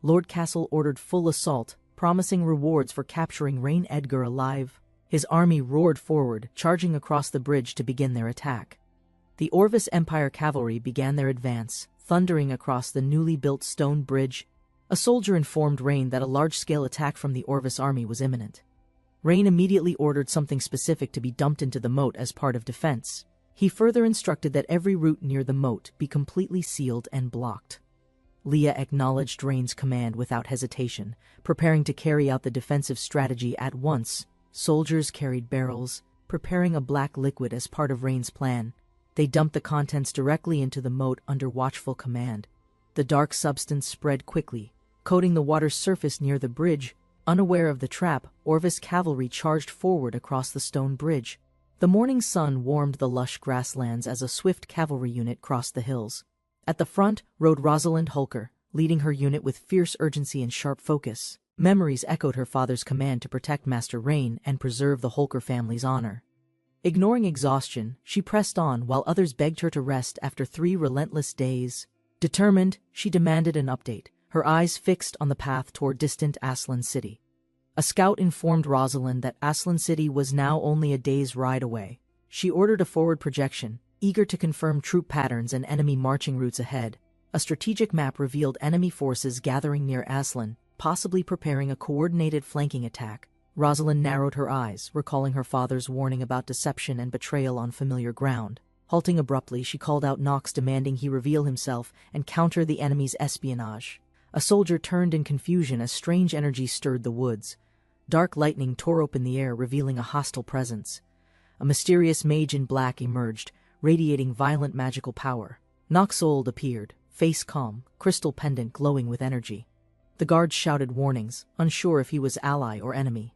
Lord Castle ordered full assault, promising rewards for capturing Rain Edgar alive. His army roared forward, charging across the bridge to begin their attack. The Orvis Empire cavalry began their advance, thundering across the newly built stone bridge. A soldier informed Rain that a large-scale attack from the Orvis army was imminent. Rain immediately ordered something specific to be dumped into the moat as part of defense. He further instructed that every route near the moat be completely sealed and blocked. Leah acknowledged Rain's command without hesitation, preparing to carry out the defensive strategy at once. Soldiers carried barrels, preparing a black liquid as part of Rain's plan. They dumped the contents directly into the moat under watchful command. The dark substance spread quickly, coating the water's surface near the bridge. Unaware of the trap, Orvis cavalry charged forward across the stone bridge. The morning sun warmed the lush grasslands as a swift cavalry unit crossed the hills. At the front rode Rosalind Hulker, leading her unit with fierce urgency and sharp focus. Memories echoed her father's command to protect Master Rain and preserve the Hulker family's honor. Ignoring exhaustion, she pressed on while others begged her to rest after 3 relentless days. Determined, she demanded an update, her eyes fixed on the path toward distant Aslan City. A scout informed Rosalind that Aslan City was now only a day's ride away. She ordered a forward projection, eager to confirm troop patterns and enemy marching routes ahead. A strategic map revealed enemy forces gathering near Aslan, possibly preparing a coordinated flanking attack. Rosalind narrowed her eyes, recalling her father's warning about deception and betrayal on familiar ground. Halting abruptly, she called out Nox, demanding he reveal himself and counter the enemy's espionage. A soldier turned in confusion as strange energy stirred the woods. Dark lightning tore open the air, revealing a hostile presence. A mysterious mage in black emerged, radiating violent magical power. Noxold appeared, face calm, crystal pendant glowing with energy. The guards shouted warnings, unsure if he was ally or enemy.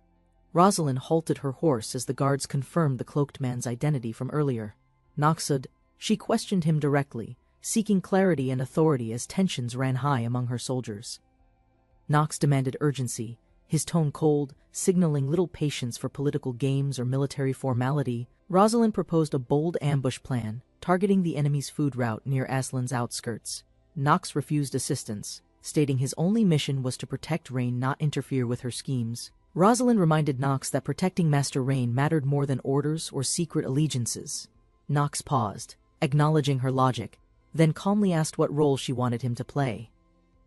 Rosalind halted her horse as the guards confirmed the cloaked man's identity from earlier. Noxud, she questioned him directly, seeking clarity and authority as tensions ran high among her soldiers. Nox demanded urgency, his tone cold, signaling little patience for political games or military formality. Rosalind proposed a bold ambush plan, targeting the enemy's food route near Aslan's outskirts. Nox refused assistance, stating his only mission was to protect Rain, not interfere with her schemes. Rosalind reminded Nox that protecting Master Rain mattered more than orders or secret allegiances. Nox paused, acknowledging her logic, then calmly asked what role she wanted him to play.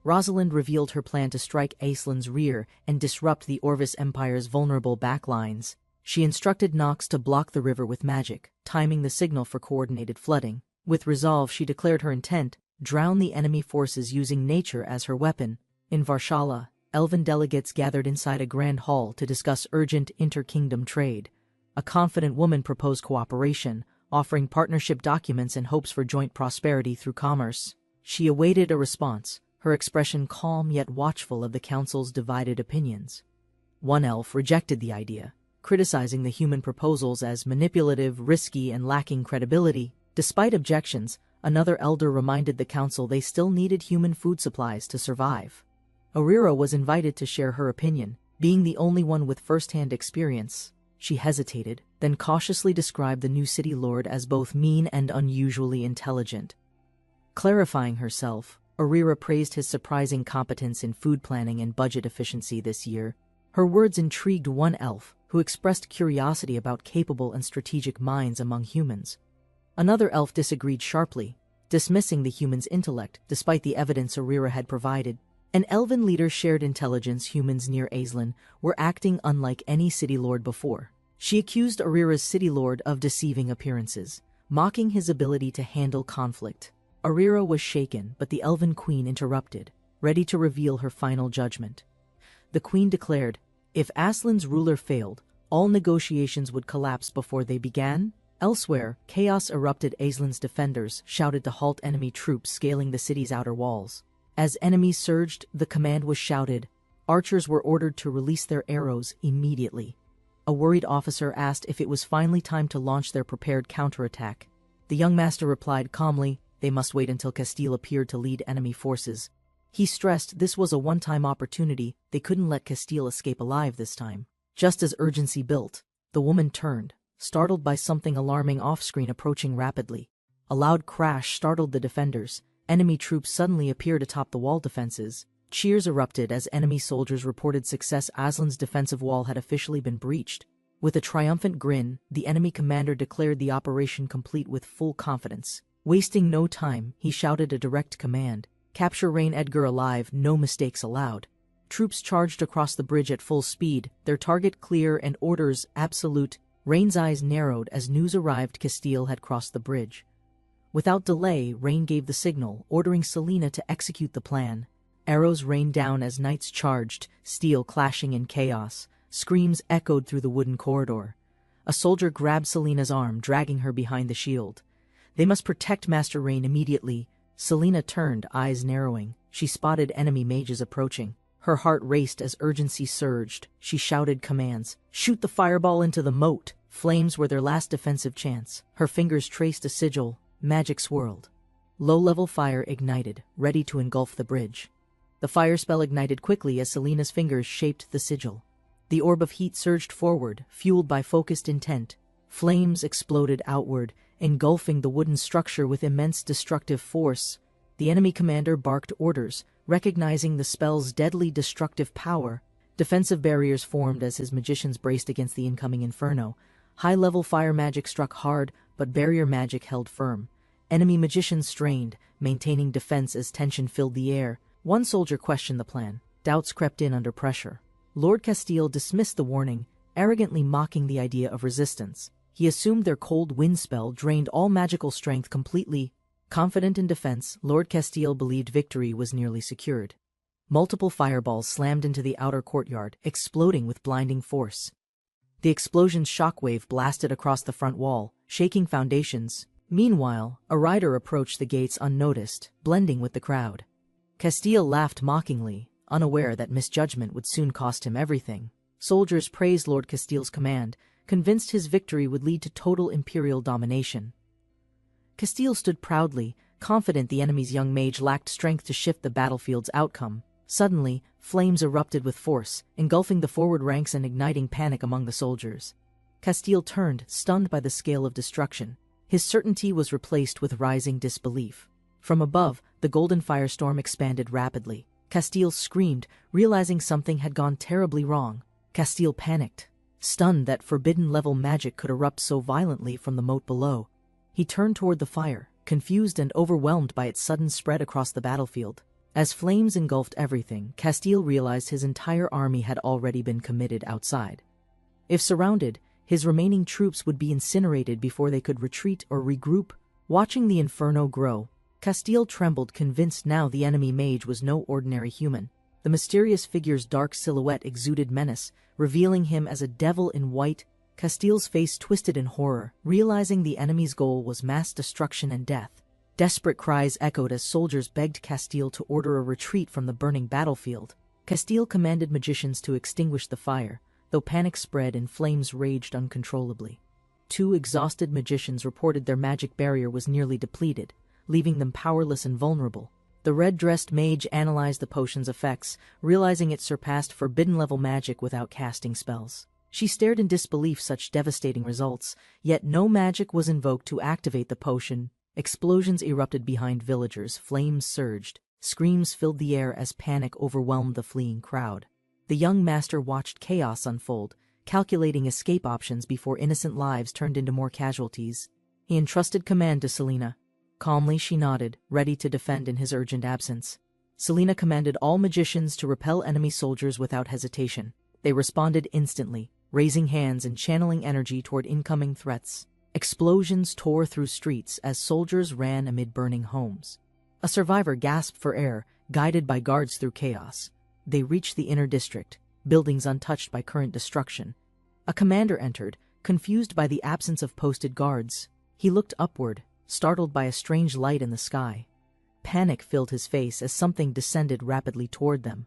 Rosalind revealed her plan to strike Aslan's rear and disrupt the Orvis Empire's vulnerable backlines. She instructed Nox to block the river with magic, timing the signal for coordinated flooding. With resolve, she declared her intent: drown the enemy forces using nature as her weapon. In Varshala, elven delegates gathered inside a grand hall to discuss urgent inter-kingdom trade. A confident woman proposed cooperation, offering partnership documents and hopes for joint prosperity through commerce. She awaited a response, her expression calm yet watchful of the council's divided opinions. One elf rejected the idea, criticizing the human proposals as manipulative, risky, and lacking credibility. Despite objections, another elder reminded the council they still needed human food supplies to survive. Aurora was invited to share her opinion, being the only one with first-hand experience. She hesitated, then cautiously described the new city lord as both mean and unusually intelligent. Clarifying herself, Aurora praised his surprising competence in food planning and budget efficiency this year. Her words intrigued one elf, who expressed curiosity about capable and strategic minds among humans. Another elf disagreed sharply, dismissing the human's intellect despite the evidence Aurora had provided. An elven leader shared intelligence humans near Aslan were acting unlike any city lord before. She accused Aurora's city lord of deceiving appearances, mocking his ability to handle conflict. Aurora was shaken, but the elven queen interrupted, ready to reveal her final judgment. The queen declared, if Aslan's ruler failed, all negotiations would collapse before they began. Elsewhere, chaos erupted. Aslan's defenders shouted to halt enemy troops scaling the city's outer walls. As enemies surged, the command was shouted. Archers were ordered to release their arrows immediately. A worried officer asked if it was finally time to launch their prepared counterattack. The young master replied calmly, they must wait until Castile appeared to lead enemy forces. He stressed this was a one-time opportunity, they couldn't let Castile escape alive this time. Just as urgency built, the woman turned, startled by something alarming off-screen approaching rapidly. A loud crash startled the defenders. Enemy troops suddenly appeared atop the wall defenses. Cheers erupted as enemy soldiers reported success. Aslan's defensive wall had officially been breached. With a triumphant grin, the enemy commander declared the operation complete with full confidence. Wasting no time, he shouted a direct command. Capture Rain Edgar alive, no mistakes allowed. Troops charged across the bridge at full speed, their target clear and orders absolute. Rain's eyes narrowed as news arrived Castile had crossed the bridge. Without delay, Rain gave the signal, ordering Selena to execute the plan. Arrows rained down as knights charged, steel clashing in chaos. Screams echoed through the wooden corridor. A soldier grabbed Selena's arm, dragging her behind the shield. They must protect Master Rain immediately. Selena turned, eyes narrowing. She spotted enemy mages approaching. Her heart raced as urgency surged. She shouted commands. Shoot the fireball into the moat. Flames were their last defensive chance. Her fingers traced a sigil. Magic swirled. Low-level fire ignited, ready to engulf the bridge. The fire spell ignited quickly as Selena's fingers shaped the sigil. The orb of heat surged forward, fueled by focused intent. Flames exploded outward, engulfing the wooden structure with immense destructive force. The enemy commander barked orders, recognizing the spell's deadly destructive power. Defensive barriers formed as his magicians braced against the incoming inferno. High-level fire magic struck hard, but barrier magic held firm. Enemy magicians strained, maintaining defense as tension filled the air. One soldier questioned the plan. Doubts crept in under pressure. Lord Castile dismissed the warning, arrogantly mocking the idea of resistance. He assumed their cold wind spell drained all magical strength completely. Confident in defense, Lord Castile believed victory was nearly secured. Multiple fireballs slammed into the outer courtyard, exploding with blinding force. The explosion's shockwave blasted across the front wall, shaking foundations. Meanwhile, a rider approached the gates unnoticed, blending with the crowd. Castile laughed mockingly, unaware that misjudgment would soon cost him everything. Soldiers praised Lord Castile's command, convinced his victory would lead to total imperial domination. Castile stood proudly, confident the enemy's young mage lacked strength to shift the battlefield's outcome. Suddenly, flames erupted with force, engulfing the forward ranks and igniting panic among the soldiers. Castile turned, stunned by the scale of destruction. His certainty was replaced with rising disbelief. From above, the golden firestorm expanded rapidly. Castile screamed, realizing something had gone terribly wrong. Castile panicked, stunned that forbidden-level magic could erupt so violently from the moat below. He turned toward the fire, confused and overwhelmed by its sudden spread across the battlefield. As flames engulfed everything, Castile realized his entire army had already been committed outside. If surrounded, his remaining troops would be incinerated before they could retreat or regroup. Watching the inferno grow, Castile trembled, convinced now the enemy mage was no ordinary human. The mysterious figure's dark silhouette exuded menace, revealing him as a devil in white. Castile's face twisted in horror, realizing the enemy's goal was mass destruction and death. Desperate cries echoed as soldiers begged Castile to order a retreat from the burning battlefield. Castile commanded magicians to extinguish the fire, though panic spread and flames raged uncontrollably. 2 exhausted magicians reported their magic barrier was nearly depleted, leaving them powerless and vulnerable. The red-dressed mage analyzed the potion's effects, realizing it surpassed forbidden-level magic without casting spells. She stared in disbelief such devastating results, yet no magic was invoked to activate the potion. Explosions erupted behind villagers, flames surged, screams filled the air as panic overwhelmed the fleeing crowd. The young master watched chaos unfold, calculating escape options before innocent lives turned into more casualties. He entrusted command to Selena. Calmly she nodded, ready to defend in his urgent absence. Selena commanded all magicians to repel enemy soldiers without hesitation. They responded instantly, raising hands and channeling energy toward incoming threats. Explosions tore through streets as soldiers ran amid burning homes. A survivor gasped for air, guided by guards through chaos. They reached the inner district, buildings untouched by current destruction. A commander entered, confused by the absence of posted guards. He looked upward, startled by a strange light in the sky. Panic filled his face as something descended rapidly toward them.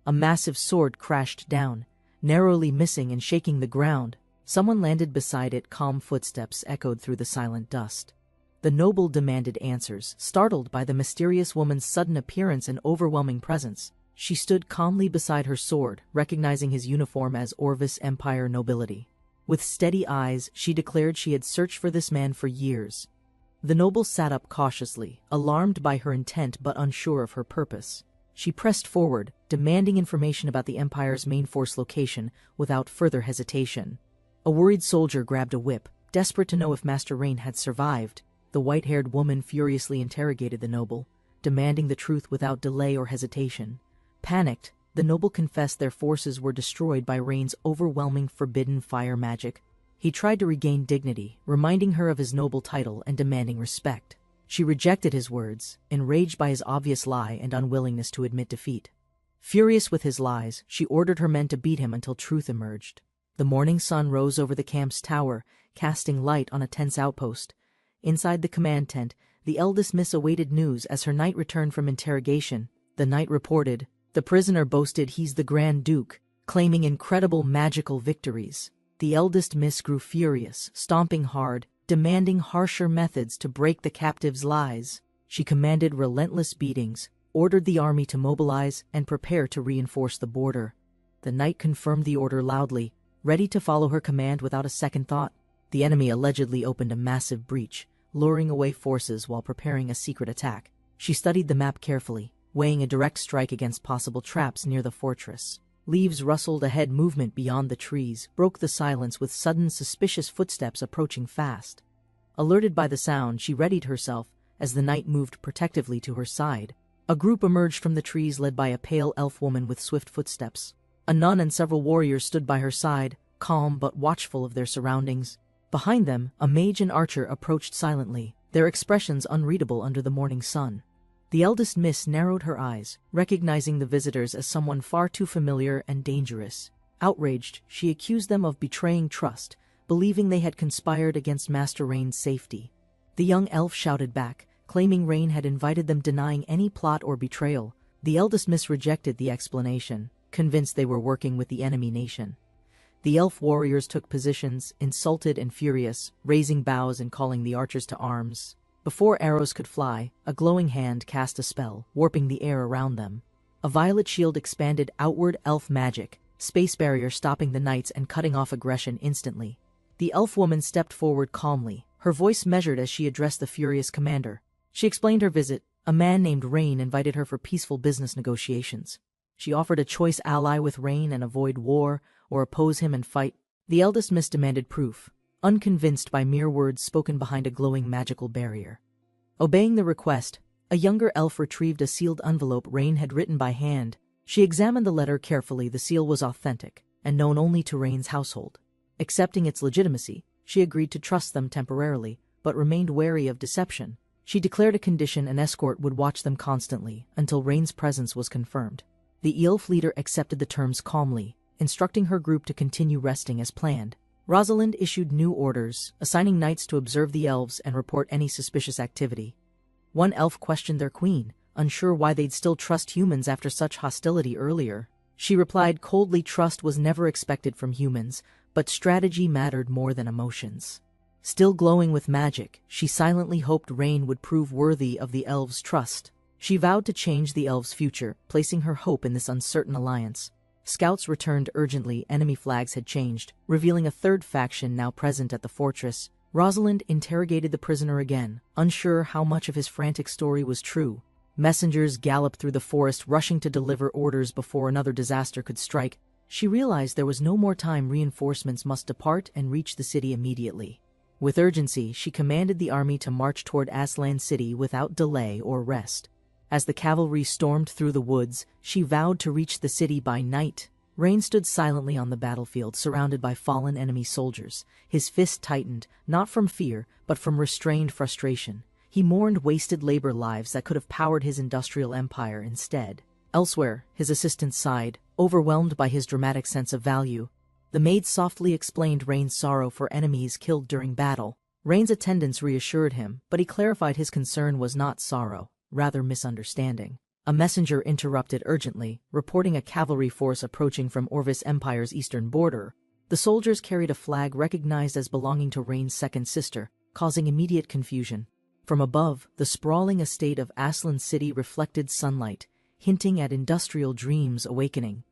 A massive sword crashed down, narrowly missing and shaking the ground. Someone landed beside it. Calm footsteps echoed through the silent dust. The noble demanded answers, startled by the mysterious woman's sudden appearance and overwhelming presence. She stood calmly beside her sword, recognizing his uniform as Orvis Empire nobility. With steady eyes, she declared she had searched for this man for years. The noble sat up cautiously, alarmed by her intent but unsure of her purpose. She pressed forward, demanding information about the Empire's main force location without further hesitation. A worried soldier grabbed a whip, desperate to know if Master Rain had survived. The white-haired woman furiously interrogated the noble, demanding the truth without delay or hesitation. Panicked, the noble confessed their forces were destroyed by Rain's overwhelming forbidden fire magic. He tried to regain dignity, reminding her of his noble title and demanding respect. She rejected his words, enraged by his obvious lie and unwillingness to admit defeat. Furious with his lies, she ordered her men to beat him until truth emerged. The morning sun rose over the camp's tower, casting light on a tense outpost. Inside the command tent, the eldest miss awaited news as her knight returned from interrogation. The knight reported, "The prisoner boasted he's the Grand Duke, claiming incredible magical victories." The eldest miss grew furious, stomping hard, demanding harsher methods to break the captive's lies. She commanded relentless beatings, ordered the army to mobilize and prepare to reinforce the border. The knight confirmed the order loudly, ready to follow her command without a second thought. The enemy allegedly opened a massive breach, luring away forces while preparing a secret attack. She studied the map carefully, weighing a direct strike against possible traps near the fortress. Leaves rustled ahead. Movement beyond the trees broke the silence with sudden suspicious footsteps approaching fast. Alerted by the sound, she readied herself as the knight moved protectively to her side. A group emerged from the trees led by a pale elf woman with swift footsteps. A nun and several warriors stood by her side, calm but watchful of their surroundings. Behind them, a mage and archer approached silently, their expressions unreadable under the morning sun. The eldest miss narrowed her eyes, recognizing the visitors as someone far too familiar and dangerous. Outraged, she accused them of betraying trust, believing they had conspired against Master Rain's safety. The young elf shouted back, claiming Rain had invited them, denying any plot or betrayal. The eldest miss rejected the explanation, convinced they were working with the enemy nation. The elf warriors took positions, insulted and furious, raising bows and calling the archers to arms. Before arrows could fly, a glowing hand cast a spell, warping the air around them. A violet shield expanded outward, elf magic, space barrier stopping the knights and cutting off aggression instantly. The elf woman stepped forward calmly, her voice measured as she addressed the furious commander. She explained her visit. A man named Rain invited her for peaceful business negotiations. She offered a choice: ally with Rain and avoid war, or oppose him and fight. The eldest miss demanded proof, unconvinced by mere words spoken behind a glowing magical barrier. Obeying the request, a younger elf retrieved a sealed envelope Rain had written by hand. She examined the letter carefully. The seal was authentic, and known only to Rain's household. Accepting its legitimacy, she agreed to trust them temporarily, but remained wary of deception. She declared a condition: an escort would watch them constantly until Rain's presence was confirmed. The elf leader accepted the terms calmly, instructing her group to continue resting as planned. Rosalind issued new orders, assigning knights to observe the elves and report any suspicious activity. One elf questioned their queen, unsure why they'd still trust humans after such hostility earlier. She replied coldly trust was never expected from humans, but strategy mattered more than emotions. Still glowing with magic, she silently hoped Rain would prove worthy of the elves' trust. She vowed to change the elves' future, placing her hope in this uncertain alliance. Scouts returned urgently. Enemy flags had changed, revealing a third faction now present at the fortress. Rosalind interrogated the prisoner again, unsure how much of his frantic story was true. Messengers galloped through the forest, rushing to deliver orders before another disaster could strike. She realized there was no more time. Reinforcements must depart and reach the city immediately. With urgency, she commanded the army to march toward Aslan City without delay or rest. As the cavalry stormed through the woods, she vowed to reach the city by night. Rain stood silently on the battlefield, surrounded by fallen enemy soldiers. His fist tightened, not from fear, but from restrained frustration. He mourned wasted labor lives that could have powered his industrial empire instead. Elsewhere, his assistant sighed, overwhelmed by his dramatic sense of value. The maid softly explained Rain's sorrow for enemies killed during battle. Rain's attendants reassured him, but he clarified his concern was not sorrow, rather misunderstanding. A messenger interrupted urgently, reporting a cavalry force approaching from Orvis Empire's eastern border. The soldiers carried a flag recognized as belonging to Rain's second sister, causing immediate confusion. From above, the sprawling estate of Aslan City reflected sunlight, hinting at industrial dreams awakening.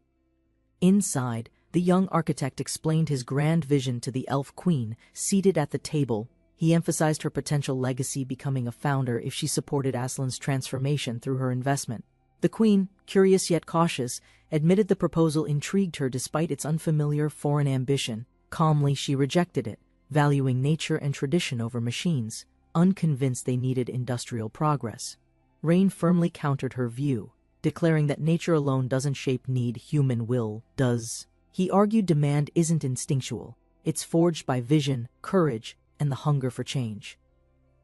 Inside, the young architect explained his grand vision to the elf queen, seated at the table. He emphasized her potential legacy, becoming a founder if she supported Aslan's transformation through her investment. The queen, curious yet cautious, admitted the proposal intrigued her despite its unfamiliar foreign ambition. Calmly, she rejected it, valuing nature and tradition over machines, unconvinced they needed industrial progress. Rain firmly countered her view, declaring that nature alone doesn't shape need, human will does. He argued demand isn't instinctual, it's forged by vision, courage, and the hunger for change.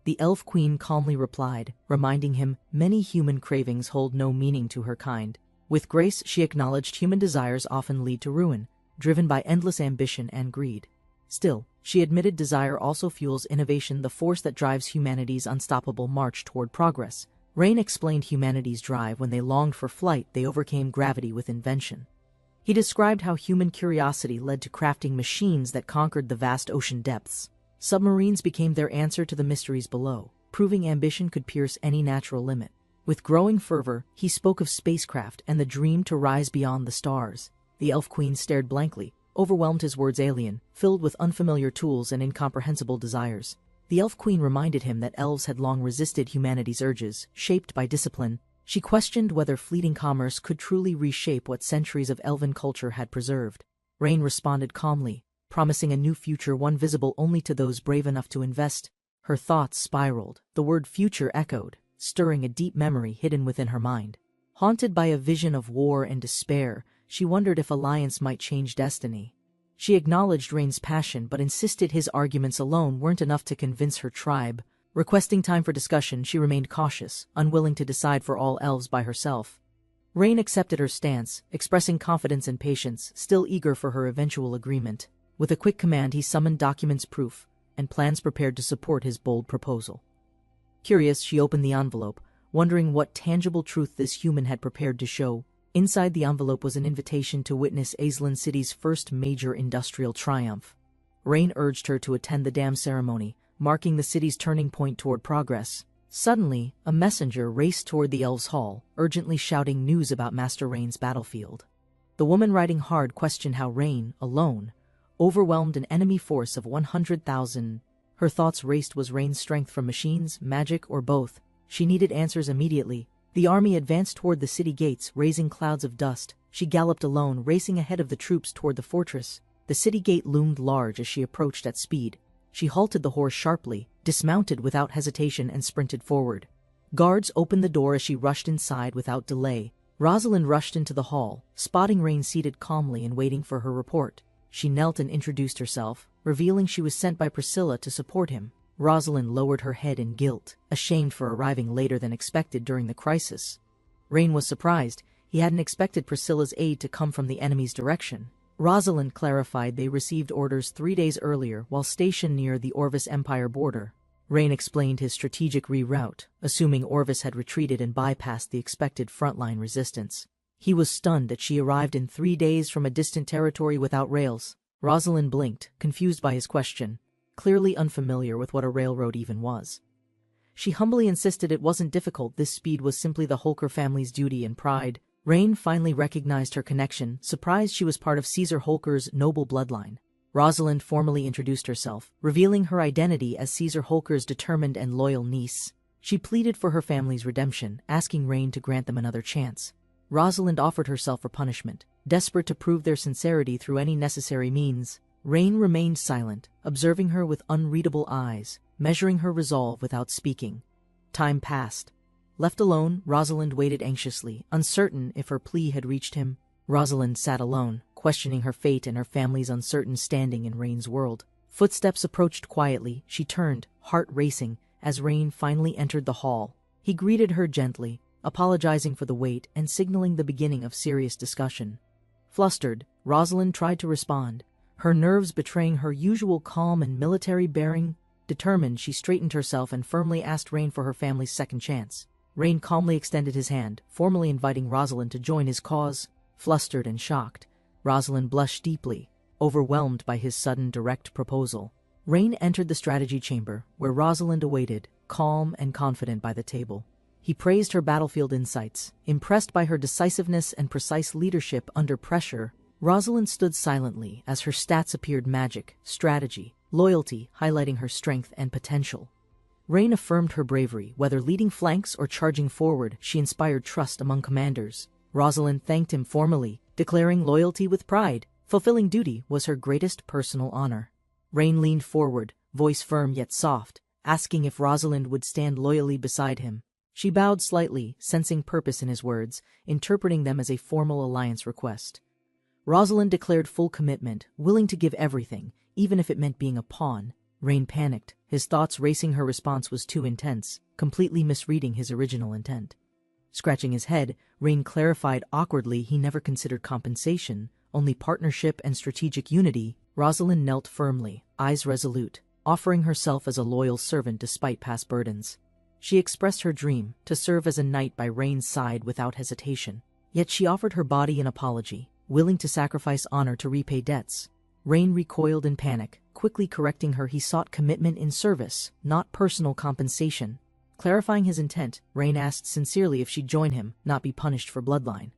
The elf queen calmly replied, reminding him many human cravings hold no meaning to her kind. With grace, she acknowledged human desires often lead to ruin, driven by endless ambition and greed. Still, she admitted desire also fuels innovation, the force that drives humanity's unstoppable march toward progress. Rain explained humanity's drive: when they longed for flight, they overcame gravity with invention. He described how human curiosity led to crafting machines that conquered the vast ocean depths. Submarines became their answer to the mysteries below, proving ambition could pierce any natural limit. With growing fervor, he spoke of spacecraft and the dream to rise beyond the stars. The elf queen stared blankly, overwhelmed, his words alien, filled with unfamiliar tools and incomprehensible desires. The elf queen reminded him that elves had long resisted humanity's urges, shaped by discipline. She questioned whether fleeting commerce could truly reshape what centuries of elven culture had preserved. Rain responded calmly, promising a new future, one visible only to those brave enough to invest. Her thoughts spiraled. The word future echoed, stirring a deep memory hidden within her mind. Haunted by a vision of war and despair, she wondered if alliance might change destiny. She acknowledged Rain's passion but insisted his arguments alone weren't enough to convince her tribe. Requesting time for discussion, she remained cautious, unwilling to decide for all elves by herself. Rain accepted her stance, expressing confidence and patience, still eager for her eventual agreement. With a quick command, he summoned documents, proof, and plans prepared to support his bold proposal. Curious, she opened the envelope, wondering what tangible truth this human had prepared to show. Inside the envelope was an invitation to witness Aslan City's first major industrial triumph. Rain urged her to attend the dam ceremony, marking the city's turning point toward progress. Suddenly, a messenger raced toward the elves' hall, urgently shouting news about Master Rain's battlefield. The woman riding hard questioned how Rain, alone, overwhelmed an enemy force of 100,000. Her thoughts raced. Was Rain's strength from machines, magic, or both? She needed answers immediately. The army advanced toward the city gates, raising clouds of dust. She galloped alone, racing ahead of the troops toward the fortress. The city gate loomed large as she approached at speed. She halted the horse sharply, dismounted without hesitation, and sprinted forward. Guards opened the door as she rushed inside without delay. Rosalind rushed into the hall, spotting Rain seated calmly and waiting for her report. She knelt and introduced herself, revealing she was sent by Priscilla to support him. Rosalind lowered her head in guilt, ashamed for arriving later than expected during the crisis. Rain was surprised. He hadn't expected Priscilla's aid to come from the enemy's direction. Rosalind clarified they received orders 3 days earlier while stationed near the Orvis Empire border. Rain explained his strategic reroute, assuming Orvis had retreated and bypassed the expected frontline resistance. He was stunned that she arrived in 3 days from a distant territory without rails. Rosalind blinked, confused by his question, clearly unfamiliar with what a railroad even was. She humbly insisted it wasn't difficult. This speed was simply the Holker family's duty and pride. Rain finally recognized her connection, surprised she was part of Caesar Holker's noble bloodline. Rosalind formally introduced herself, revealing her identity as Caesar Holker's determined and loyal niece. She pleaded for her family's redemption, asking Rain to grant them another chance. Rosalind offered herself for punishment, desperate to prove their sincerity through any necessary means. Rain remained silent, observing her with unreadable eyes, measuring her resolve without speaking. Time passed. Left alone, Rosalind waited anxiously, uncertain if her plea had reached him. Rosalind sat alone, questioning her fate and her family's uncertain standing in Rain's world. Footsteps approached quietly. She turned, heart racing, as Rain finally entered the hall. He greeted her gently, apologizing for the wait and signaling the beginning of serious discussion. Flustered, Rosalind tried to respond, her nerves betraying her usual calm and military bearing. Determined, she straightened herself and firmly asked Rain for her family's second chance. Rain calmly extended his hand, formally inviting Rosalind to join his cause. Flustered and shocked, Rosalind blushed deeply, overwhelmed by his sudden direct proposal. Rain entered the strategy chamber, where Rosalind awaited, calm and confident by the table. He praised her battlefield insights. Impressed by her decisiveness and precise leadership under pressure, Rosalind stood silently as her stats appeared: magic, strategy, loyalty, highlighting her strength and potential. Rain affirmed her bravery. Whether leading flanks or charging forward, she inspired trust among commanders. Rosalind thanked him formally, declaring loyalty with pride. Fulfilling duty was her greatest personal honor. Rain leaned forward, voice firm yet soft, asking if Rosalind would stand loyally beside him. She bowed slightly, sensing purpose in his words, interpreting them as a formal alliance request. Rosalind declared full commitment, willing to give everything, even if it meant being a pawn. Rain panicked, his thoughts racing. Her response was too intense, completely misreading his original intent. Scratching his head, Rain clarified awkwardly he never considered compensation, only partnership and strategic unity. Rosalind knelt firmly, eyes resolute, offering herself as a loyal servant despite past burdens. She expressed her dream to serve as a knight by Rain's side without hesitation. Yet she offered her body an apology, willing to sacrifice honor to repay debts. Rain recoiled in panic, quickly correcting her. He sought commitment in service, not personal compensation. Clarifying his intent, Rain asked sincerely if she'd join him, not be punished for bloodline.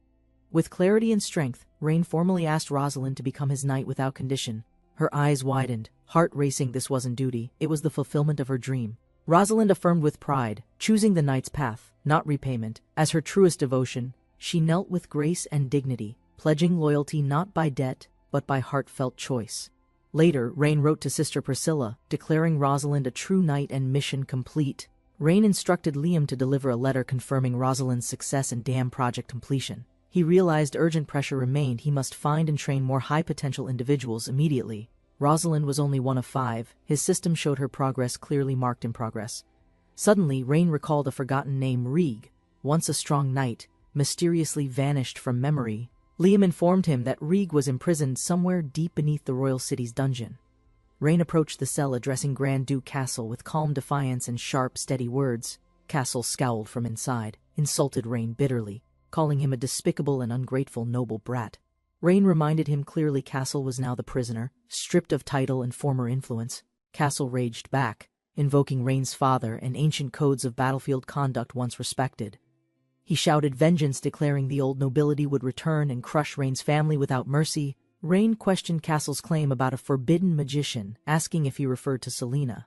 With clarity and strength, Rain formally asked Rosalind to become his knight without condition. Her eyes widened, heart racing. This wasn't duty, it was the fulfillment of her dream. Rosalind affirmed with pride, choosing the knight's path, not repayment, as her truest devotion. She knelt with grace and dignity, pledging loyalty not by debt, but by heartfelt choice. Later, Rain wrote to sister Priscilla, declaring Rosalind a true knight and mission complete. Rain instructed Liam to deliver a letter confirming Rosalind's success and dam project completion. He realized urgent pressure remained. He must find and train more high-potential individuals immediately. Rosalind was only one of 5. His system showed her progress clearly marked in progress. Suddenly, Rain recalled a forgotten name: Rieg, once a strong knight, mysteriously vanished from memory. Liam informed him that Rieg was imprisoned somewhere deep beneath the royal city's dungeon. Rain approached the cell, addressing Grand Duke Castle with calm defiance and sharp, steady words. Castle scowled from inside, insulted Rain bitterly, calling him a despicable and ungrateful noble brat. Rain reminded him clearly Castle was now the prisoner, stripped of title and former influence. Castle raged back, invoking Rain's father and ancient codes of battlefield conduct once respected. He shouted vengeance, declaring the old nobility would return and crush Rain's family without mercy. Rain questioned Castle's claim about a forbidden magician, asking if he referred to Selena.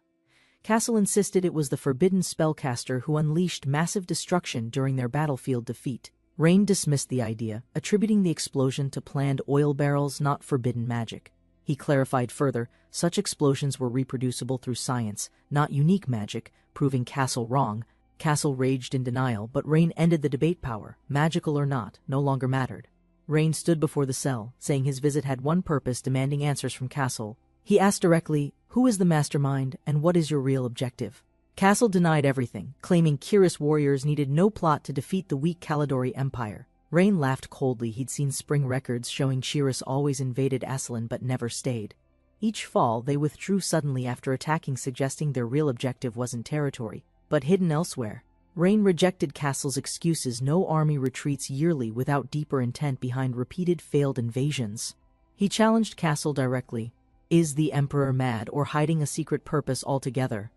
Castle insisted it was the forbidden spellcaster who unleashed massive destruction during their battlefield defeat. Rain dismissed the idea, attributing the explosion to planned oil barrels, not forbidden magic. He clarified further, such explosions were reproducible through science, not unique magic, proving Castle wrong. Castle raged in denial, but Rain ended the debate. Power, magical or not, no longer mattered. Rain stood before the cell, saying his visit had one purpose: demanding answers from Castle. He asked directly, "Who is the mastermind, and what is your real objective?" Castle denied everything, claiming Kyrus warriors needed no plot to defeat the weak Caledori Empire. Rain laughed coldly. He'd seen spring records showing Kyrus always invaded Aslan but never stayed. Each fall, they withdrew suddenly after attacking, suggesting their real objective wasn't territory, but hidden elsewhere. Rain rejected Castle's excuses. No army retreats yearly without deeper intent behind repeated failed invasions. He challenged Castle directly. Is the Emperor mad or hiding a secret purpose altogether?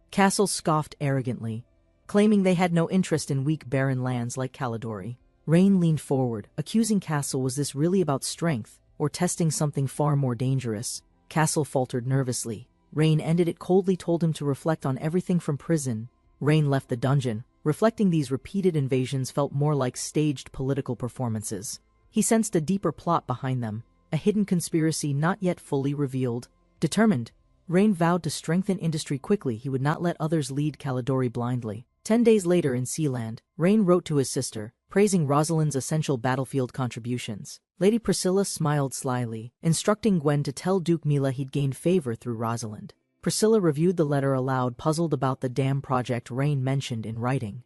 Castle scoffed arrogantly, claiming they had no interest in weak barren lands like Caledori. Rain leaned forward, accusing Castle. Was this really about strength, or testing something far more dangerous? Castle faltered nervously. Rain ended it coldly, told him to reflect on everything from prison. Rain left the dungeon, reflecting these repeated invasions felt more like staged political performances. He sensed a deeper plot behind them, a hidden conspiracy not yet fully revealed. Determined, Rain vowed to strengthen industry quickly. He would not let others lead Caledori blindly. 10 days later in Sealand, Rain wrote to his sister, praising Rosalind's essential battlefield contributions. Lady Priscilla smiled slyly, instructing Gwen to tell Duke Mila he'd gained favor through Rosalind. Priscilla reviewed the letter aloud, puzzled about the dam project Rain mentioned in writing.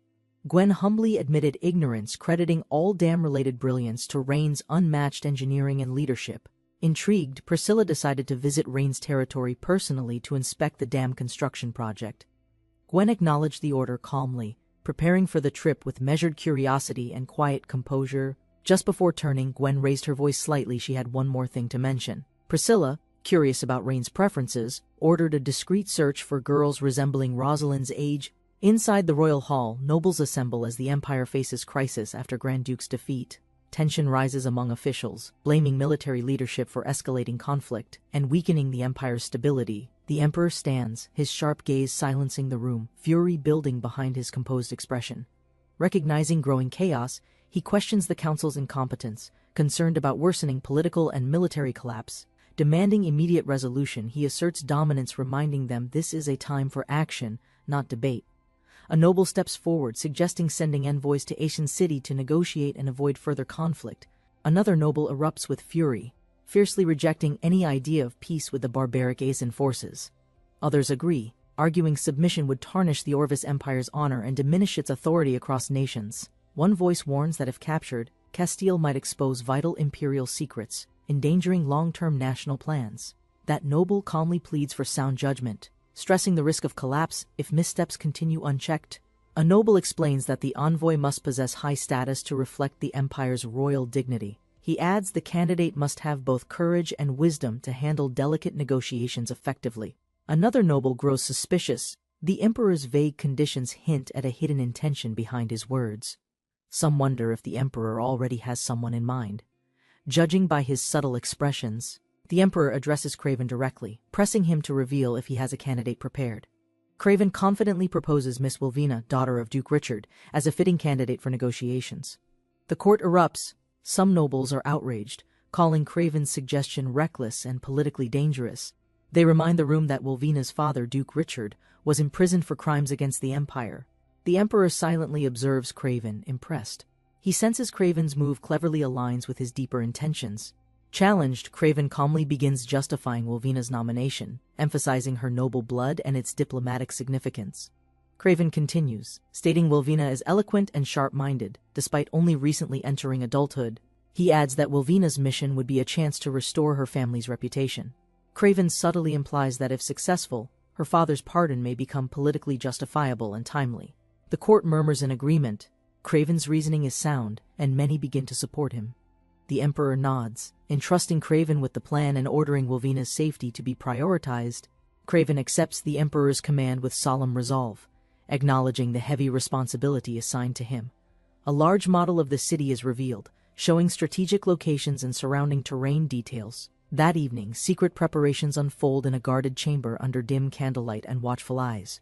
Gwen humbly admitted ignorance, crediting all dam-related brilliance to Rain's unmatched engineering and leadership. Intrigued, Priscilla decided to visit Rain's territory personally to inspect the dam construction project. Gwen acknowledged the order calmly, preparing for the trip with measured curiosity and quiet composure. Just before turning, Gwen raised her voice slightly. She had one more thing to mention. Priscilla, curious about Rain's preferences, ordered a discreet search for girls resembling Rosalind's age. Inside the royal hall, nobles assemble as the empire faces crisis after Grand Duke's defeat. Tension rises among officials, blaming military leadership for escalating conflict and weakening the empire's stability. The emperor stands, his sharp gaze silencing the room, fury building behind his composed expression. Recognizing growing chaos, he questions the council's incompetence, concerned about worsening political and military collapse. Demanding immediate resolution, he asserts dominance, reminding them this is a time for action, not debate. A noble steps forward, suggesting sending envoys to Asian City to negotiate and avoid further conflict. Another noble erupts with fury, fiercely rejecting any idea of peace with the barbaric Asian forces. Others agree, arguing submission would tarnish the Orvis Empire's honor and diminish its authority across nations. One voice warns that if captured, Castile might expose vital imperial secrets, endangering long-term national plans. That noble calmly pleads for sound judgment, stressing the risk of collapse if missteps continue unchecked. A noble explains that the envoy must possess high status to reflect the empire's royal dignity. He adds the candidate must have both courage and wisdom to handle delicate negotiations effectively. Another noble grows suspicious. The emperor's vague conditions hint at a hidden intention behind his words. Some wonder if the emperor already has someone in mind. Judging by his subtle expressions, the emperor addresses Craven directly, pressing him to reveal if he has a candidate prepared. Craven confidently proposes Miss Wilvina, daughter of Duke Richard, as a fitting candidate for negotiations. The court erupts. Some nobles are outraged, calling Craven's suggestion reckless and politically dangerous. They remind the room that Wilvina's father, Duke Richard, was imprisoned for crimes against the empire. The emperor silently observes Craven, impressed. He senses Craven's move cleverly aligns with his deeper intentions. Challenged, Craven calmly begins justifying Wilvina's nomination, emphasizing her noble blood and its diplomatic significance. Craven continues, stating Wilvina is eloquent and sharp-minded, despite only recently entering adulthood. He adds that Wilvina's mission would be a chance to restore her family's reputation. Craven subtly implies that if successful, her father's pardon may become politically justifiable and timely. The court murmurs in agreement. Craven's reasoning is sound, and many begin to support him. The emperor nods, entrusting Craven with the plan and ordering Wilvina's safety to be prioritized. Craven accepts the emperor's command with solemn resolve, acknowledging the heavy responsibility assigned to him. A large model of the city is revealed, showing strategic locations and surrounding terrain details. That evening, secret preparations unfold in a guarded chamber under dim candlelight and watchful eyes.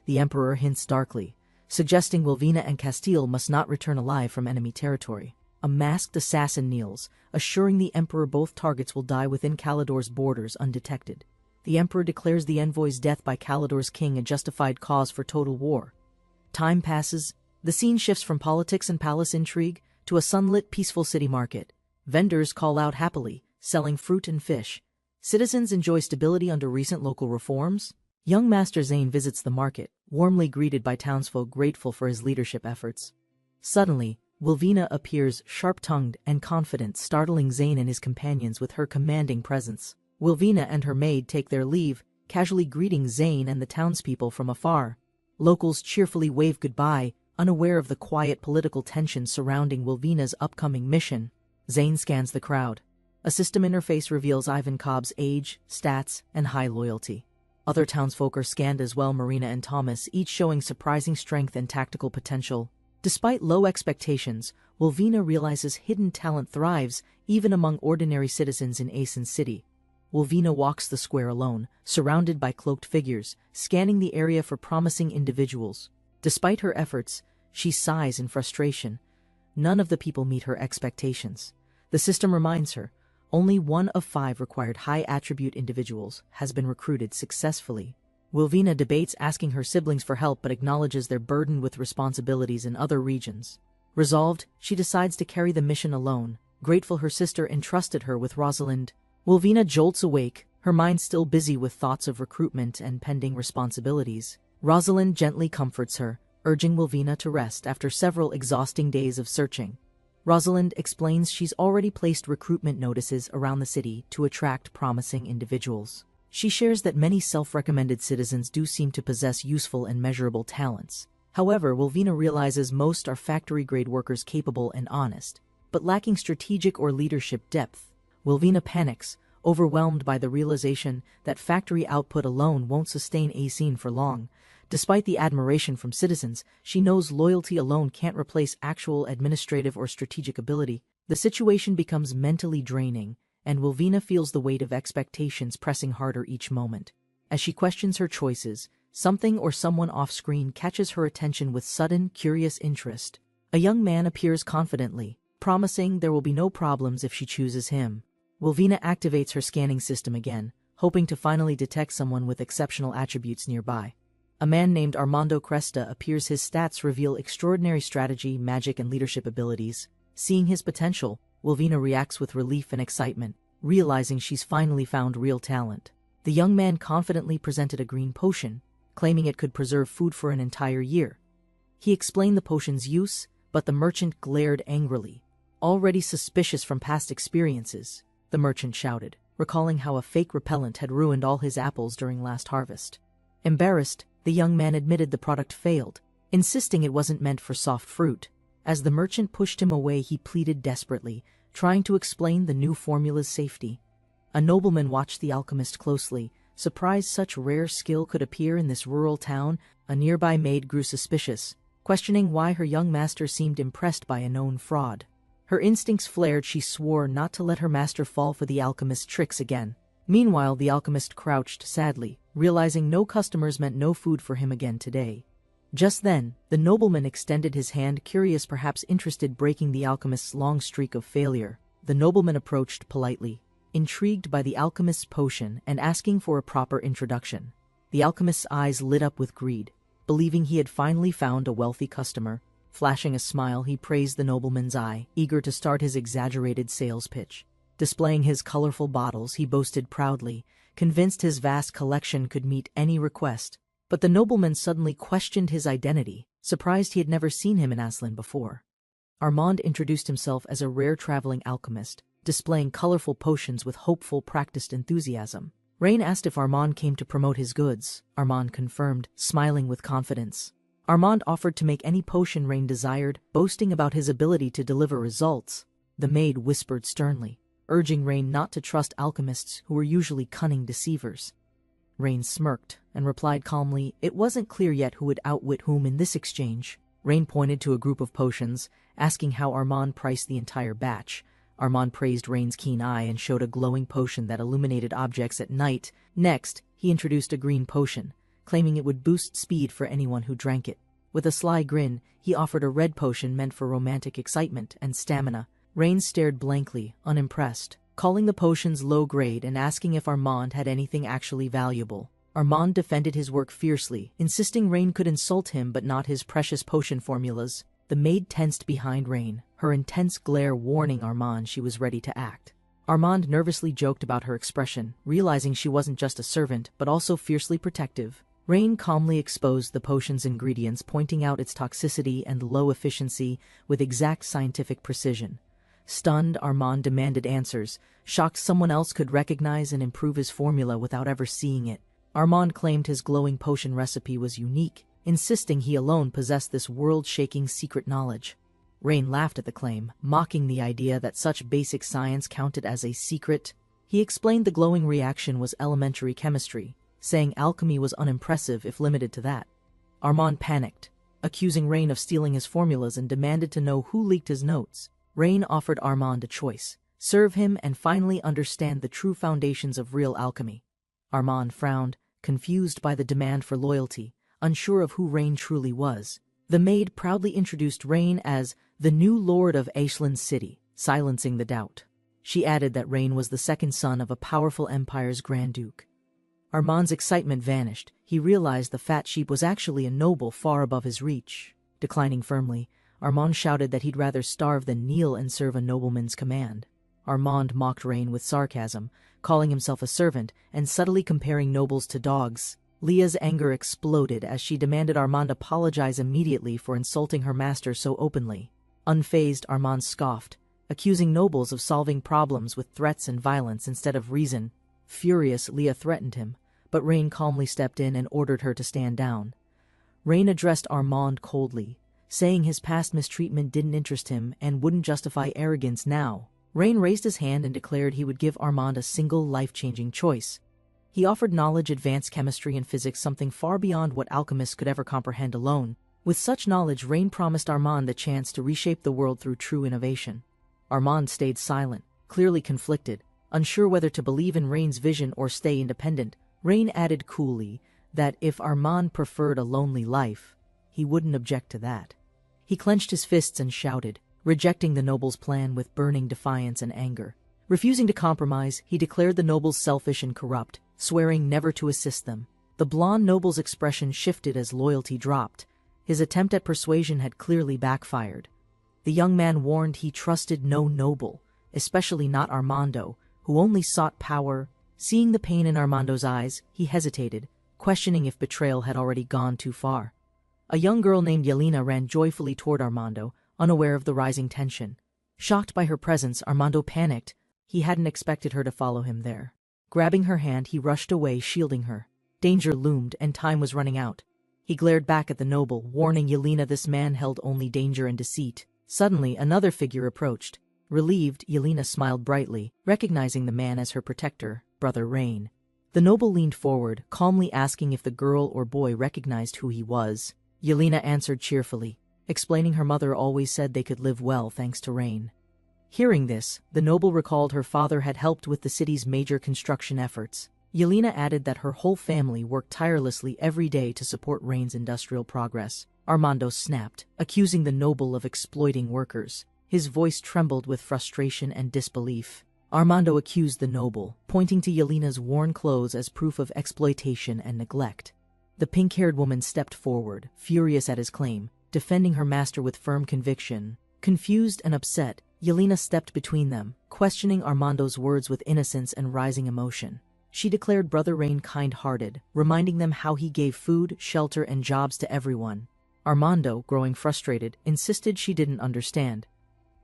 The emperor hints darkly, suggesting Wilvina and Castile must not return alive from enemy territory. A masked assassin kneels, assuring the emperor both targets will die within Calidor's borders undetected. The emperor declares the envoy's death by Calidor's king a justified cause for total war. Time passes. The scene shifts from politics and palace intrigue to a sunlit, peaceful city market. Vendors call out happily, selling fruit and fish. Citizens enjoy stability under recent local reforms. Young Master Zane visits the market, warmly greeted by townsfolk grateful for his leadership efforts. Suddenly, Wilvina appears sharp-tongued and confident, startling Zane and his companions with her commanding presence. Wilvina and her maid take their leave, casually greeting Zane and the townspeople from afar. Locals cheerfully wave goodbye, unaware of the quiet political tension surrounding Wilvina's upcoming mission. Zane scans the crowd. A system interface reveals Ivan Cobb's age, stats, and high loyalty. Other townsfolk are scanned as well, Marina and Thomas, each showing surprising strength and tactical potential. Despite low expectations, Wilvina realizes hidden talent thrives even among ordinary citizens in Asen City. Wilvina walks the square alone, surrounded by cloaked figures, scanning the area for promising individuals. Despite her efforts, she sighs in frustration. None of the people meet her expectations. The system reminds her, only 1 of 5 required high-attribute individuals has been recruited successfully. Wilvina debates asking her siblings for help but acknowledges their burden with responsibilities in other regions. Resolved, she decides to carry the mission alone, grateful her sister entrusted her with Rosalind. Wilvina jolts awake, her mind still busy with thoughts of recruitment and pending responsibilities. Rosalind gently comforts her, urging Wilvina to rest after several exhausting days of searching. Rosalind explains she's already placed recruitment notices around the city to attract promising individuals. She shares that many self-recommended citizens do seem to possess useful and measurable talents. However, Wilvina realizes most are factory-grade workers capable and honest, but lacking strategic or leadership depth. Wilvina panics, overwhelmed by the realization that factory output alone won't sustain a scene for long. Despite the admiration from citizens, she knows loyalty alone can't replace actual administrative or strategic ability. The situation becomes mentally draining, and Wilvina feels the weight of expectations pressing harder each moment. As she questions her choices, something or someone off-screen catches her attention with sudden, curious interest. A young man appears confidently, promising there will be no problems if she chooses him. Wilvina activates her scanning system again, hoping to finally detect someone with exceptional attributes nearby. A man named Armando Cresta appears. His stats reveal extraordinary strategy, magic, and leadership abilities. Seeing his potential, Wilvina reacts with relief and excitement, realizing she's finally found real talent. The young man confidently presented a green potion, claiming it could preserve food for an entire year. He explained the potion's use, but the merchant glared angrily. Already suspicious from past experiences, the merchant shouted, recalling how a fake repellent had ruined all his apples during last harvest. Embarrassed, the young man admitted the product failed, insisting it wasn't meant for soft fruit. As the merchant pushed him away, he pleaded desperately, trying to explain the new formula's safety. A nobleman watched the alchemist closely, surprised such rare skill could appear in this rural town. A nearby maid grew suspicious, questioning why her young master seemed impressed by a known fraud. Her instincts flared. She swore not to let her master fall for the alchemist's tricks again. Meanwhile, the alchemist crouched sadly, realizing no customers meant no food for him again today. Just then, the nobleman extended his hand, curious, perhaps interested, breaking the alchemist's long streak of failure. The nobleman approached politely, intrigued by the alchemist's potion and asking for a proper introduction. The alchemist's eyes lit up with greed, believing he had finally found a wealthy customer. Flashing a smile, he praised the nobleman's eye, eager to start his exaggerated sales pitch. Displaying his colorful bottles, he boasted proudly, convinced his vast collection could meet any request. But the nobleman suddenly questioned his identity, surprised he had never seen him in Aslan before. Armand introduced himself as a rare traveling alchemist, displaying colorful potions with hopeful, practiced enthusiasm. Rain asked if Armand came to promote his goods. Armand confirmed, smiling with confidence. Armand offered to make any potion Rain desired, boasting about his ability to deliver results. The maid whispered sternly, urging Rain not to trust alchemists who were usually cunning deceivers. Rain smirked and replied calmly, it wasn't clear yet who would outwit whom in this exchange. Rain pointed to a group of potions, asking how Armand priced the entire batch. Armand praised Rain's keen eye and showed a glowing potion that illuminated objects at night. Next, he introduced a green potion, claiming it would boost speed for anyone who drank it. With a sly grin, he offered a red potion meant for romantic excitement and stamina. Rain stared blankly, unimpressed, calling the potions low grade and asking if Armand had anything actually valuable. Armand defended his work fiercely, insisting Rain could insult him but not his precious potion formulas. The maid tensed behind Rain, her intense glare warning Armand she was ready to act. Armand nervously joked about her expression, realizing she wasn't just a servant but also fiercely protective. Rain calmly exposed the potion's ingredients, pointing out its toxicity and low efficiency with exact scientific precision. Stunned, Armand demanded answers, shocked someone else could recognize and improve his formula without ever seeing it. Armand claimed his glowing potion recipe was unique, insisting he alone possessed this world-shaking secret knowledge. Rain laughed at the claim, mocking the idea that such basic science counted as a secret. He explained the glowing reaction was elementary chemistry, saying alchemy was unimpressive if limited to that. Armand panicked, accusing Rain of stealing his formulas and demanded to know who leaked his notes. Rain offered Armand a choice: serve him and finally understand the true foundations of real alchemy. Armand frowned, confused by the demand for loyalty, unsure of who Rain truly was. The maid proudly introduced Rain as the new lord of Aishland City, silencing the doubt. She added that Rain was the second son of a powerful empire's Grand Duke. Armand's excitement vanished. He realized the fat sheep was actually a noble far above his reach. Declining firmly, Armand shouted that he'd rather starve than kneel and serve a nobleman's command. Armand mocked Rain with sarcasm, calling himself a servant and subtly comparing nobles to dogs. Leah's anger exploded as she demanded Armand apologize immediately for insulting her master so openly. Unfazed, Armand scoffed, accusing nobles of solving problems with threats and violence instead of reason. Furious, Leah threatened him, but Rain calmly stepped in and ordered her to stand down. Rain addressed Armand coldly, saying his past mistreatment didn't interest him and wouldn't justify arrogance now. Rain raised his hand and declared he would give Armand a single life-changing choice. He offered knowledge, advanced chemistry and physics, something far beyond what alchemists could ever comprehend alone. With such knowledge, Rain promised Armand the chance to reshape the world through true innovation. Armand stayed silent, clearly conflicted, unsure whether to believe in Rain's vision or stay independent. Rain added coolly that if Armand preferred a lonely life, he wouldn't object to that. He clenched his fists and shouted, rejecting the noble's plan with burning defiance and anger. Refusing to compromise, he declared the nobles selfish and corrupt, swearing never to assist them. The blonde noble's expression shifted as loyalty dropped. His attempt at persuasion had clearly backfired. The young man warned he trusted no noble, especially not Armando, who only sought power. Seeing the pain in Armando's eyes, he hesitated, questioning if betrayal had already gone too far. A young girl named Yelena ran joyfully toward Armando, unaware of the rising tension. Shocked by her presence, Armando panicked. He hadn't expected her to follow him there. Grabbing her hand, he rushed away, shielding her. Danger loomed, and time was running out. He glared back at the noble, warning Yelena this man held only danger and deceit. Suddenly, another figure approached. Relieved, Yelena smiled brightly, recognizing the man as her protector, Brother Rain. The noble leaned forward, calmly asking if the girl or boy recognized who he was. Yelena answered cheerfully, explaining her mother always said they could live well thanks to Rain. Hearing this, the noble recalled her father had helped with the city's major construction efforts. Yelena added that her whole family worked tirelessly every day to support Rain's industrial progress. Armando snapped, accusing the noble of exploiting workers. His voice trembled with frustration and disbelief. Armando accused the noble, pointing to Yelena's worn clothes as proof of exploitation and neglect. The pink-haired woman stepped forward, furious at his claim, defending her master with firm conviction. Confused and upset, Yelena stepped between them, questioning Armando's words with innocence and rising emotion. She declared Brother Rain kind-hearted, reminding them how he gave food, shelter, and jobs to everyone. Armando, growing frustrated, insisted she didn't understand.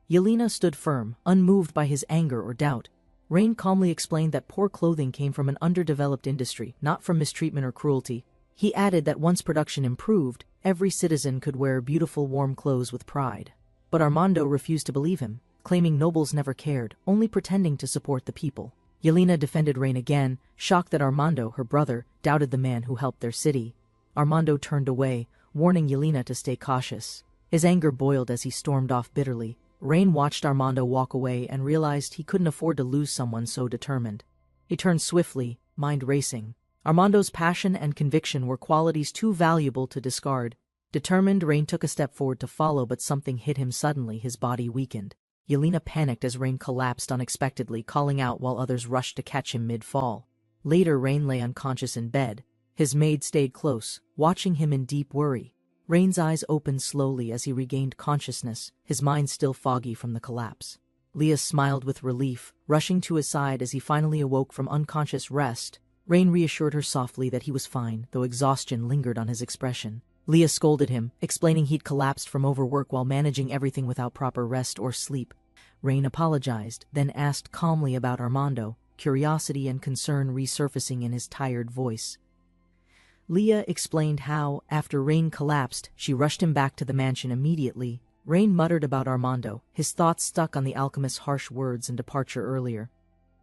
Yelena stood firm, unmoved by his anger or doubt. Rain calmly explained that poor clothing came from an underdeveloped industry, not from mistreatment or cruelty. He added that once production improved, every citizen could wear beautiful warm clothes with pride. But Armando refused to believe him, claiming nobles never cared, only pretending to support the people. Yelena defended Rain again, shocked that Armando, her brother, doubted the man who helped their city. Armando turned away, warning Yelena to stay cautious. His anger boiled as he stormed off bitterly. Rain watched Armando walk away and realized he couldn't afford to lose someone so determined. He turned swiftly, mind racing. Armando's passion and conviction were qualities too valuable to discard. Determined, Rain took a step forward to follow, but something hit him suddenly. His body weakened. Yelena panicked as Rain collapsed unexpectedly, calling out while others rushed to catch him mid-fall. Later, Rain lay unconscious in bed. His maid stayed close, watching him in deep worry. Rain's eyes opened slowly as he regained consciousness, his mind still foggy from the collapse. Leah smiled with relief, rushing to his side as he finally awoke from unconscious rest. Rain reassured her softly that he was fine, though exhaustion lingered on his expression. Leah scolded him, explaining he'd collapsed from overwork while managing everything without proper rest or sleep. Rain apologized, then asked calmly about Armando, curiosity and concern resurfacing in his tired voice. Leah explained how, after Rain collapsed, she rushed him back to the mansion immediately. Rain muttered about Armando, his thoughts stuck on the alchemist's harsh words and departure earlier.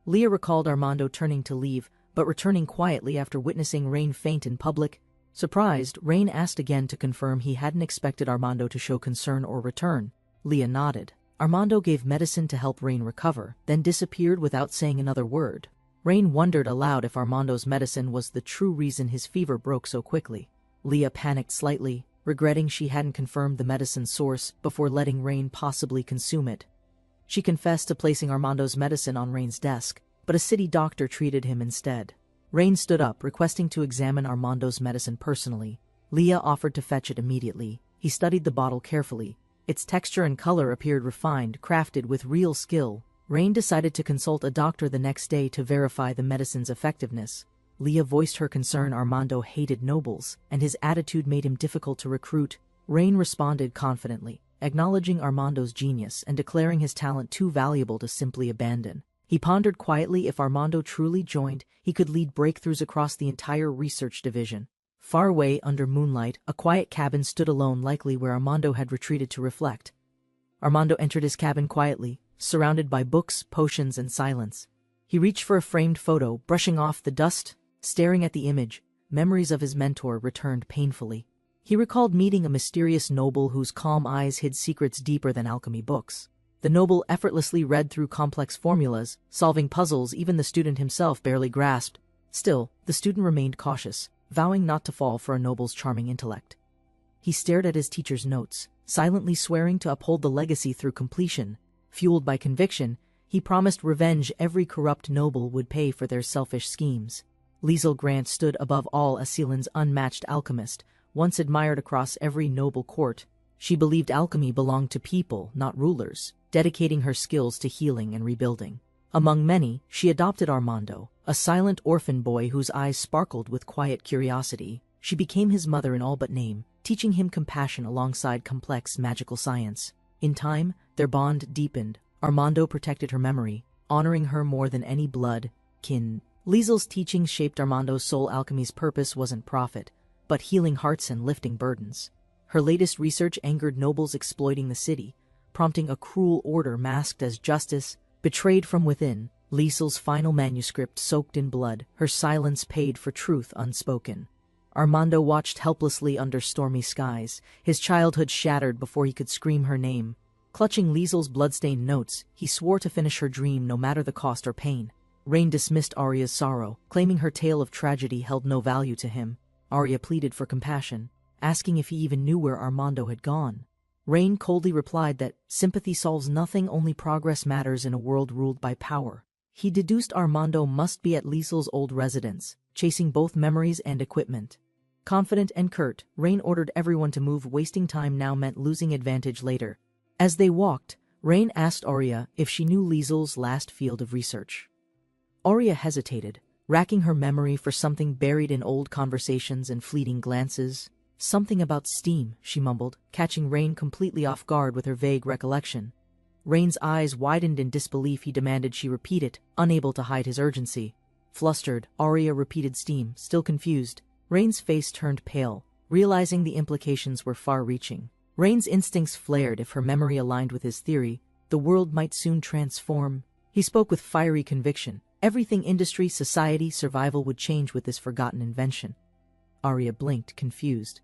Leah recalled Armando turning to leave, but returning quietly after witnessing Rain faint in public. Surprised, Rain asked again to confirm he hadn't expected Armando to show concern or return. Leah nodded. Armando gave medicine to help Rain recover, then disappeared without saying another word. Rain wondered aloud if Armando's medicine was the true reason his fever broke so quickly. Leah panicked slightly, regretting she hadn't confirmed the medicine's source before letting Rain possibly consume it. She confessed to placing Armando's medicine on Rain's desk, but a city doctor treated him instead. Rain stood up, requesting to examine Armando's medicine personally. Leah offered to fetch it immediately. He studied the bottle carefully. Its texture and color appeared refined, crafted with real skill. Rain decided to consult a doctor the next day to verify the medicine's effectiveness. Leah voiced her concern Armando hated nobles, and his attitude made him difficult to recruit. Rain responded confidently, acknowledging Armando's genius and declaring his talent too valuable to simply abandon. He pondered quietly if Armando truly joined, he could lead breakthroughs across the entire research division. Far away under moonlight, a quiet cabin stood alone, likely where Armando had retreated to reflect. Armando entered his cabin quietly, surrounded by books, potions, and silence. He reached for a framed photo, brushing off the dust. Staring at the image, memories of his mentor returned painfully. He recalled meeting a mysterious noble whose calm eyes hid secrets deeper than alchemy books. The noble effortlessly read through complex formulas, solving puzzles even the student himself barely grasped. Still, the student remained cautious, vowing not to fall for a noble's charming intellect. He stared at his teacher's notes, silently swearing to uphold the legacy through completion. Fueled by conviction, he promised revenge every corrupt noble would pay for their selfish schemes. Liesl Grant stood above all as Sealand's unmatched alchemist, once admired across every noble court. She believed alchemy belonged to people, not rulers, dedicating her skills to healing and rebuilding. Among many, she adopted Armando, a silent orphan boy whose eyes sparkled with quiet curiosity. She became his mother in all but name, teaching him compassion alongside complex magical science. In time, their bond deepened. Armando protected her memory, honoring her more than any blood, kin. Liesl's teachings shaped Armando's soul. Alchemy's purpose wasn't profit, but healing hearts and lifting burdens. Her latest research angered nobles exploiting the city, prompting a cruel order masked as justice. Betrayed from within, Liesl's final manuscript soaked in blood, her silence paid for truth unspoken. Armando watched helplessly under stormy skies, his childhood shattered before he could scream her name. Clutching Liesl's bloodstained notes, he swore to finish her dream no matter the cost or pain. Rain dismissed Arya's sorrow, claiming her tale of tragedy held no value to him. Arya pleaded for compassion, asking if he even knew where Armando had gone. Rain coldly replied that sympathy solves nothing, only progress matters in a world ruled by power. He deduced Armando must be at Liesl's old residence, chasing both memories and equipment. Confident and curt, Rain ordered everyone to move. Wasting time now meant losing advantage later. As they walked, Rain asked Arya if she knew Liesl's last field of research. Arya hesitated, racking her memory for something buried in old conversations and fleeting glances. Something about steam, she mumbled, catching Rain completely off guard with her vague recollection. Rain's eyes widened in disbelief. He demanded she repeat it, unable to hide his urgency. Flustered, Arya repeated steam, still confused. Rain's face turned pale, realizing the implications were far-reaching. Rain's instincts flared. If her memory aligned with his theory, the world might soon transform. He spoke with fiery conviction. Everything, industry, society, survival, would change with this forgotten invention. Arya blinked, confused.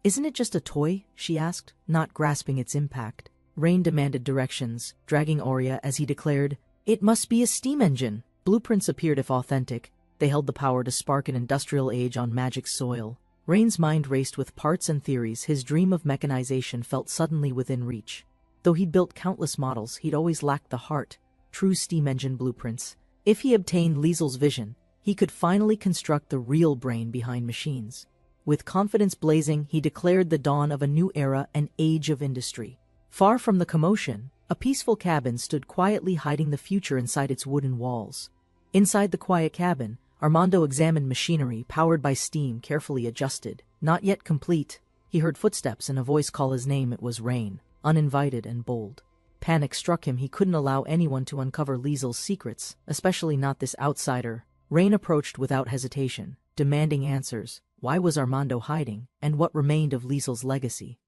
"Isn't it just a toy?" she asked, not grasping its impact. Rain demanded directions, dragging Arya as he declared, "It must be a steam engine." Blueprints appeared. If authentic, they held the power to spark an industrial age on magic soil. Rain's mind raced with parts and theories. His dream of mechanization felt suddenly within reach. Though he'd built countless models, he'd always lacked the heart, true steam engine blueprints. If he obtained Liesl's vision, he could finally construct the real brain behind machines. With confidence blazing, he declared the dawn of a new era, an age of industry. Far from the commotion, a peaceful cabin stood quietly, hiding the future inside its wooden walls. Inside the quiet cabin, Armando examined machinery powered by steam, carefully adjusted. Not yet complete. He heard footsteps and a voice call his name. It was Rain, uninvited and bold. Panic struck him. He couldn't allow anyone to uncover Liesl's secrets, especially not this outsider. Rain approached without hesitation, demanding answers. Why was Armando hiding, and what remained of Liesl's legacy?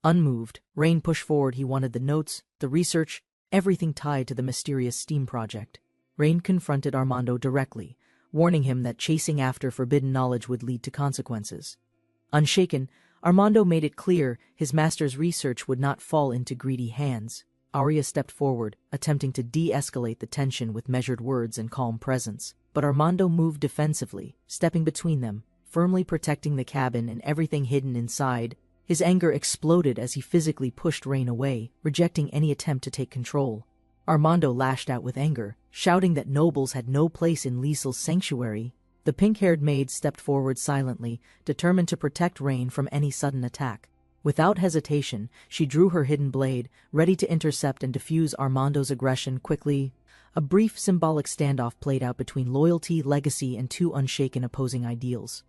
Unmoved, Rain pushed forward. He wanted the notes, the research, everything tied to the mysterious steam project. Rain confronted Armando directly, warning him that chasing after forbidden knowledge would lead to consequences. Unshaken, Armando made it clear his master's research would not fall into greedy hands. Arya stepped forward, attempting to de-escalate the tension with measured words and calm presence. But Armando moved defensively, stepping between them, firmly protecting the cabin and everything hidden inside. His anger exploded as he physically pushed Rain away, rejecting any attempt to take control. Armando lashed out with anger, shouting that nobles had no place in Liesl's sanctuary. The pink-haired maid stepped forward silently, determined to protect Rain from any sudden attack. Without hesitation, she drew her hidden blade, ready to intercept and defuse Armando's aggression quickly. A brief symbolic standoff played out between loyalty, legacy, and two unshaken opposing ideals.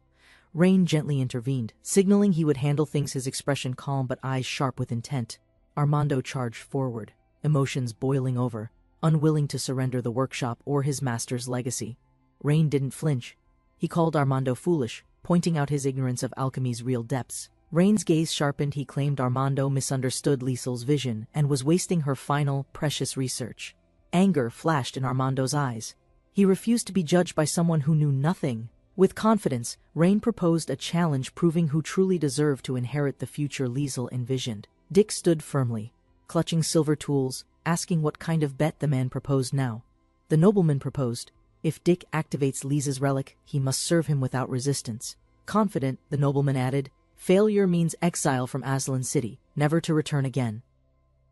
Rain gently intervened, signaling he would handle things, his expression calm but eyes sharp with intent. Armando charged forward, emotions boiling over, unwilling to surrender the workshop or his master's legacy. Rain didn't flinch. He called Armando foolish, pointing out his ignorance of alchemy's real depths. Rain's gaze sharpened. He claimed Armando misunderstood Liesel's vision and was wasting her final, precious research. Anger flashed in Armando's eyes. He refused to be judged by someone who knew nothing. With confidence, Rain proposed a challenge proving who truly deserved to inherit the future Liesel envisioned. Dick stood firmly, clutching silver tools, asking what kind of bet the man proposed now. The nobleman proposed, if Dick activates Liesel's relic, he must serve him without resistance. Confident, the nobleman added, failure means exile from Aslan City, never to return again.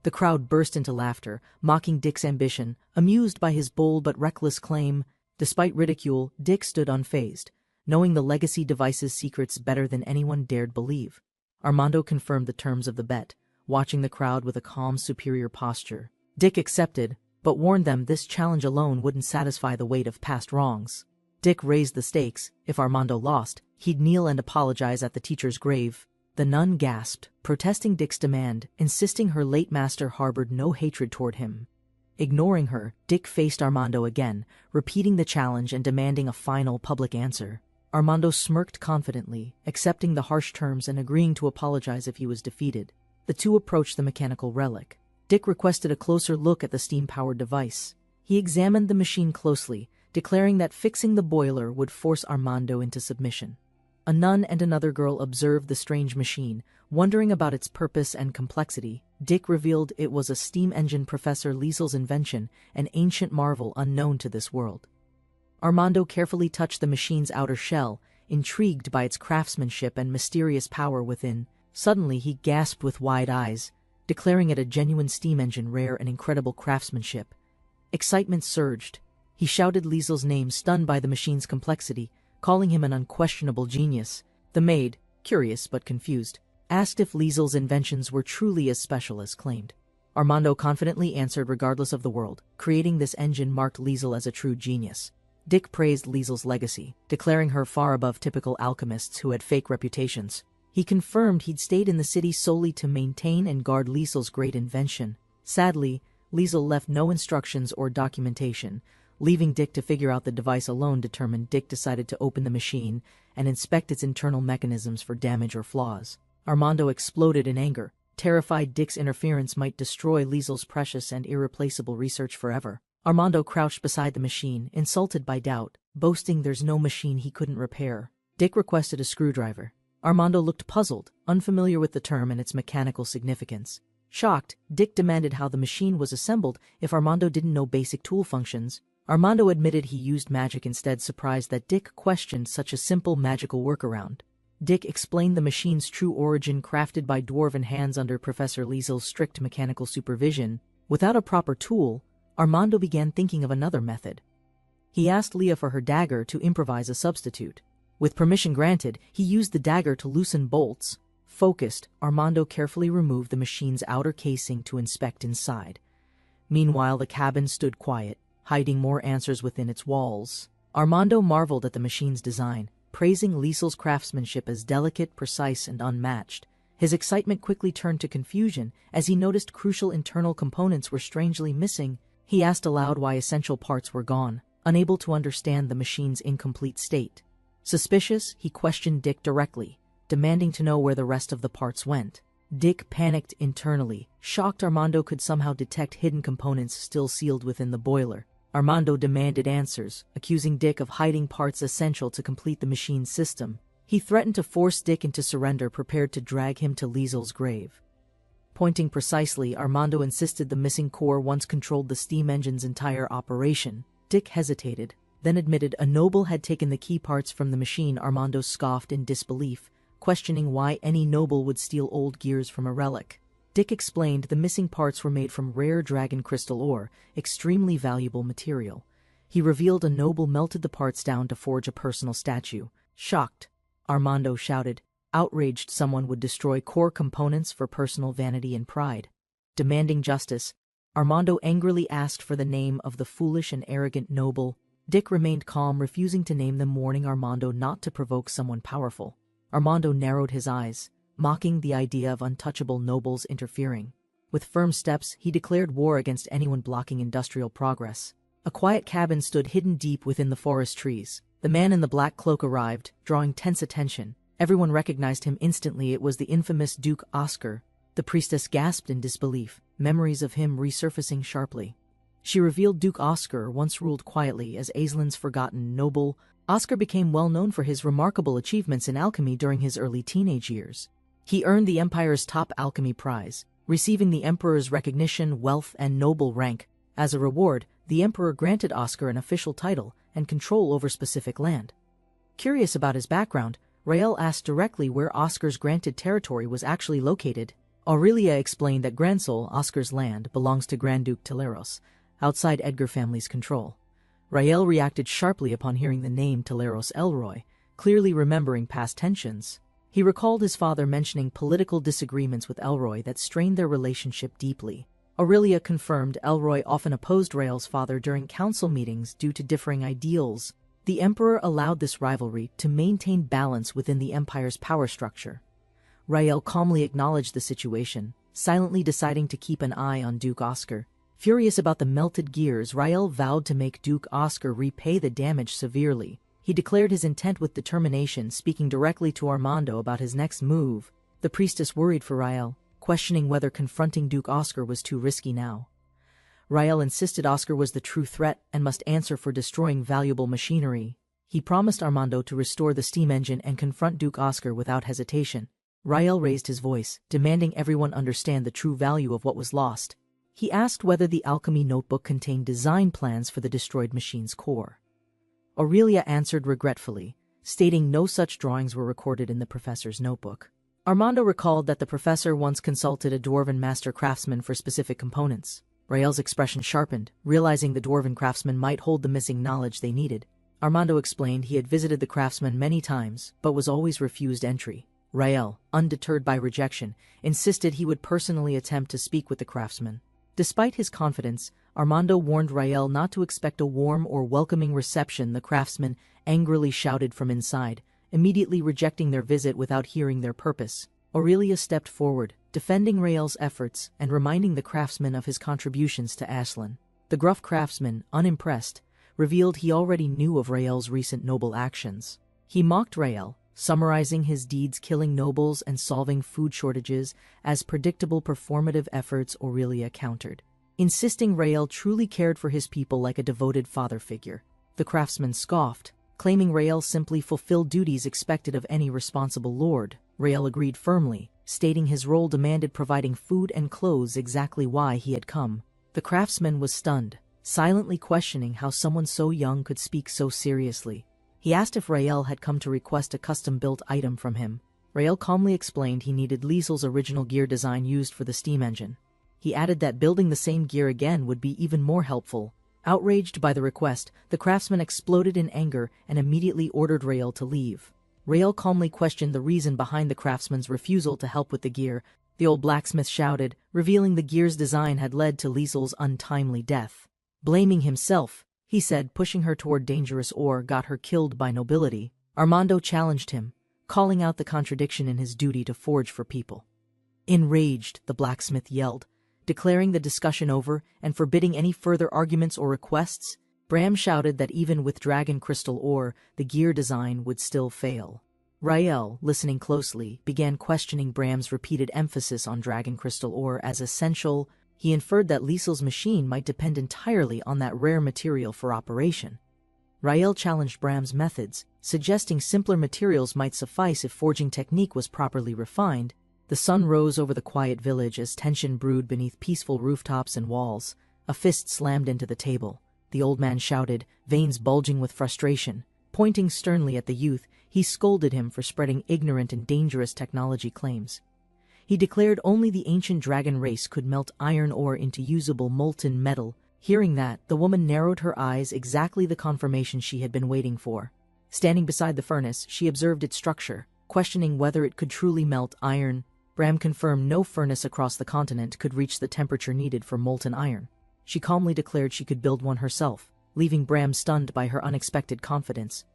The crowd burst into laughter, mocking Dick's ambition, amused by his bold but reckless claim. Despite ridicule, Dick stood unfazed, knowing the legacy device's secrets better than anyone dared believe. Armando confirmed the terms of the bet, watching the crowd with a calm, superior posture. Dick accepted, but warned them this challenge alone wouldn't satisfy the weight of past wrongs. Dick raised the stakes. If Armando lost, he'd kneel and apologize at the teacher's grave. The nun gasped, protesting Dick's demand, insisting her late master harbored no hatred toward him. Ignoring her, Dick faced Armando again, repeating the challenge and demanding a final public answer. Armando smirked confidently, accepting the harsh terms and agreeing to apologize if he was defeated. The two approached the mechanical relic. Dick requested a closer look at the steam-powered device. He examined the machine closely, declaring that fixing the boiler would force Armando into submission. A nun and another girl observed the strange machine, wondering about its purpose and complexity. Dick revealed it was a steam engine Professor Liesel's invention, an ancient marvel unknown to this world. Armando carefully touched the machine's outer shell, intrigued by its craftsmanship and mysterious power within. Suddenly he gasped with wide eyes, declaring it a genuine steam engine, rare and incredible craftsmanship. Excitement surged. He shouted Liesel's name, stunned by the machine's complexity, calling him an unquestionable genius. The maid, curious but confused, asked if Liesel's inventions were truly as special as claimed. Armando confidently answered, regardless of the world, creating this engine marked Liesel as a true genius. Dick praised Liesel's legacy, declaring her far above typical alchemists who had fake reputations. He confirmed he'd stayed in the city solely to maintain and guard Liesel's great invention. Sadly, Liesel left no instructions or documentation, leaving Dick to figure out the device alone. Determined, Dick decided to open the machine and inspect its internal mechanisms for damage or flaws. Armando exploded in anger, terrified Dick's interference might destroy Liesel's precious and irreplaceable research forever. Armando crouched beside the machine, insulted by doubt, boasting there's no machine he couldn't repair. Dick requested a screwdriver. Armando looked puzzled, unfamiliar with the term and its mechanical significance. Shocked, Dick demanded how the machine was assembled if Armando didn't know basic tool functions. Armando admitted he used magic instead, surprised that Dick questioned such a simple magical workaround. Dick explained the machine's true origin, crafted by dwarven hands under Professor Liesel's strict mechanical supervision. Without a proper tool, Armando began thinking of another method. He asked Leah for her dagger to improvise a substitute. With permission granted, he used the dagger to loosen bolts. Focused, Armando carefully removed the machine's outer casing to inspect inside. Meanwhile, the cabin stood quiet, hiding more answers within its walls. Armando marveled at the machine's design, praising Liesel's craftsmanship as delicate, precise, and unmatched. His excitement quickly turned to confusion as he noticed crucial internal components were strangely missing. He asked aloud why essential parts were gone, unable to understand the machine's incomplete state. Suspicious, he questioned Dick directly, demanding to know where the rest of the parts went. Dick panicked internally, shocked Armando could somehow detect hidden components still sealed within the boiler. Armando demanded answers, accusing Dick of hiding parts essential to complete the machine's system. He threatened to force Dick into surrender, prepared to drag him to Liesel's grave. Pointing precisely, Armando insisted the missing core once controlled the steam engine's entire operation. Dick hesitated, then admitted a noble had taken the key parts from the machine. Armando scoffed in disbelief, questioning why any noble would steal old gears from a relic. Dick explained the missing parts were made from rare dragon crystal ore, extremely valuable material. He revealed a noble melted the parts down to forge a personal statue. Shocked, Armando shouted, outraged someone would destroy core components for personal vanity and pride. Demanding justice, Armando angrily asked for the name of the foolish and arrogant noble. Dick remained calm, refusing to name them, warning Armando not to provoke someone powerful. Armando narrowed his eyes, mocking the idea of untouchable nobles interfering. With firm steps, he declared war against anyone blocking industrial progress. A quiet cabin stood hidden deep within the forest trees. The man in the black cloak arrived, drawing tense attention. Everyone recognized him instantly. It was the infamous Duke Oscar. The priestess gasped in disbelief, memories of him resurfacing sharply. She revealed Duke Oscar once ruled quietly as Aislin's forgotten noble. Oscar became well known for his remarkable achievements in alchemy during his early teenage years. He earned the Empire's top alchemy prize, receiving the Emperor's recognition, wealth, and noble rank. As a reward, the Emperor granted Oscar an official title and control over specific land. Curious about his background, Rael asked directly where Oscar's granted territory was actually located. Aurelia explained that Gransol, Oscar's land, belongs to Grand Duke Teleros, outside Edgar family's control. Rael reacted sharply upon hearing the name Teleros Elroy, clearly remembering past tensions. He recalled his father mentioning political disagreements with Elroy that strained their relationship deeply. Aurelia confirmed Elroy often opposed Rael's father during council meetings due to differing ideals. The Emperor allowed this rivalry to maintain balance within the Empire's power structure. Rael calmly acknowledged the situation, silently deciding to keep an eye on Duke Oscar. Furious about the melted gears, Rael vowed to make Duke Oscar repay the damage severely. He declared his intent with determination, speaking directly to Armando about his next move. The priestess worried for Rael, questioning whether confronting Duke Oscar was too risky now. Rael insisted Oscar was the true threat and must answer for destroying valuable machinery. He promised Armando to restore the steam engine and confront Duke Oscar without hesitation. Rael raised his voice, demanding everyone understand the true value of what was lost. He asked whether the alchemy notebook contained design plans for the destroyed machine's core. Aurelia answered regretfully, stating no such drawings were recorded in the professor's notebook. Armando recalled that the professor once consulted a dwarven master craftsman for specific components. Rael's expression sharpened, realizing the dwarven craftsman might hold the missing knowledge they needed. Armando explained he had visited the craftsman many times, but was always refused entry. Rael, undeterred by rejection, insisted he would personally attempt to speak with the craftsman. Despite his confidence, Armando warned Rael not to expect a warm or welcoming reception. The craftsman angrily shouted from inside, immediately rejecting their visit without hearing their purpose. Aurelia stepped forward, defending Rael's efforts and reminding the craftsman of his contributions to Aslan. The gruff craftsman, unimpressed, revealed he already knew of Rael's recent noble actions. He mocked Rael, summarizing his deeds killing nobles and solving food shortages as predictable performative efforts. Aurelia countered, insisting Rael truly cared for his people like a devoted father figure. The craftsman scoffed, claiming Rael simply fulfilled duties expected of any responsible lord. Rael agreed firmly, stating his role demanded providing food and clothes, exactly why he had come. The craftsman was stunned, silently questioning how someone so young could speak so seriously. He asked if Rael had come to request a custom-built item from him. Rael calmly explained he needed Liesl's original gear design used for the steam engine. He added that building the same gear again would be even more helpful. Outraged by the request, the craftsman exploded in anger and immediately ordered Rael to leave. Rael calmly questioned the reason behind the craftsman's refusal to help with the gear. The old blacksmith shouted, revealing the gear's design had led to Liesl's untimely death. Blaming himself, he said, pushing her toward dangerous ore got her killed by nobility. Armando challenged him, calling out the contradiction in his duty to forge for people. Enraged, the blacksmith yelled, declaring the discussion over and forbidding any further arguments or requests. Bram shouted that even with dragon crystal ore, the gear design would still fail. Rael, listening closely, began questioning Bram's repeated emphasis on dragon crystal ore as essential. He inferred that Liesl's machine might depend entirely on that rare material for operation. Rael challenged Bram's methods, suggesting simpler materials might suffice if forging technique was properly refined. The sun rose over the quiet village as tension brewed beneath peaceful rooftops and walls. A fist slammed into the table. The old man shouted, veins bulging with frustration. Pointing sternly at the youth, he scolded him for spreading ignorant and dangerous technology claims. He declared only the ancient dragon race could melt iron ore into usable molten metal. Hearing that, the woman narrowed her eyes, exactly the confirmation she had been waiting for. Standing beside the furnace, she observed its structure, questioning whether it could truly melt iron. Bram confirmed no furnace across the continent could reach the temperature needed for molten iron. She calmly declared she could build one herself, leaving Bram stunned by her unexpected confidence.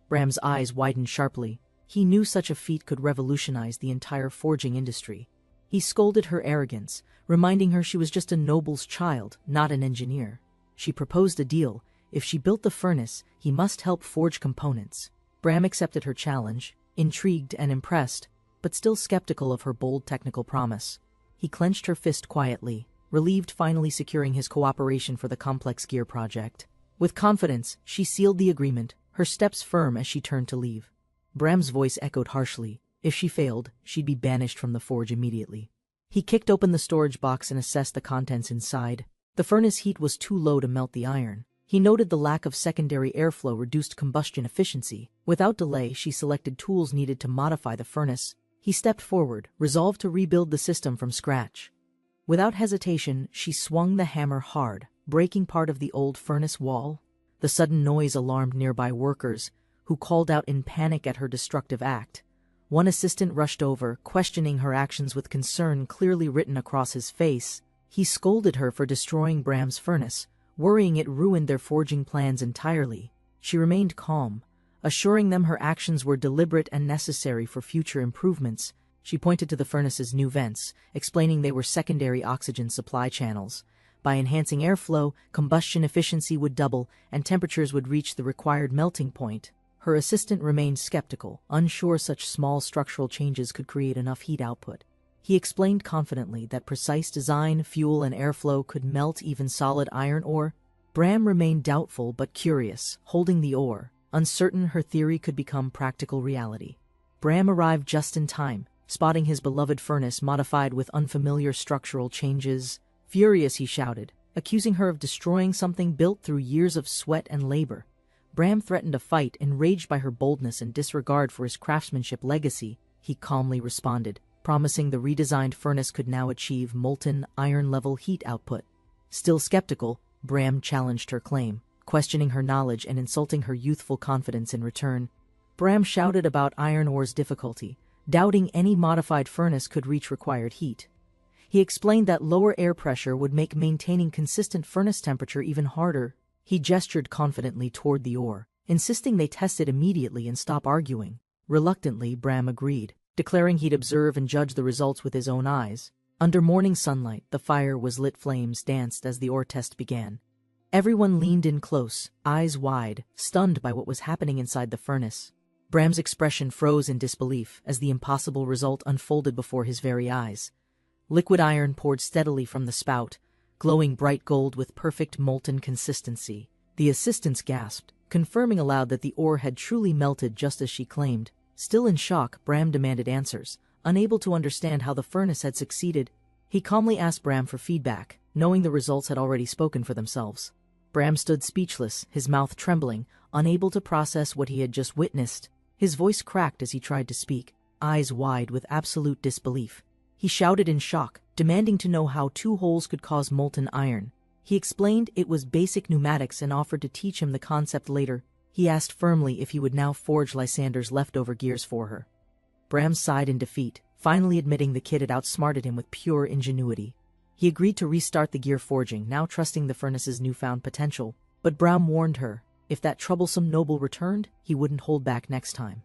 Bram's eyes widened sharply. He knew such a feat could revolutionize the entire forging industry. He scolded her arrogance, reminding her she was just a noble's child, not an engineer. She proposed a deal. If she built the furnace, he must help forge components. Bram accepted her challenge, intrigued and impressed, but still skeptical of her bold technical promise. He clenched her fist quietly, relieved finally securing his cooperation for the complex gear project. With confidence, she sealed the agreement, her steps firm as she turned to leave. Bram's voice echoed harshly. If she failed, she'd be banished from the forge immediately. He kicked open the storage box and assessed the contents inside. The furnace heat was too low to melt the iron. He noted the lack of secondary airflow reduced combustion efficiency. Without delay, she selected tools needed to modify the furnace. He stepped forward, resolved to rebuild the system from scratch. Without hesitation, she swung the hammer hard, breaking part of the old furnace wall. The sudden noise alarmed nearby workers, who called out in panic at her destructive act. One assistant rushed over, questioning her actions with concern clearly written across his face. He scolded her for destroying Bram's furnace, worrying it ruined their forging plans entirely. She remained calm, assuring them her actions were deliberate and necessary for future improvements. She pointed to the furnace's new vents, explaining they were secondary oxygen supply channels. By enhancing airflow, combustion efficiency would double and temperatures would reach the required melting point. Her assistant remained skeptical, unsure such small structural changes could create enough heat output. He explained confidently that precise design, fuel, and airflow could melt even solid iron ore. Bram remained doubtful but curious, holding the ore, uncertain her theory could become practical reality. Bram arrived just in time, spotting his beloved furnace modified with unfamiliar structural changes. Furious, he shouted, accusing her of destroying something built through years of sweat and labor. Bram threatened a fight, enraged by her boldness and disregard for his craftsmanship legacy. He calmly responded, promising the redesigned furnace could now achieve molten, iron-level heat output. Still skeptical, Bram challenged her claim, questioning her knowledge and insulting her youthful confidence in return. Bram shouted about iron ore's difficulty, doubting any modified furnace could reach required heat. He explained that lower air pressure would make maintaining consistent furnace temperature even harder. He gestured confidently toward the ore, insisting they test it immediately and stop arguing. Reluctantly, Bram agreed, declaring he'd observe and judge the results with his own eyes. Under morning sunlight, the fire was lit, flames danced as the ore test began. Everyone leaned in close, eyes wide, stunned by what was happening inside the furnace. Bram's expression froze in disbelief as the impossible result unfolded before his very eyes. Liquid iron poured steadily from the spout, glowing bright gold with perfect molten consistency. The assistants gasped, confirming aloud that the ore had truly melted just as she claimed. Still in shock, Bram demanded answers, unable to understand how the furnace had succeeded. He calmly asked Bram for feedback, knowing the results had already spoken for themselves. Bram stood speechless, his mouth trembling, unable to process what he had just witnessed. His voice cracked as he tried to speak, eyes wide with absolute disbelief. He shouted in shock, demanding to know how 2 holes could cause molten iron. He explained it was basic pneumatics and offered to teach him the concept later. He asked firmly if he would now forge Lysander's leftover gears for her. Bram sighed in defeat, finally admitting the kid had outsmarted him with pure ingenuity. He agreed to restart the gear forging, now trusting the furnace's newfound potential. But Bram warned her, if that troublesome noble returned, he wouldn't hold back next time.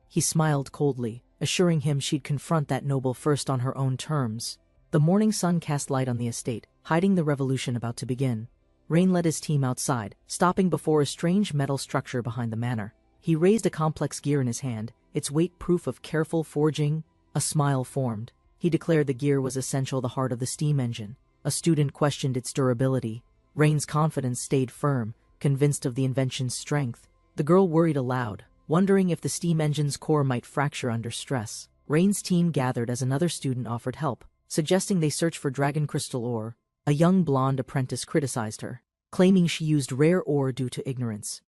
He smiled coldly, assuring him she'd confront that noble first on her own terms. The morning sun cast light on the estate, hiding the revolution about to begin. Rain led his team outside, stopping before a strange metal structure behind the manor. He raised a complex gear in his hand, its weight proof of careful forging. A smile formed. He declared the gear was essential, the heart of the steam engine. A student questioned its durability. Rain's confidence stayed firm, convinced of the invention's strength. The girl worried aloud, wondering if the steam engine's core might fracture under stress. Rain's team gathered as another student offered help, suggesting they search for dragon crystal ore. A young blonde apprentice criticized her, claiming she used rare ore due to ignorance.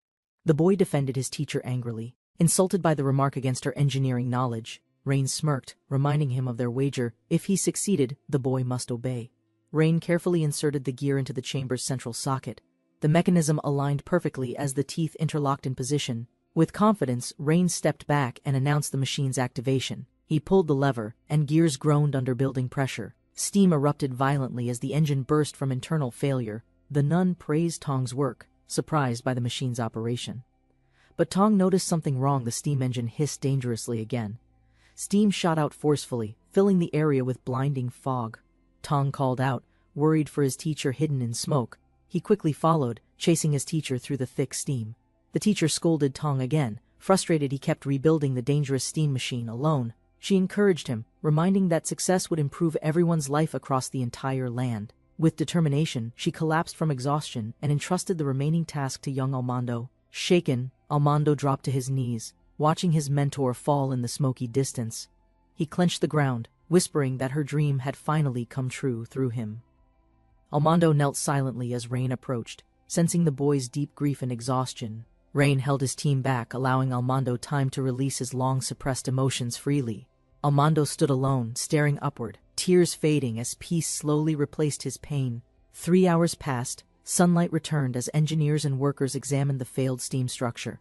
The boy defended his teacher angrily, insulted by the remark against her engineering knowledge. Rain smirked, reminding him of their wager. If he succeeded, the boy must obey. Rain carefully inserted the gear into the chamber's central socket. The mechanism aligned perfectly as the teeth interlocked in position. With confidence, Rain stepped back and announced the machine's activation. He pulled the lever, and gears groaned under building pressure. Steam erupted violently as the engine burst from internal failure. The nun praised Tong's work, surprised by the machine's operation. But Tong noticed something wrong. The steam engine hissed dangerously again. Steam shot out forcefully, filling the area with blinding fog. Tong called out, worried for his teacher hidden in smoke. He quickly followed, chasing his teacher through the thick steam. The teacher scolded Tong again. Frustrated, he kept rebuilding the dangerous steam machine alone. She encouraged him, reminding that success would improve everyone's life across the entire land. With determination, she collapsed from exhaustion and entrusted the remaining task to young Armando. Shaken, Armando dropped to his knees, watching his mentor fall in the smoky distance. He clenched the ground, whispering that her dream had finally come true through him. Armando knelt silently as Rain approached, sensing the boy's deep grief and exhaustion. Rain held his team back, allowing Armando time to release his long-suppressed emotions freely. Armando stood alone, staring upward, tears fading as peace slowly replaced his pain. 3 hours passed, sunlight returned as engineers and workers examined the failed steam structure.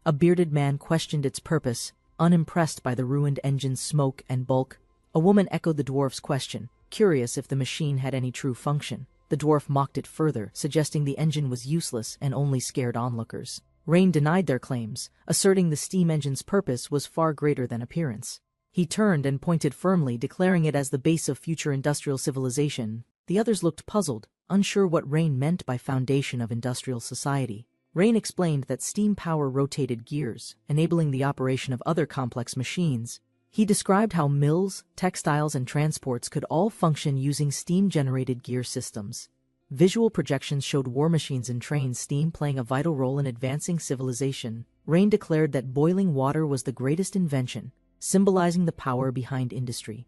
A bearded man questioned its purpose, unimpressed by the ruined engine's smoke and bulk. A woman echoed the dwarf's question, curious if the machine had any true function. The dwarf mocked it further, suggesting the engine was useless and only scared onlookers. Rain denied their claims, asserting the steam engine's purpose was far greater than appearance. He turned and pointed firmly, declaring it as the base of future industrial civilization. The others looked puzzled, unsure what Rain meant by foundation of industrial society. Rain explained that steam power rotated gears, enabling the operation of other complex machines. He described how mills, textiles, and transports could all function using steam-generated gear systems. Visual projections showed war machines and trains steam playing a vital role in advancing civilization. Rain declared that boiling water was the greatest invention, symbolizing the power behind industry.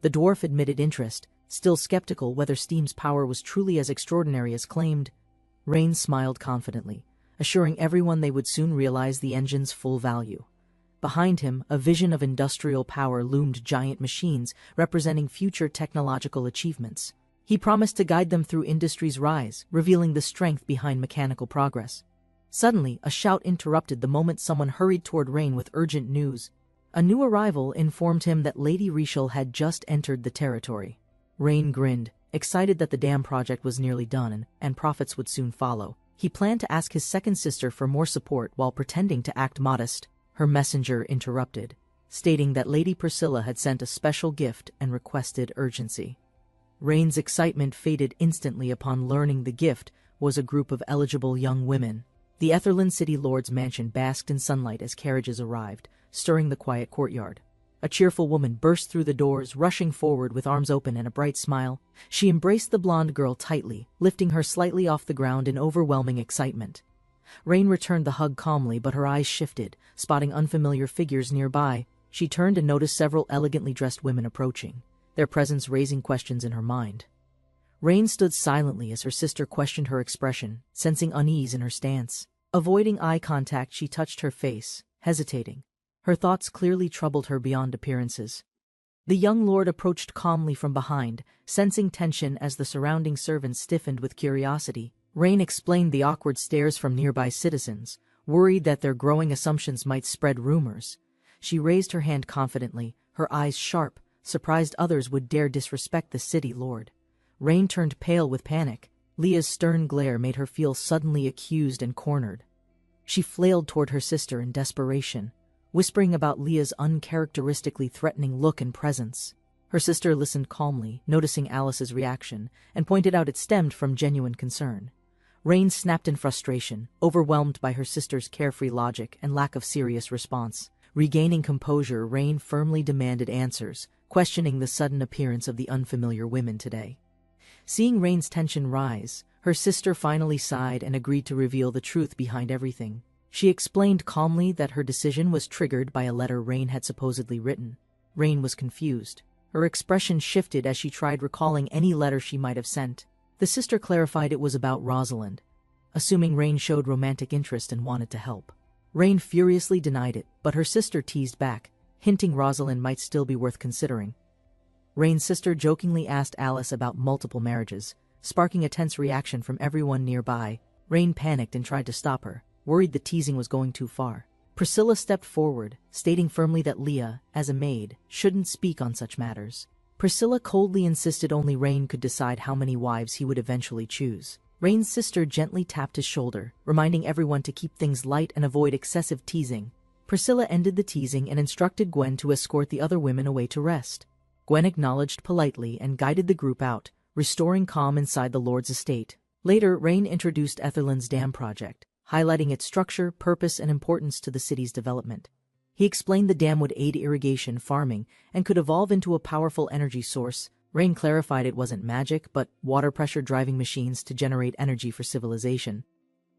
The dwarf admitted interest, still skeptical whether steam's power was truly as extraordinary as claimed. Rain smiled confidently, assuring everyone they would soon realize the engine's full value. Behind him, a vision of industrial power loomed, giant machines representing future technological achievements. He promised to guide them through industry's rise, revealing the strength behind mechanical progress. Suddenly, a shout interrupted the moment. Someone hurried toward Rain with urgent news. A new arrival informed him that Lady Rachel had just entered the territory. Rain grinned, excited that the dam project was nearly done and profits would soon follow. He planned to ask his second sister for more support while pretending to act modest. Her messenger interrupted, stating that Lady Priscilla had sent a special gift and requested urgency. Rain's excitement faded instantly upon learning the gift was a group of eligible young women. The Etherland City Lord's mansion basked in sunlight as carriages arrived, stirring the quiet courtyard. A cheerful woman burst through the doors, rushing forward with arms open and a bright smile. She embraced the blonde girl tightly, lifting her slightly off the ground in overwhelming excitement. Rain returned the hug calmly, but her eyes shifted, spotting unfamiliar figures nearby. She turned and noticed several elegantly dressed women approaching, their presence raising questions in her mind. Rain stood silently as her sister questioned her expression, sensing unease in her stance. Avoiding eye contact, she touched her face, hesitating. Her thoughts clearly troubled her beyond appearances. The young lord approached calmly from behind, sensing tension as the surrounding servants stiffened with curiosity. Rain explained the awkward stares from nearby citizens, worried that their growing assumptions might spread rumors. She raised her hand confidently, her eyes sharp, surprised others would dare disrespect the city lord. Rain turned pale with panic. Leah's stern glare made her feel suddenly accused and cornered. She flailed toward her sister in desperation, whispering about Leah's uncharacteristically threatening look and presence. Her sister listened calmly, noticing Alice's reaction, and pointed out it stemmed from genuine concern. Rain snapped in frustration, overwhelmed by her sister's carefree logic and lack of serious response. Regaining composure, Rain firmly demanded answers, questioning the sudden appearance of the unfamiliar women today. Seeing Rain's tension rise, her sister finally sighed and agreed to reveal the truth behind everything. She explained calmly that her decision was triggered by a letter Rain had supposedly written. Rain was confused. Her expression shifted as she tried recalling any letter she might have sent. The sister clarified it was about Rosalind, assuming Rain showed romantic interest and wanted to help. Rain furiously denied it, but her sister teased back, hinting Rosalind might still be worth considering. Rain's sister jokingly asked Alice about multiple marriages, sparking a tense reaction from everyone nearby. Rain panicked and tried to stop her, worried the teasing was going too far. Priscilla stepped forward, stating firmly that Leah, as a maid, shouldn't speak on such matters. Priscilla coldly insisted only Rain could decide how many wives he would eventually choose. Rain's sister gently tapped his shoulder, reminding everyone to keep things light and avoid excessive teasing. Priscilla ended the teasing and instructed Gwen to escort the other women away to rest. Gwen acknowledged politely and guided the group out, restoring calm inside the Lord's estate. Later, Rain introduced Etherland's dam project, highlighting its structure, purpose, and importance to the city's development. He explained the dam would aid irrigation, farming, and could evolve into a powerful energy source. Rain clarified it wasn't magic, but water pressure driving machines to generate energy for civilization.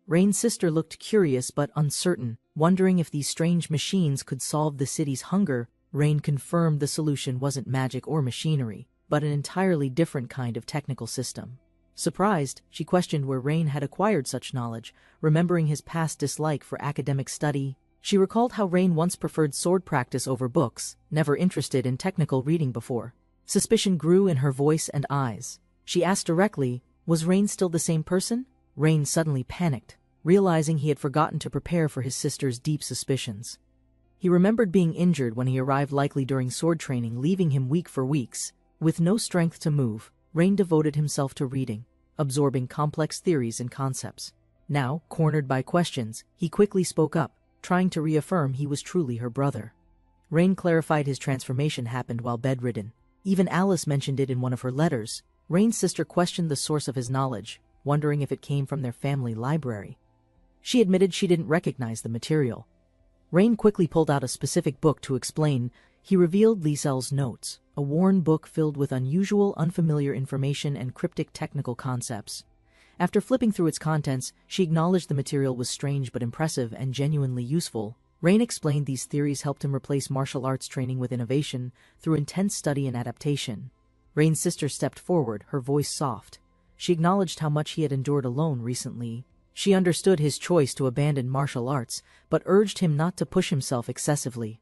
Rain's sister looked curious but uncertain, wondering if these strange machines could solve the city's hunger. Rain confirmed the solution wasn't magic or machinery, but an entirely different kind of technical system. Surprised, she questioned where Rain had acquired such knowledge, remembering his past dislike for academic study. She recalled how Rain once preferred sword practice over books, never interested in technical reading before. Suspicion grew in her voice and eyes. She asked directly, was Rain still the same person? Rain suddenly panicked, realizing he had forgotten to prepare for his sister's deep suspicions. He remembered being injured when he arrived, likely during sword training, leaving him weak for weeks. With no strength to move, Rain devoted himself to reading, absorbing complex theories and concepts. Now, cornered by questions, he quickly spoke up, trying to reaffirm he was truly her brother. Rain clarified his transformation happened while bedridden. Even Alice mentioned it in one of her letters. Rain's sister questioned the source of his knowledge, wondering if it came from their family library. She admitted she didn't recognize the material. Rain quickly pulled out a specific book to explain. He revealed Liesel's notes, a worn book filled with unusual, unfamiliar information and cryptic technical concepts. After flipping through its contents, she acknowledged the material was strange but impressive and genuinely useful. Rain explained these theories helped him replace martial arts training with innovation through intense study and adaptation. Rain's sister stepped forward, her voice soft. She acknowledged how much he had endured alone recently. She understood his choice to abandon martial arts, but urged him not to push himself excessively.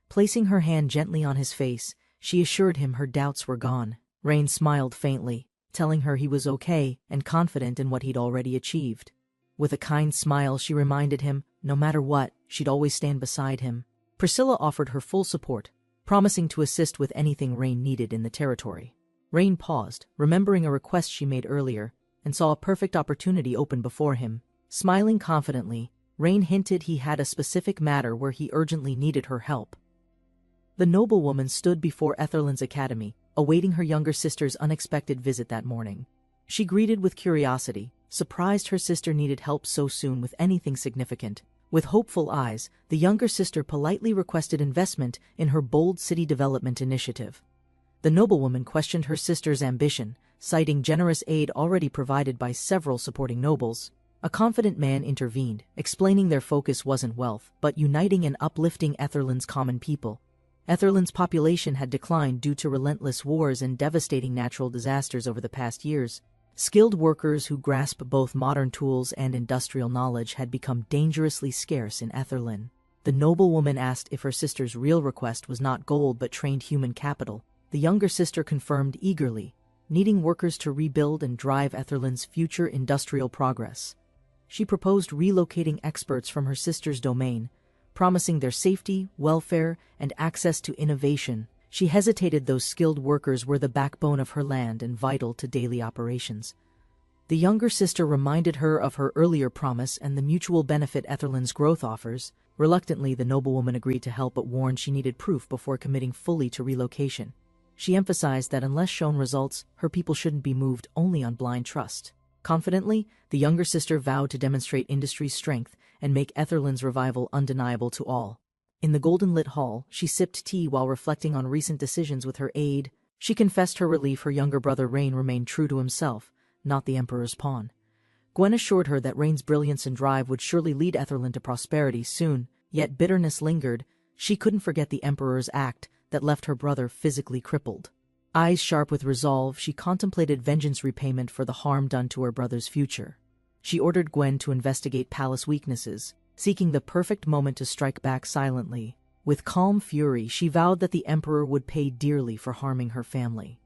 Placing her hand gently on his face, she assured him her doubts were gone. Rain smiled faintly, telling her he was okay and confident in what he'd already achieved. With a kind smile, she reminded him, no matter what, she'd always stand beside him. Priscilla offered her full support, promising to assist with anything Rain needed in the territory. Rain paused, remembering a request she made earlier, and saw a perfect opportunity open before him. Smiling confidently, Rain hinted he had a specific matter where he urgently needed her help. The noblewoman stood before Etherland's academy, awaiting her younger sister's unexpected visit that morning. She greeted with curiosity, surprised her sister needed help so soon with anything significant. With hopeful eyes, the younger sister politely requested investment in her bold city development initiative. The noblewoman questioned her sister's ambition, citing generous aid already provided by several supporting nobles. A confident man intervened, explaining their focus wasn't wealth, but uniting and uplifting Etherland's common people. Etherland's population had declined due to relentless wars and devastating natural disasters over the past years. Skilled workers who grasp both modern tools and industrial knowledge had become dangerously scarce in Etherland. The noblewoman asked if her sister's real request was not gold but trained human capital. The younger sister confirmed eagerly, needing workers to rebuild and drive Etherland's future industrial progress. She proposed relocating experts from her sister's domain, promising their safety, welfare, and access to innovation. She hesitated. Those skilled workers were the backbone of her land and vital to daily operations. The younger sister reminded her of her earlier promise and the mutual benefit Etherland's growth offers. Reluctantly, the noblewoman agreed to help but warned she needed proof before committing fully to relocation. She emphasized that unless shown results, her people shouldn't be moved only on blind trust. Confidently, the younger sister vowed to demonstrate industry's strength and make Etherland's revival undeniable to all. In the golden-lit hall, she sipped tea while reflecting on recent decisions with her aide. She confessed her relief her younger brother Rain remained true to himself, not the Emperor's pawn. Gwen assured her that Rain's brilliance and drive would surely lead Etherland to prosperity soon, yet bitterness lingered. She couldn't forget the Emperor's act that left her brother physically crippled. Eyes sharp with resolve, she contemplated vengeance repayment for the harm done to her brother's future. She ordered Gwen to investigate palace weaknesses, seeking the perfect moment to strike back silently. With calm fury, she vowed that the Emperor would pay dearly for harming her family.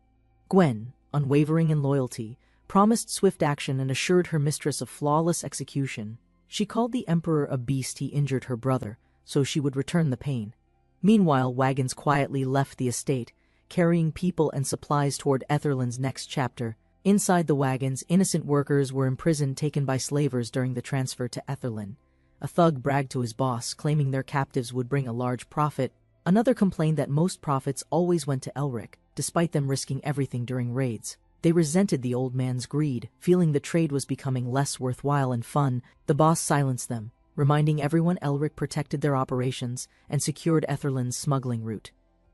Gwen, unwavering in loyalty, promised swift action and assured her mistress of flawless execution. She called the Emperor a beast he injured her brother, so she would return the pain. Meanwhile, wagons quietly left the estate, carrying people and supplies toward Etherland's next chapter. Inside the wagons, innocent workers were imprisoned, taken by slavers during the transfer to Etherland. A thug bragged to his boss, claiming their captives would bring a large profit. Another complained that most profits always went to Elric, despite them risking everything during raids. They resented the old man's greed, feeling the trade was becoming less worthwhile and fun. The boss silenced them, reminding everyone Elric protected their operations and secured Etherland's smuggling route.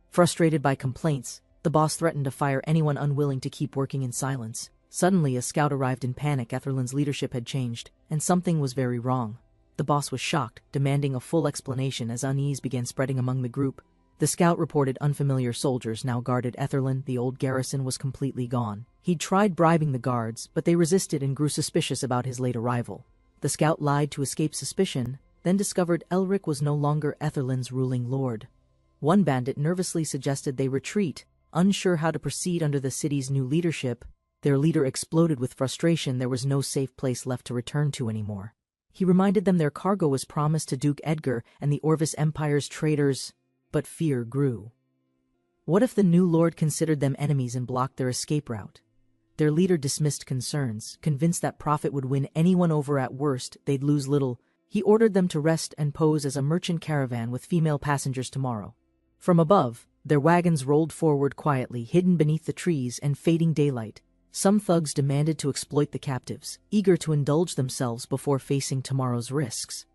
Frustrated by complaints, the boss threatened to fire anyone unwilling to keep working in silence. Suddenly, a scout arrived in panic. Etherland's leadership had changed, and something was very wrong. The boss was shocked, demanding a full explanation as unease began spreading among the group. The scout reported unfamiliar soldiers now guarded Etherland. The old garrison was completely gone. He'd tried bribing the guards, but they resisted and grew suspicious about his late arrival. The scout lied to escape suspicion, then discovered Elric was no longer Etherland's ruling lord. One bandit nervously suggested they retreat, unsure how to proceed under the city's new leadership. Their leader exploded with frustration. There was no safe place left to return to anymore. He reminded them their cargo was promised to Duke Edgar and the Orvis Empire's traders, but fear grew. What if the new lord considered them enemies and blocked their escape route? Their leader dismissed concerns, convinced that profit would win anyone over. At worst, they'd lose little. He ordered them to rest and pose as a merchant caravan with female passengers tomorrow. From above, their wagons rolled forward quietly, hidden beneath the trees and fading daylight. Some thugs demanded to exploit the captives, eager to indulge themselves before facing tomorrow's risks.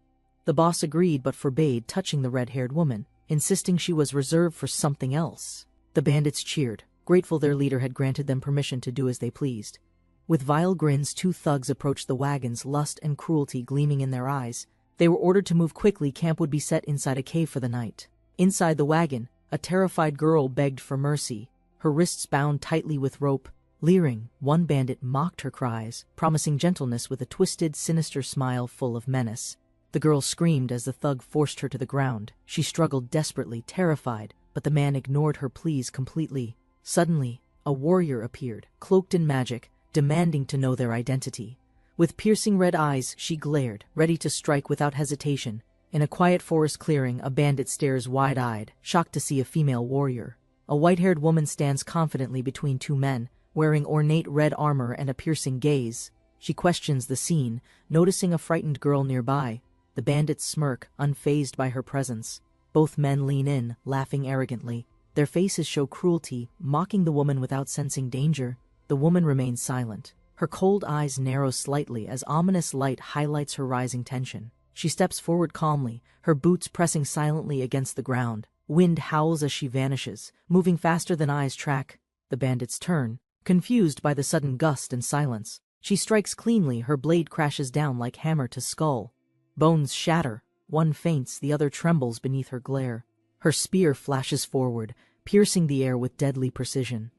The boss agreed but forbade touching the red-haired woman, insisting she was reserved for something else. The bandits cheered, grateful their leader had granted them permission to do as they pleased. With vile grins, two thugs approached the wagons, lust and cruelty gleaming in their eyes. They were ordered to move quickly. Camp would be set inside a cave for the night. Inside the wagon, a terrified girl begged for mercy, her wrists bound tightly with rope. Leering, one bandit mocked her cries, promising gentleness with a twisted, sinister smile full of menace. The girl screamed as the thug forced her to the ground. She struggled desperately, terrified, but the man ignored her pleas completely. Suddenly, a warrior appeared, cloaked in magic, demanding to know their identity. With piercing red eyes, she glared, ready to strike without hesitation. In a quiet forest clearing, a bandit stares wide-eyed, shocked to see a female warrior. A white-haired woman stands confidently between two men, wearing ornate red armor and a piercing gaze. She questions the scene, noticing a frightened girl nearby. The bandits smirk, unfazed by her presence. Both men lean in, laughing arrogantly. Their faces show cruelty, mocking the woman without sensing danger. The woman remains silent. Her cold eyes narrow slightly as ominous light highlights her rising tension. She steps forward calmly, her boots pressing silently against the ground. Wind howls as she vanishes, moving faster than eyes track. The bandits turn, confused by the sudden gust and silence. She strikes cleanly, her blade crashes down like hammer to skull. Bones shatter, one faints, the other trembles beneath her glare. Her spear flashes forward, piercing the air with deadly precision.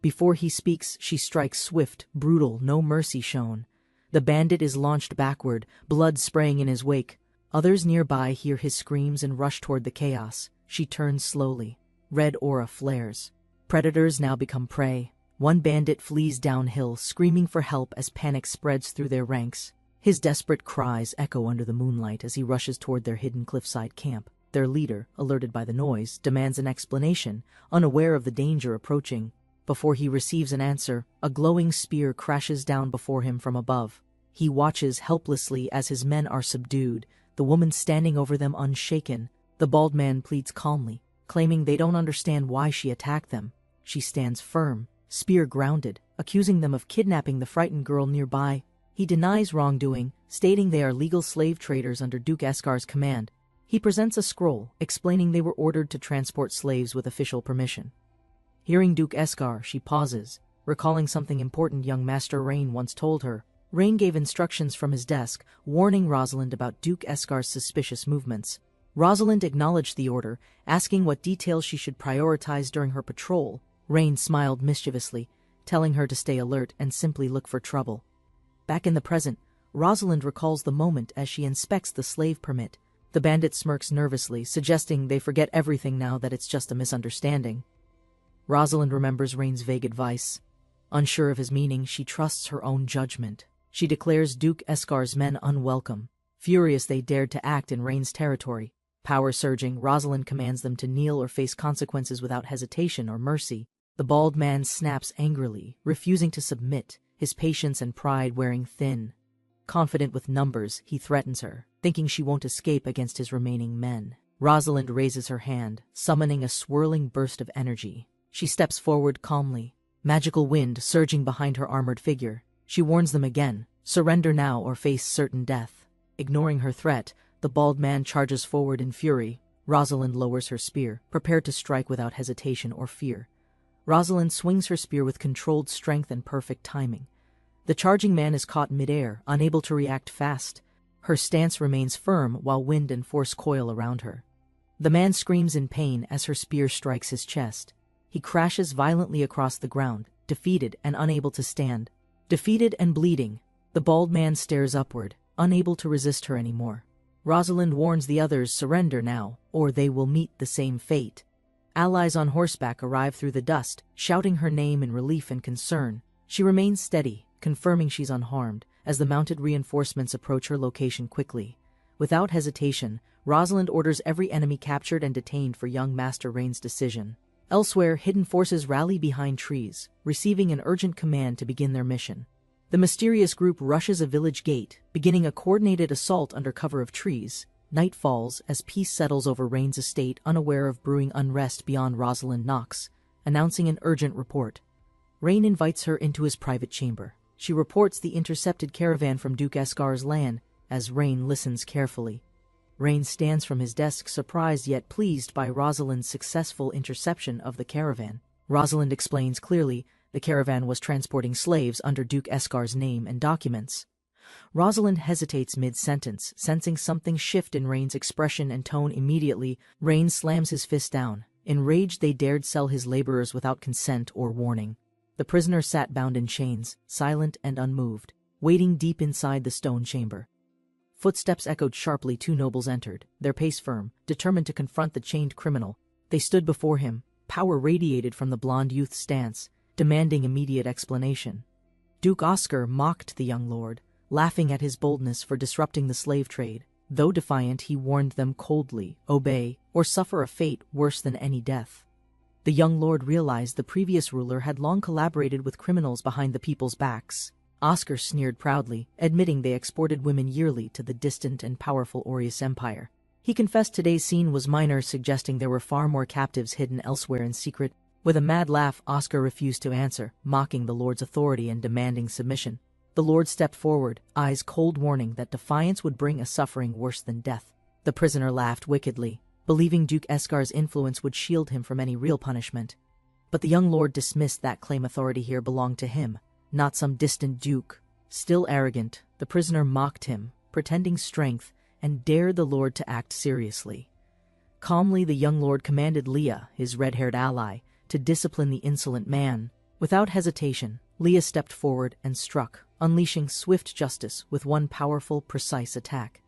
Before he speaks, she strikes swift, brutal, no mercy shown. The bandit is launched backward, blood spraying in his wake. Others nearby hear his screams and rush toward the chaos. She turns slowly. Red aura flares. Predators now become prey. One bandit flees downhill, screaming for help as panic spreads through their ranks. His desperate cries echo under the moonlight as he rushes toward their hidden cliffside camp. Their leader, alerted by the noise, demands an explanation, unaware of the danger approaching. Before he receives an answer, a glowing spear crashes down before him from above. He watches helplessly as his men are subdued, the woman standing over them unshaken. The bald man pleads calmly, claiming they don't understand why she attacked them. She stands firm, spear grounded, accusing them of kidnapping the frightened girl nearby. He denies wrongdoing, stating they are legal slave traders under Duke Escar's command. He presents a scroll, explaining they were ordered to transport slaves with official permission. Hearing Duke Escar, she pauses, recalling something important young Master Rain once told her. Rain gave instructions from his desk, warning Rosalind about Duke Escar's suspicious movements. Rosalind acknowledged the order, asking what details she should prioritize during her patrol. Rain smiled mischievously, telling her to stay alert and simply look for trouble. Back in the present, Rosalind recalls the moment as she inspects the slave permit. The bandit smirks nervously, suggesting they forget everything now that it's just a misunderstanding. Rosalind remembers Rain's vague advice. Unsure of his meaning, she trusts her own judgment. She declares Duke Escar's men unwelcome. Furious they dared to act in Rain's territory. Power surging, Rosalind commands them to kneel or face consequences without hesitation or mercy. The bald man snaps angrily, refusing to submit, his patience and pride wearing thin. Confident with numbers, he threatens her, thinking she won't escape against his remaining men. Rosalind raises her hand, summoning a swirling burst of energy. She steps forward calmly, magical wind surging behind her armored figure. She warns them again, surrender now or face certain death. Ignoring her threat, the bald man charges forward in fury. Rosalind lowers her spear, prepared to strike without hesitation or fear. Rosalind swings her spear with controlled strength and perfect timing. The charging man is caught midair, unable to react fast. Her stance remains firm while wind and force coil around her. The man screams in pain as her spear strikes his chest. He crashes violently across the ground, defeated and unable to stand. Defeated and bleeding, the bald man stares upward, unable to resist her anymore. Rosalind warns the others, surrender now, or they will meet the same fate. Allies on horseback arrive through the dust, shouting her name in relief and concern. She remains steady, confirming she's unharmed, as the mounted reinforcements approach her location quickly. Without hesitation, Rosalind orders every enemy captured and detained for young Master Rain's decision. Elsewhere, hidden forces rally behind trees, receiving an urgent command to begin their mission. The mysterious group rushes a village gate, beginning a coordinated assault under cover of trees. Night falls as peace settles over Rain's estate, unaware of brewing unrest beyond. Rosalind knocks, announcing an urgent report. Rain invites her into his private chamber. She reports the intercepted caravan from Duke Escar's land, as Rain listens carefully. Rain stands from his desk, surprised yet pleased by Rosalind's successful interception of the caravan. Rosalind explains clearly the caravan was transporting slaves under Duke Escar's name and documents. Rosalind hesitates mid-sentence, sensing something shift in Rain's expression and tone. Immediately, Rain slams his fist down. Enraged, they dared sell his laborers without consent or warning. The prisoner sat bound in chains, silent and unmoved, waiting deep inside the stone chamber. Footsteps echoed sharply. Two nobles entered, their pace firm, determined to confront the chained criminal. They stood before him. Power radiated from the blonde youth's stance, demanding immediate explanation. Duke Oscar mocked the young lord, laughing at his boldness for disrupting the slave trade. Though defiant, he warned them coldly, obey, or suffer a fate worse than any death. The young lord realized the previous ruler had long collaborated with criminals behind the people's backs. Oscar sneered proudly, admitting they exported women yearly to the distant and powerful Aureus Empire. He confessed today's scene was minor, suggesting there were far more captives hidden elsewhere in secret. With a mad laugh, Oscar refused to answer, mocking the lord's authority and demanding submission. The lord stepped forward, eyes cold, warning that defiance would bring a suffering worse than death. The prisoner laughed wickedly, believing Duke Escar's influence would shield him from any real punishment. But the young lord dismissed that claim. Authority here belonged to him, not some distant duke. Still arrogant, the prisoner mocked him, pretending strength, and dared the lord to act seriously. Calmly, the young lord commanded Leah, his red-haired ally, to discipline the insolent man. Without hesitation, Leah stepped forward and struck, unleashing swift justice with one powerful, precise attack.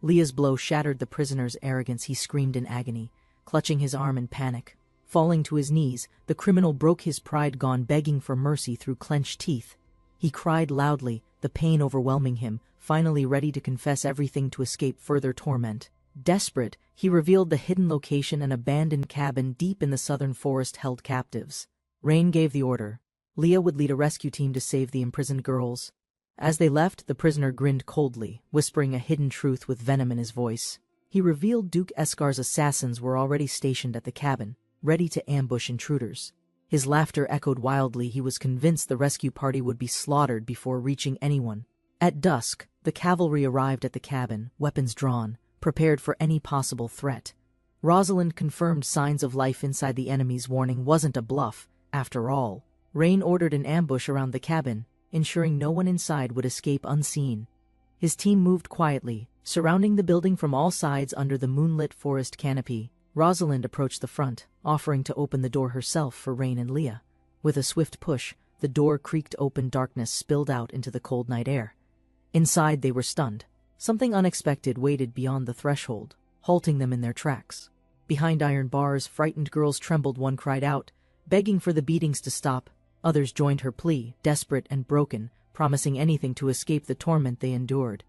Leah's blow shattered the prisoner's arrogance. He screamed in agony, clutching his arm in panic. Falling to his knees, the criminal broke his pride, gone begging for mercy through clenched teeth. He cried loudly, the pain overwhelming him, finally ready to confess everything to escape further torment. Desperate, he revealed the hidden location: an abandoned cabin deep in the southern forest held captives. Rain gave the order. Leah would lead a rescue team to save the imprisoned girls. As they left, the prisoner grinned coldly, whispering a hidden truth with venom in his voice. He revealed Duke Escar's assassins were already stationed at the cabin, ready to ambush intruders. His laughter echoed wildly. He was convinced the rescue party would be slaughtered before reaching anyone. At dusk, the cavalry arrived at the cabin, weapons drawn, prepared for any possible threat. Rosalind confirmed signs of life inside. The enemy's warning wasn't a bluff, after all. Rain ordered an ambush around the cabin, ensuring no one inside would escape unseen. His team moved quietly, surrounding the building from all sides under the moonlit forest canopy. Rosalind approached the front, offering to open the door herself for Rain and Leah. With a swift push, the door creaked open. Darkness spilled out into the cold night air. Inside, they were stunned. Something unexpected waited beyond the threshold, halting them in their tracks. Behind iron bars, frightened girls trembled. One cried out, begging for the beatings to stop. Others joined her plea, desperate and broken, promising anything to escape the torment they endured.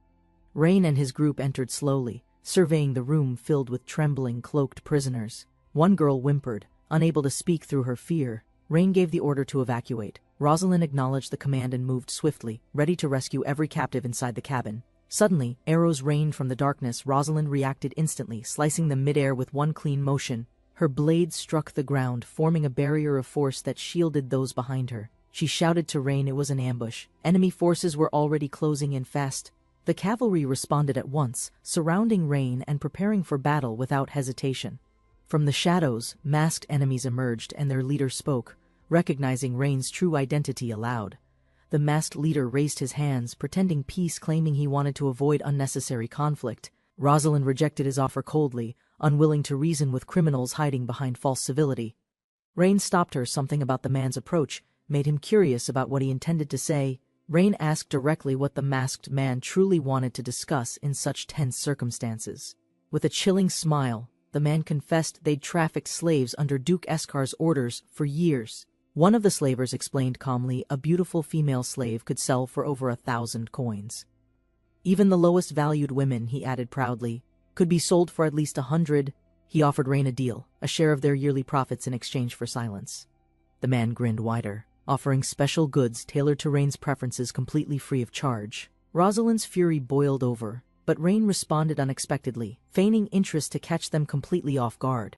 Rain and his group entered slowly, surveying the room filled with trembling, cloaked prisoners. One girl whimpered, unable to speak through her fear. Rain gave the order to evacuate. Rosalind acknowledged the command and moved swiftly, ready to rescue every captive inside the cabin. Suddenly, arrows rained from the darkness. Rosalind reacted instantly, slicing them midair with one clean motion. Her blade struck the ground, forming a barrier of force that shielded those behind her. She shouted to Rain it was an ambush. Enemy forces were already closing in fast. The cavalry responded at once, surrounding Rain and preparing for battle without hesitation. From the shadows, masked enemies emerged and their leader spoke, recognizing Rain's true identity aloud. The masked leader raised his hands, pretending peace, claiming he wanted to avoid unnecessary conflict. Rosalind rejected his offer coldly, unwilling to reason with criminals hiding behind false civility. Rain stopped her. Something about the man's approach made him curious about what he intended to say. Rain asked directly what the masked man truly wanted to discuss in such tense circumstances. With a chilling smile, the man confessed they'd trafficked slaves under Duke Escar's orders for years. One of the slavers explained calmly a beautiful female slave could sell for over 1,000 coins. Even the lowest valued women, he added proudly, could be sold for at least 100. He offered Rain a deal, a share of their yearly profits in exchange for silence. The man grinned wider, offering special goods tailored to Rain's preferences completely free of charge. Rosalind's fury boiled over, but Rain responded unexpectedly, feigning interest to catch them completely off guard.